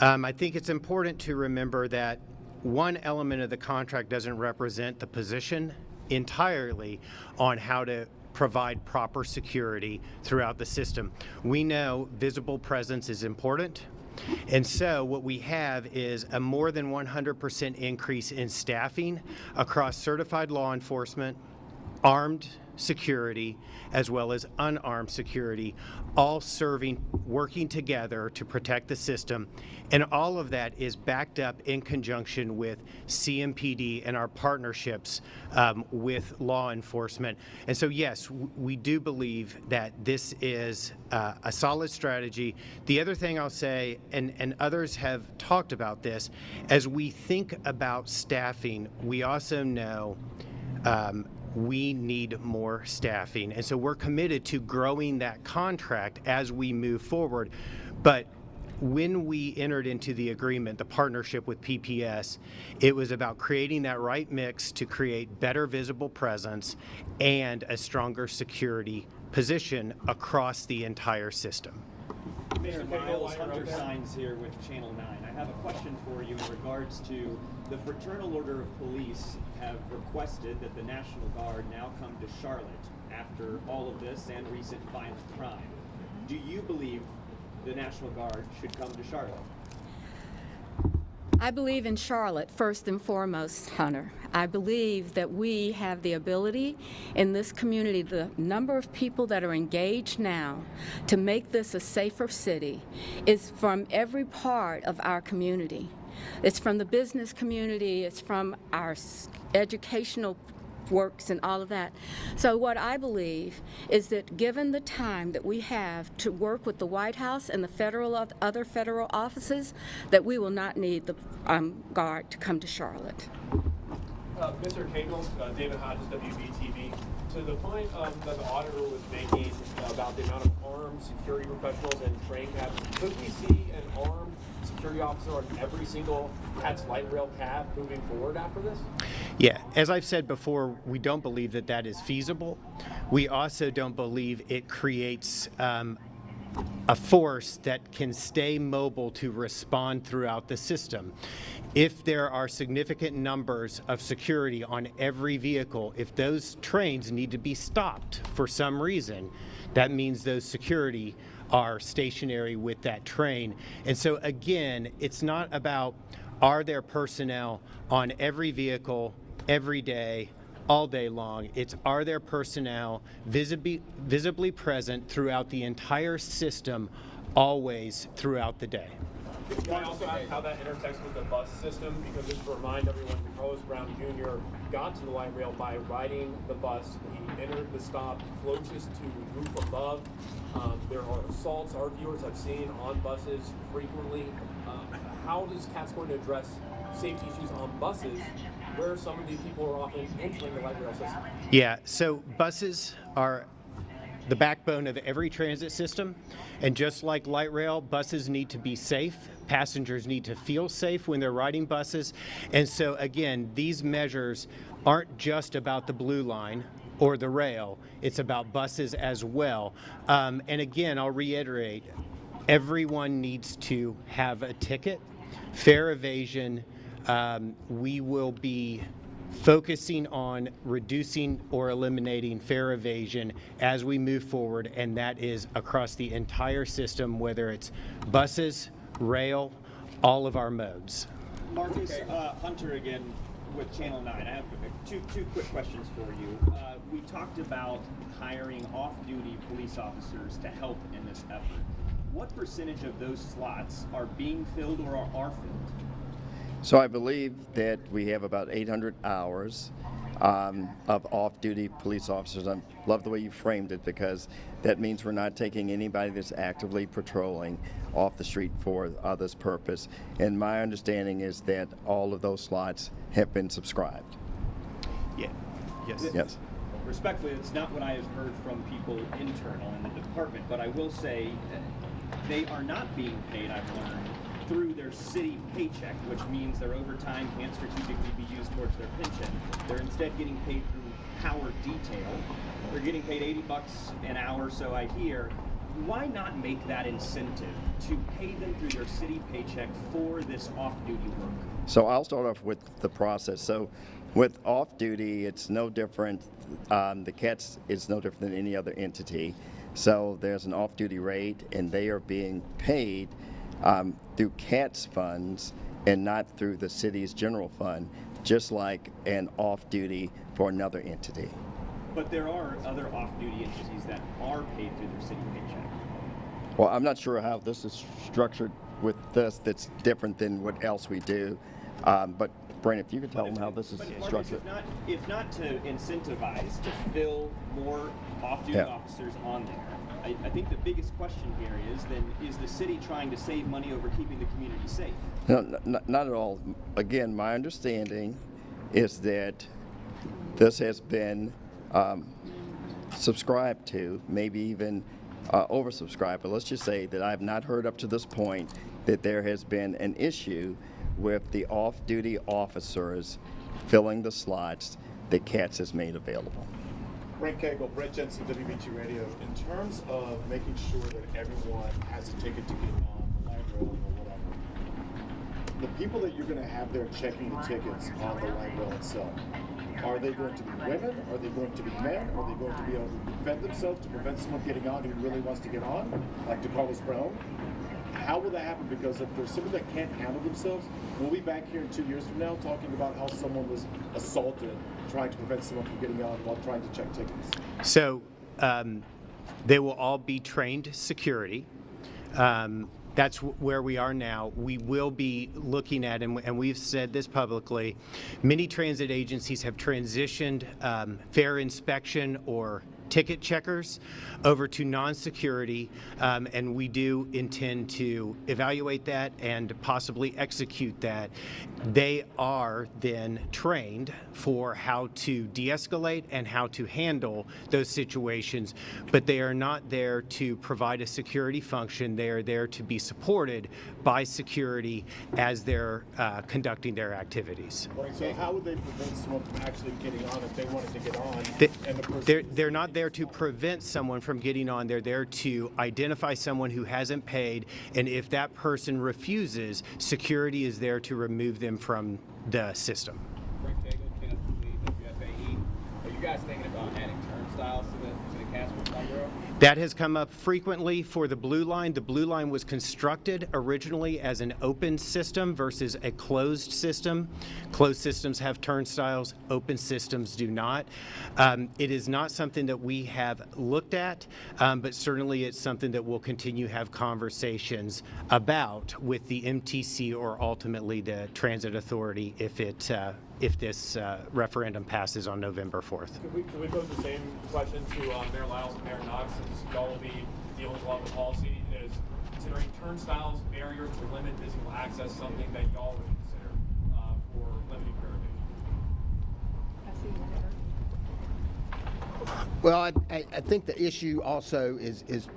I think it's important to remember that one element of the contract doesn't represent the position entirely on how to provide proper security throughout the system. We know visible presence is important, and so what we have is a more than 100% increase in staffing across certified law enforcement, armed security, as well as unarmed security, all working together to protect the system. And all of that is backed up in conjunction with CMPD and our partnerships with law enforcement. And so, yes, we do believe that this is a solid strategy. The other thing I'll say, and others have talked about this, as we think about staffing, we also know we need more staffing. And so we're committed to growing that contract as we move forward. But when we entered into the agreement, the partnership with PPS, it was about creating that right mix to create better visible presence and a stronger security position across the entire system. Mayor Miles, Hunter Signs here with Channel 9. I have a question for you in regards to the Fraternal Order of Police have requested that the National Guard now come to Charlotte after all of this and recent violent crime. Do you believe the National Guard should come to Charlotte? I believe in Charlotte first and foremost, Hunter. I believe that we have the ability in this community, the number of people that are engaged now to make this a safer city is from every part of our community. It's from the business community, it's from our educational works and all of that. So what I believe is that given the time that we have to work with the White House and the other federal offices, that we will not need the Guard to come to Charlotte. Mr. Cagle, David Hodges, WBTV. To the point that the auditor was making about the amount of armed security professionals and train cabs, could we see an armed security officer on every single CATS light rail cab moving forward after this? Yeah, as I've said before, we don't believe that that is feasible. We also don't believe it creates a force that can stay mobile to respond throughout the system. If there are significant numbers of security on every vehicle, if those trains need to be stopped for some reason, that means those security are stationary with that train. And so again, it's not about are there personnel on every vehicle every day, all day long. It's are there personnel visibly present throughout the entire system, always throughout the day. Can I also ask how that intersects with the bus system? Because just to remind everyone, Carlos Brown Jr. got to the light rail by riding the bus. He entered the stop closest to the roof above. There are assaults our viewers have seen on buses frequently. How is CATS going to address safety issues on buses where some of these people are often entering the light rail system? Yeah, so buses are the backbone of every transit system, and just like light rail, buses need to be safe. Passengers need to feel safe when they're riding buses. And so again, these measures aren't just about the blue line or the rail, it's about buses as well. And again, I'll reiterate, everyone needs to have a ticket. Fare evasion, we will be focusing on reducing or eliminating fare evasion as we move forward, and that is across the entire system, whether it's buses, rail, all of our modes. Marcus, Hunter again with Channel 9. I have two quick questions for you. We talked about hiring off-duty police officers to help in this effort. What percentage of those slots are being filled or are filled? So I believe that we have about 800 hours of off-duty police officers. I love the way you framed it, because that means we're not taking anybody that's actively patrolling off the street for this purpose. And my understanding is that all of those slots have been subscribed. Yeah. Yes. Yes. Respectfully, it's not what I have heard from people internal in the department, but I will say they are not being paid, I've learned, through their city paycheck, which means their overtime can't strategically be used towards their pension. They're instead getting paid through power detail. They're getting paid $80 an hour, so I hear. Why not make that incentive to pay them through their city paycheck for this off-duty work? So I'll start off with the process. So with off-duty, it's no different. The CATS is no different than any other entity. So there's an off-duty rate, and they are being paid through CATS funds and not through the city's general fund, just like an off-duty for another entity. But there are other off-duty entities that are paid through their city paycheck. Well, I'm not sure how this is structured with this that's different than what else we do. But Brandon, if you could tell them how this is structured. If not to incentivize to fill more off-duty officers on there, I think the biggest question here is then, is the city trying to save money over keeping the community safe? No, not at all. Again, my understanding is that this has been subscribed to, maybe even oversubscribed, but let's just say that I have not heard up to this point that there has been an issue with the off-duty officers filling the slots that CATS has made available. Brent Cagle, Brett Jensen, WBT Radio. In terms of making sure that everyone has a ticket to get on the light rail or whatever, the people that you're going to have there checking the tickets on the light rail itself, are they going to be women? Are they going to be men? Are they going to be able to defend themselves to prevent someone getting on who really wants to get on, like DeCarlos Brown? How will that happen? Because if there's someone that can't handle themselves, we'll be back here in 2 years from now talking about how someone was assaulted trying to prevent someone from getting on while trying to check tickets. So they will all be trained security. That's where we are now. We will be looking at, and we've said this publicly, many transit agencies have transitioned fare inspection or ticket checkers over to non-security, and we do intend to evaluate that and possibly execute that. They are then trained for how to de-escalate and how to handle those situations, but they are not there to provide a security function. They are there to be supported by security as they're conducting their activities. So how would they prevent someone from actually getting on if they wanted to get on? And the person They're not there to prevent someone from getting on. They're there to identify someone who hasn't paid, and if that person refuses, security is there to remove them from the system. Are you guys thinking about adding turnstiles to the Casper light rail? That has come up frequently for the Blue Line. The Blue Line was constructed originally as an open system versus a closed system. Closed systems have turnstiles, open systems do not. It is not something that we have looked at, but certainly it's something that we'll continue to have conversations about with the MTC or ultimately the Transit Authority if this referendum passes on November 4th. Can we pose the same question to Mayor Lyles and Mayor Knox, since y'all will be dealing with a lot of the policy? Is considering turnstiles, barriers to limit physical access something that y'all would consider for limiting variability? Well, I think the issue also is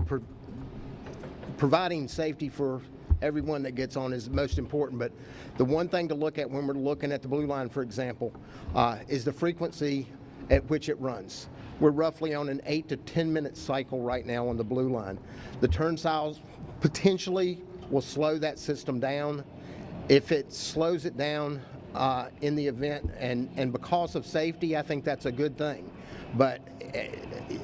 providing safety for everyone that gets on is most important, but the one thing to look at when we're looking at the Blue Line, for example, is the frequency at which it runs. We're roughly on an 8 to 10 minute cycle right now on the Blue Line. The turnstiles potentially will slow that system down. If it slows it down in the event, and because of safety, I think that's a good thing. But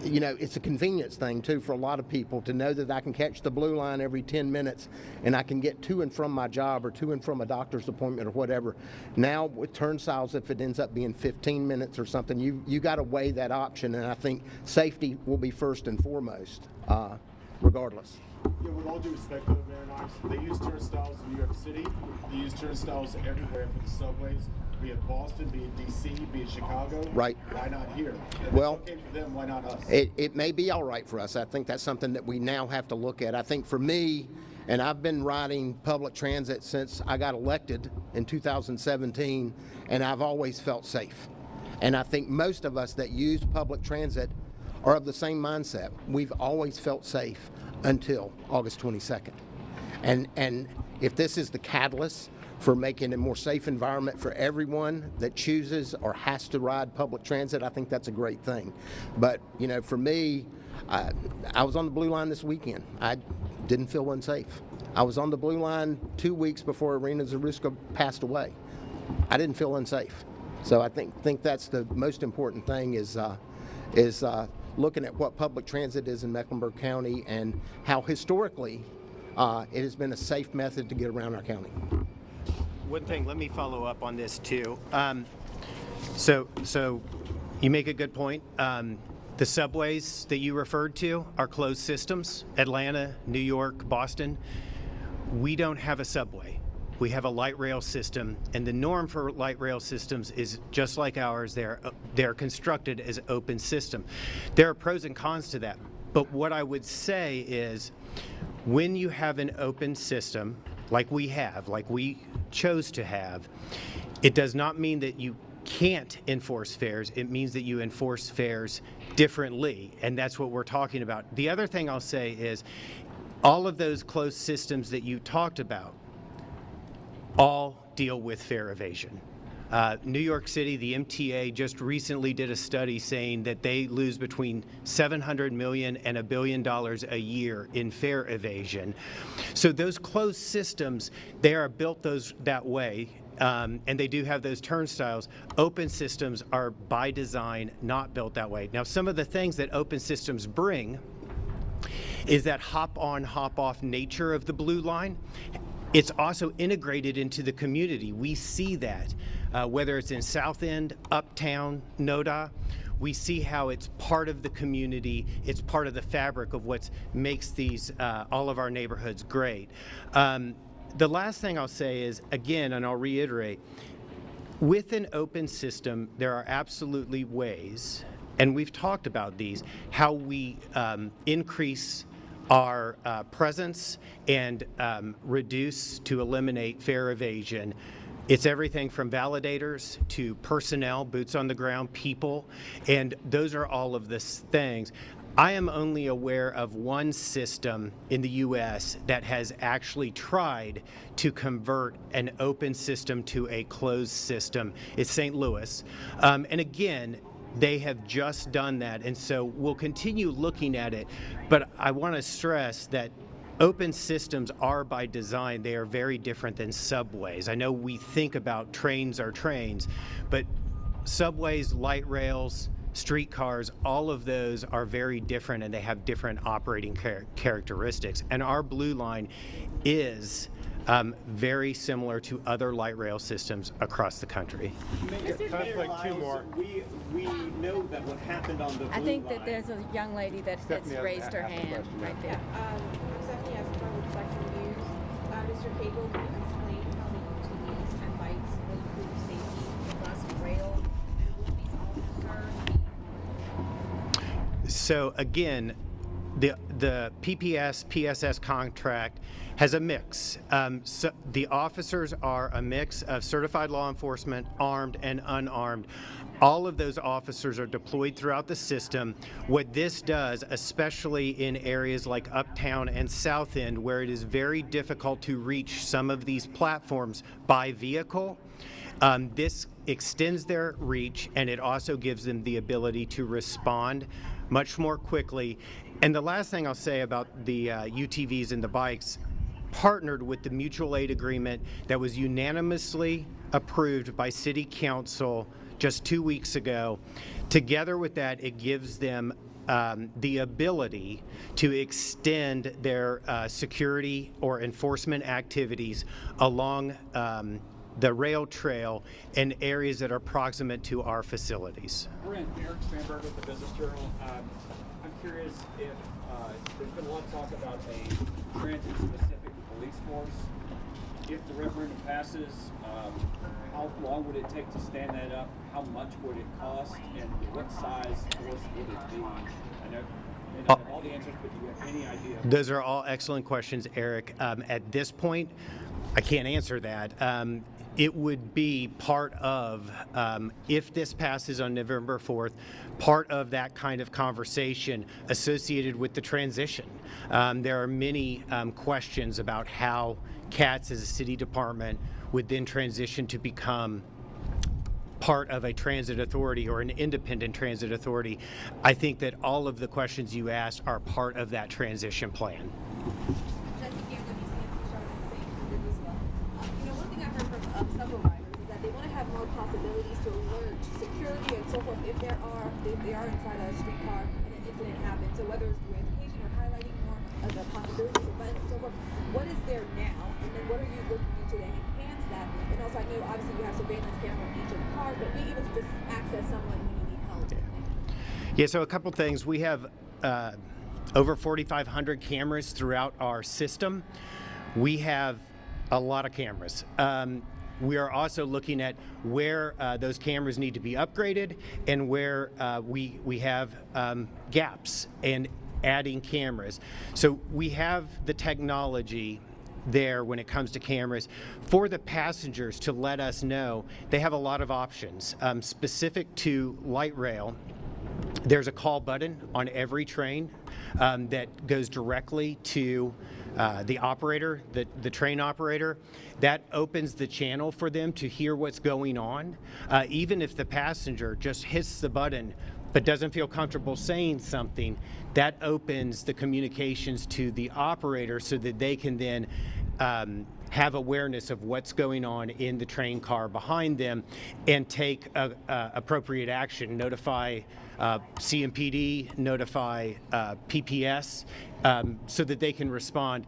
you know, it's a convenience thing too for a lot of people to know that I can catch the Blue Line every 10 minutes and I can get to and from my job or to and from a doctor's appointment or whatever. Now with turnstiles, if it ends up being 15 minutes or something, you got to weigh that option, and I think safety will be first and foremost, regardless. Yeah, with all due respect to Mayor Knox, they use turnstiles in New York City. They use turnstiles everywhere for the subways, be it Boston, be it DC, be it Chicago. Right. Why not here? If Well, it's okay for them, why not us? It may be all right for us. I think that's something that we now have to look at. I think for me, and I've been riding public transit since I got elected in 2017, and I've always felt safe. And I think most of us that use public transit are of the same mindset. We've always felt safe until August 22nd. And if this is the catalyst for making a more safe environment for everyone that chooses or has to ride public transit, I think that's a great thing. But, you know, for me, I was on the Blue Line this weekend. I didn't feel unsafe. I was on the Blue Line 2 weeks before Irina Zaruska passed away. I didn't feel unsafe. So I think that's the most important thing is looking at what public transit is in Mecklenburg County and how historically it has been a safe method to get around our county. One thing, let me follow up on this too. So you make a good point. The subways that you referred to are closed systems. Atlanta, New York, Boston. We don't have a subway. We have a light rail system, and the norm for light rail systems is just like ours. They're constructed as open system. There are pros and cons to that, but what I would say is when you have an open system like we have, like we chose to have, it does not mean that you can't enforce fares. It means that you enforce fares differently, and that's what we're talking about. The other thing I'll say is all of those closed systems that you talked about all deal with fare evasion. New York City, the MTA just recently did a study saying that they lose between $700 million and $1 billion a year in fare evasion. So those closed systems, they are built that way, and they do have those turnstiles. Open systems are by design not built that way. Now, some of the things that open systems bring is that hop-on, hop-off nature of the Blue Line. It's also integrated into the community. We see that, whether it's in South End, Uptown, NoDa, we see how it's part of the community. It's part of the fabric of what makes these all of our neighborhoods great. The last thing I'll say is, again, and I'll reiterate, with an open system, there are absolutely ways, and we've talked about these, how we increase our presence and reduce to eliminate fare evasion. It's everything from validators to personnel, boots on the ground, people, and those are all of the things. I am only aware of one system in the U.S. that has actually tried to convert an open system to a closed system. It's St. Louis. And again, they have just done that, and so we'll continue looking at it. But I want to stress that open systems are by design. They are very different than subways. I know we think about trains are trains, but subways, light rails, streetcars, all of those are very different, and they have different operating characteristics. And our Blue Line is very similar to other light rail systems across the country. We know that what happened on the Blue I think Line. that there's a young lady that's raised her hand right there. Stephanie has a would like to use. Mr. Cagle, can you explain how the UTVs and bikes will improve safety in bus and rail? And will these officers? So again, the PPS, PSS contract has a mix. So the officers are a mix of certified law enforcement, armed and unarmed. All of those officers are deployed throughout the system. What this does, especially in areas like Uptown and South End, where it is very difficult to reach some of these platforms by vehicle, this extends their reach, and it also gives them the ability to respond much more quickly. And the last thing I'll say about the UTVs and the bikes, partnered with the mutual aid agreement that was unanimously approved by City Council just 2 weeks ago. Together with that, it gives them the ability to extend their security or enforcement activities along the rail trail in areas that are proximate to our facilities. Brent, Eric Spanberg with the Business Journal. I'm curious if there's been a lot of talk about a transit-specific police force. If the referendum passes, how long would it take to stand that up? How much would it cost? And what size force would it be? I know you don't have all the answers, but do you have any idea? Those are all excellent questions, Eric. At this point, I can't answer that. it would be part of, if this passes on November 4th, part of that kind of conversation associated with the transition. There are many questions about how CATS as a city department would then transition to become part of a transit authority or an independent transit authority. I think that all of the questions you asked are part of that transition plan. One thing I've heard from several riders is that they want to have more possibilities to alert security and so forth if they are inside a streetcar and an incident happens. So whether it's through education or highlighting more of the possibilities of buttons and so forth, what is there now, and then what are you looking into to enhance that? And also, I know obviously you have surveillance camera on each of the cars, but being able to just access someone when you need help. Yeah, so a couple things. We have over 4,500 cameras throughout our system. We have a lot of cameras. We are also looking at where those cameras need to be upgraded and where we have gaps and adding cameras. So we have the technology there when it comes to cameras for the passengers to let us know. They have a lot of options. Specific to light rail, there's a call button on every train that goes directly to the operator, the train operator. That opens the channel for them to hear what's going on. Even if the passenger just hits the button but doesn't feel comfortable saying something, that opens the communications to the operator so that they can then have awareness of what's going on in the train car behind them and take appropriate action, notify CMPD, notify PPS, so that they can respond.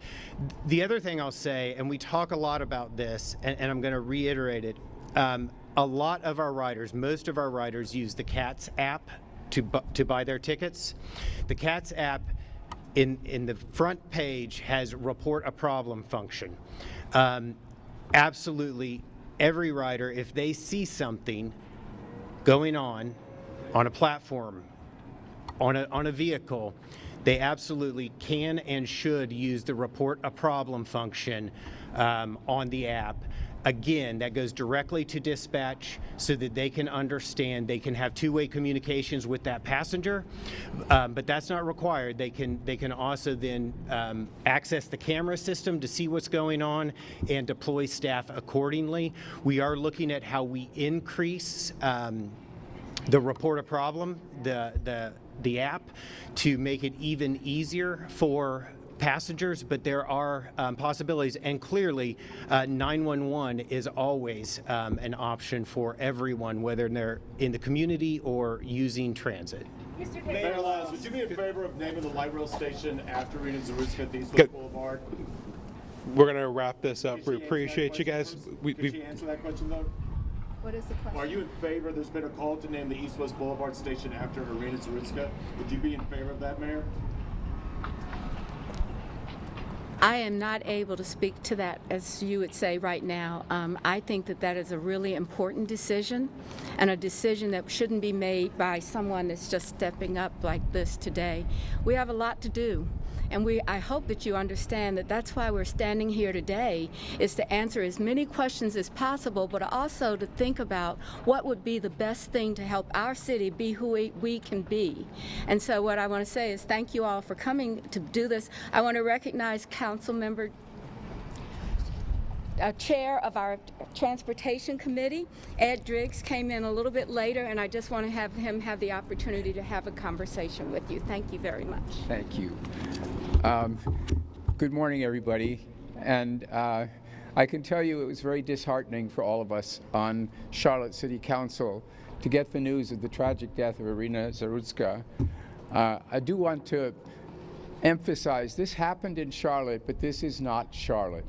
The other thing I'll say, and we talk a lot about this, and I'm going to reiterate it, a lot of our riders, most of our riders use the CATS app to buy their tickets. The CATS app in the front page has report a problem function. Absolutely every rider, if they see something going on a platform, on a vehicle, they absolutely can and should use the report a problem function on the app. Again, that goes directly to dispatch so that they can understand, they can have two-way communications with that passenger, but that's not required. They can also then access the camera system to see what's going on and deploy staff accordingly. We are looking at how we increase the report a problem, the app, to make it even easier for passengers, but there are possibilities, and clearly 911 is always an option for everyone, whether they're in the community or using transit. Mayor Lyles, would you be in favor of naming the light rail station after Rena Zarutska at Eastwood Boulevard? We're going to wrap this up. We appreciate you guys. Could you answer that question, though? What is the question? Are you in favor? There's been a call to name the East-West Boulevard station after Rena Zarutska. Would you be in favor of that, Mayor? I am not able to speak to that, as you would say right now. I think that is a really important decision, and a decision that shouldn't be made by someone that's just stepping up like this today. We have a lot to do, and I hope that you understand that that's why we're standing here today, is to answer as many questions as possible, but also to think about what would be the best thing to help our city be who we can be. And so what I want to say is thank you all for coming to do this. I want to recognize Council Member, Chair of our Transportation Committee, Ed Driggs, came in a little bit later, and I just want to have him have the opportunity to have a conversation with you. Thank you very much. Thank you. Good morning, everybody. And I can tell you it was very disheartening for all of us on Charlotte City Council to get the news of the tragic death of Irina Zarutska. I do want to emphasize this happened in Charlotte, but this is not Charlotte.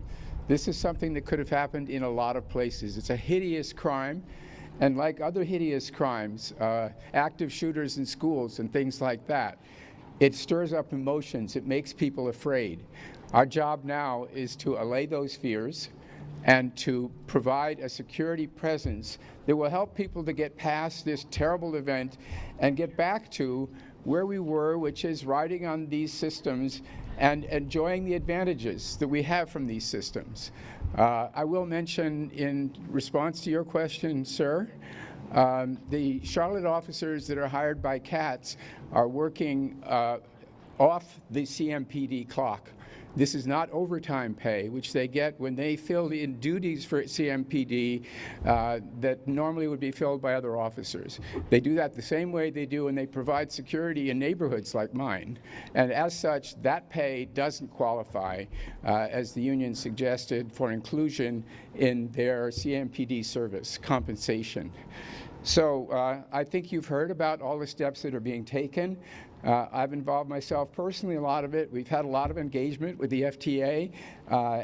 This is something that could have happened in a lot of places. It's a hideous crime, and like other hideous crimes, active shooters in schools and things like that, it stirs up emotions. It makes people afraid. Our job now is to allay those fears and to provide a security presence that will help people to get past this terrible event and get back to where we were, which is riding on these systems and enjoying the advantages that we have from these systems. I will mention, in response to your question, sir, the Charlotte officers that are hired by CATS are working off the CMPD clock. This is not overtime pay, which they get when they fill in duties for CMPD that normally would be filled by other officers. They do that the same way they do when they provide security in neighborhoods like mine. And as such, that pay doesn't qualify, as the union suggested, for inclusion in their CMPD service compensation. So I think you've heard about all the steps that are being taken. I've involved myself personally in a lot of it. We've had a lot of engagement with the FTA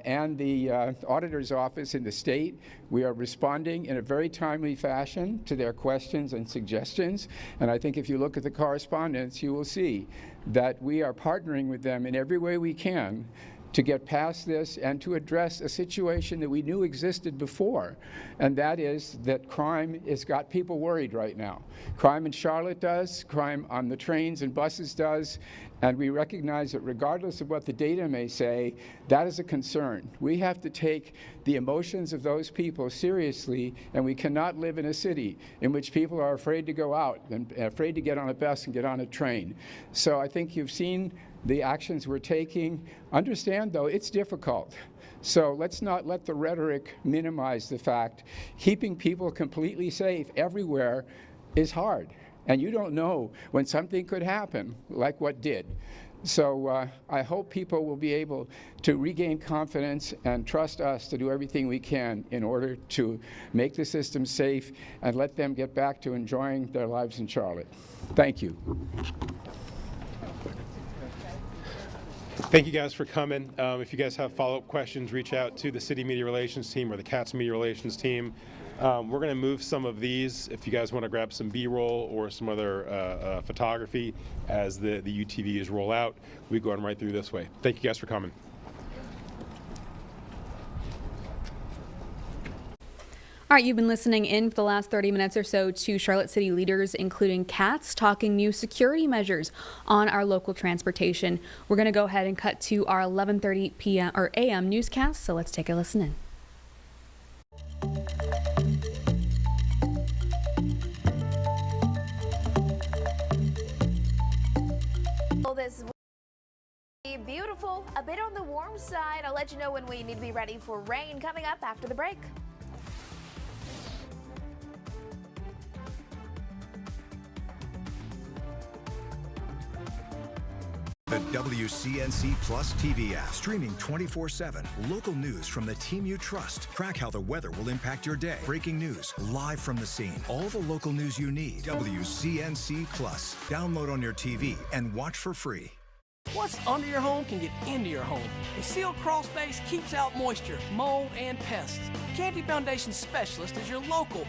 and the auditor's office in the state. We are responding in a very timely fashion to their questions and suggestions. And I think if you look at the correspondence, you will see that we are partnering with them in every way we can to get past this and to address a situation that we knew existed before, and that is that crime has got people worried right now. Crime in Charlotte does, crime on the trains and buses does, and we recognize that regardless of what the data may say, that is a concern. We have to take the emotions of those people seriously, and we cannot live in a city in which people are afraid to go out and afraid to get on a bus and get on a train. So I think you've seen the actions we're taking. Understand, though, it's difficult. So let's not let the rhetoric minimize the fact keeping people completely safe everywhere is hard. And you don't know when something could happen like what did. So I hope people will be able to regain confidence and trust us to do everything we can in order to make the system safe and let them get back to enjoying their lives in Charlotte. Thank you. Thank you guys for coming. If you guys have follow-up questions, reach out to the City Media Relations team or the CATS Media Relations team. We're going to move some of these if you guys want to grab some B-roll or some other photography as the UTVs roll out. We go on right through this way. Thank you guys for coming. All right, you've been listening in for the last 30 minutes or so to Charlotte City leaders, including CATS, talking new security measures on our local transportation. We're going to go ahead and cut to our 11:30 p.m. or a.m. newscast, so let's take a listen in. Well, this will be beautiful, a bit on the warm side. I'll let you know when we need to be ready for rain coming up after the break. The WCNC Plus TV app, streaming 24/7. Local news from the team you trust. Track how the weather will impact your day. Breaking news, live from the scene. All the local news you need. WCNC Plus. Download on your TV and watch for free. What's under your home can get into your home. A sealed crawl space keeps out moisture, mold, and pests. Candy Foundation Specialist is your local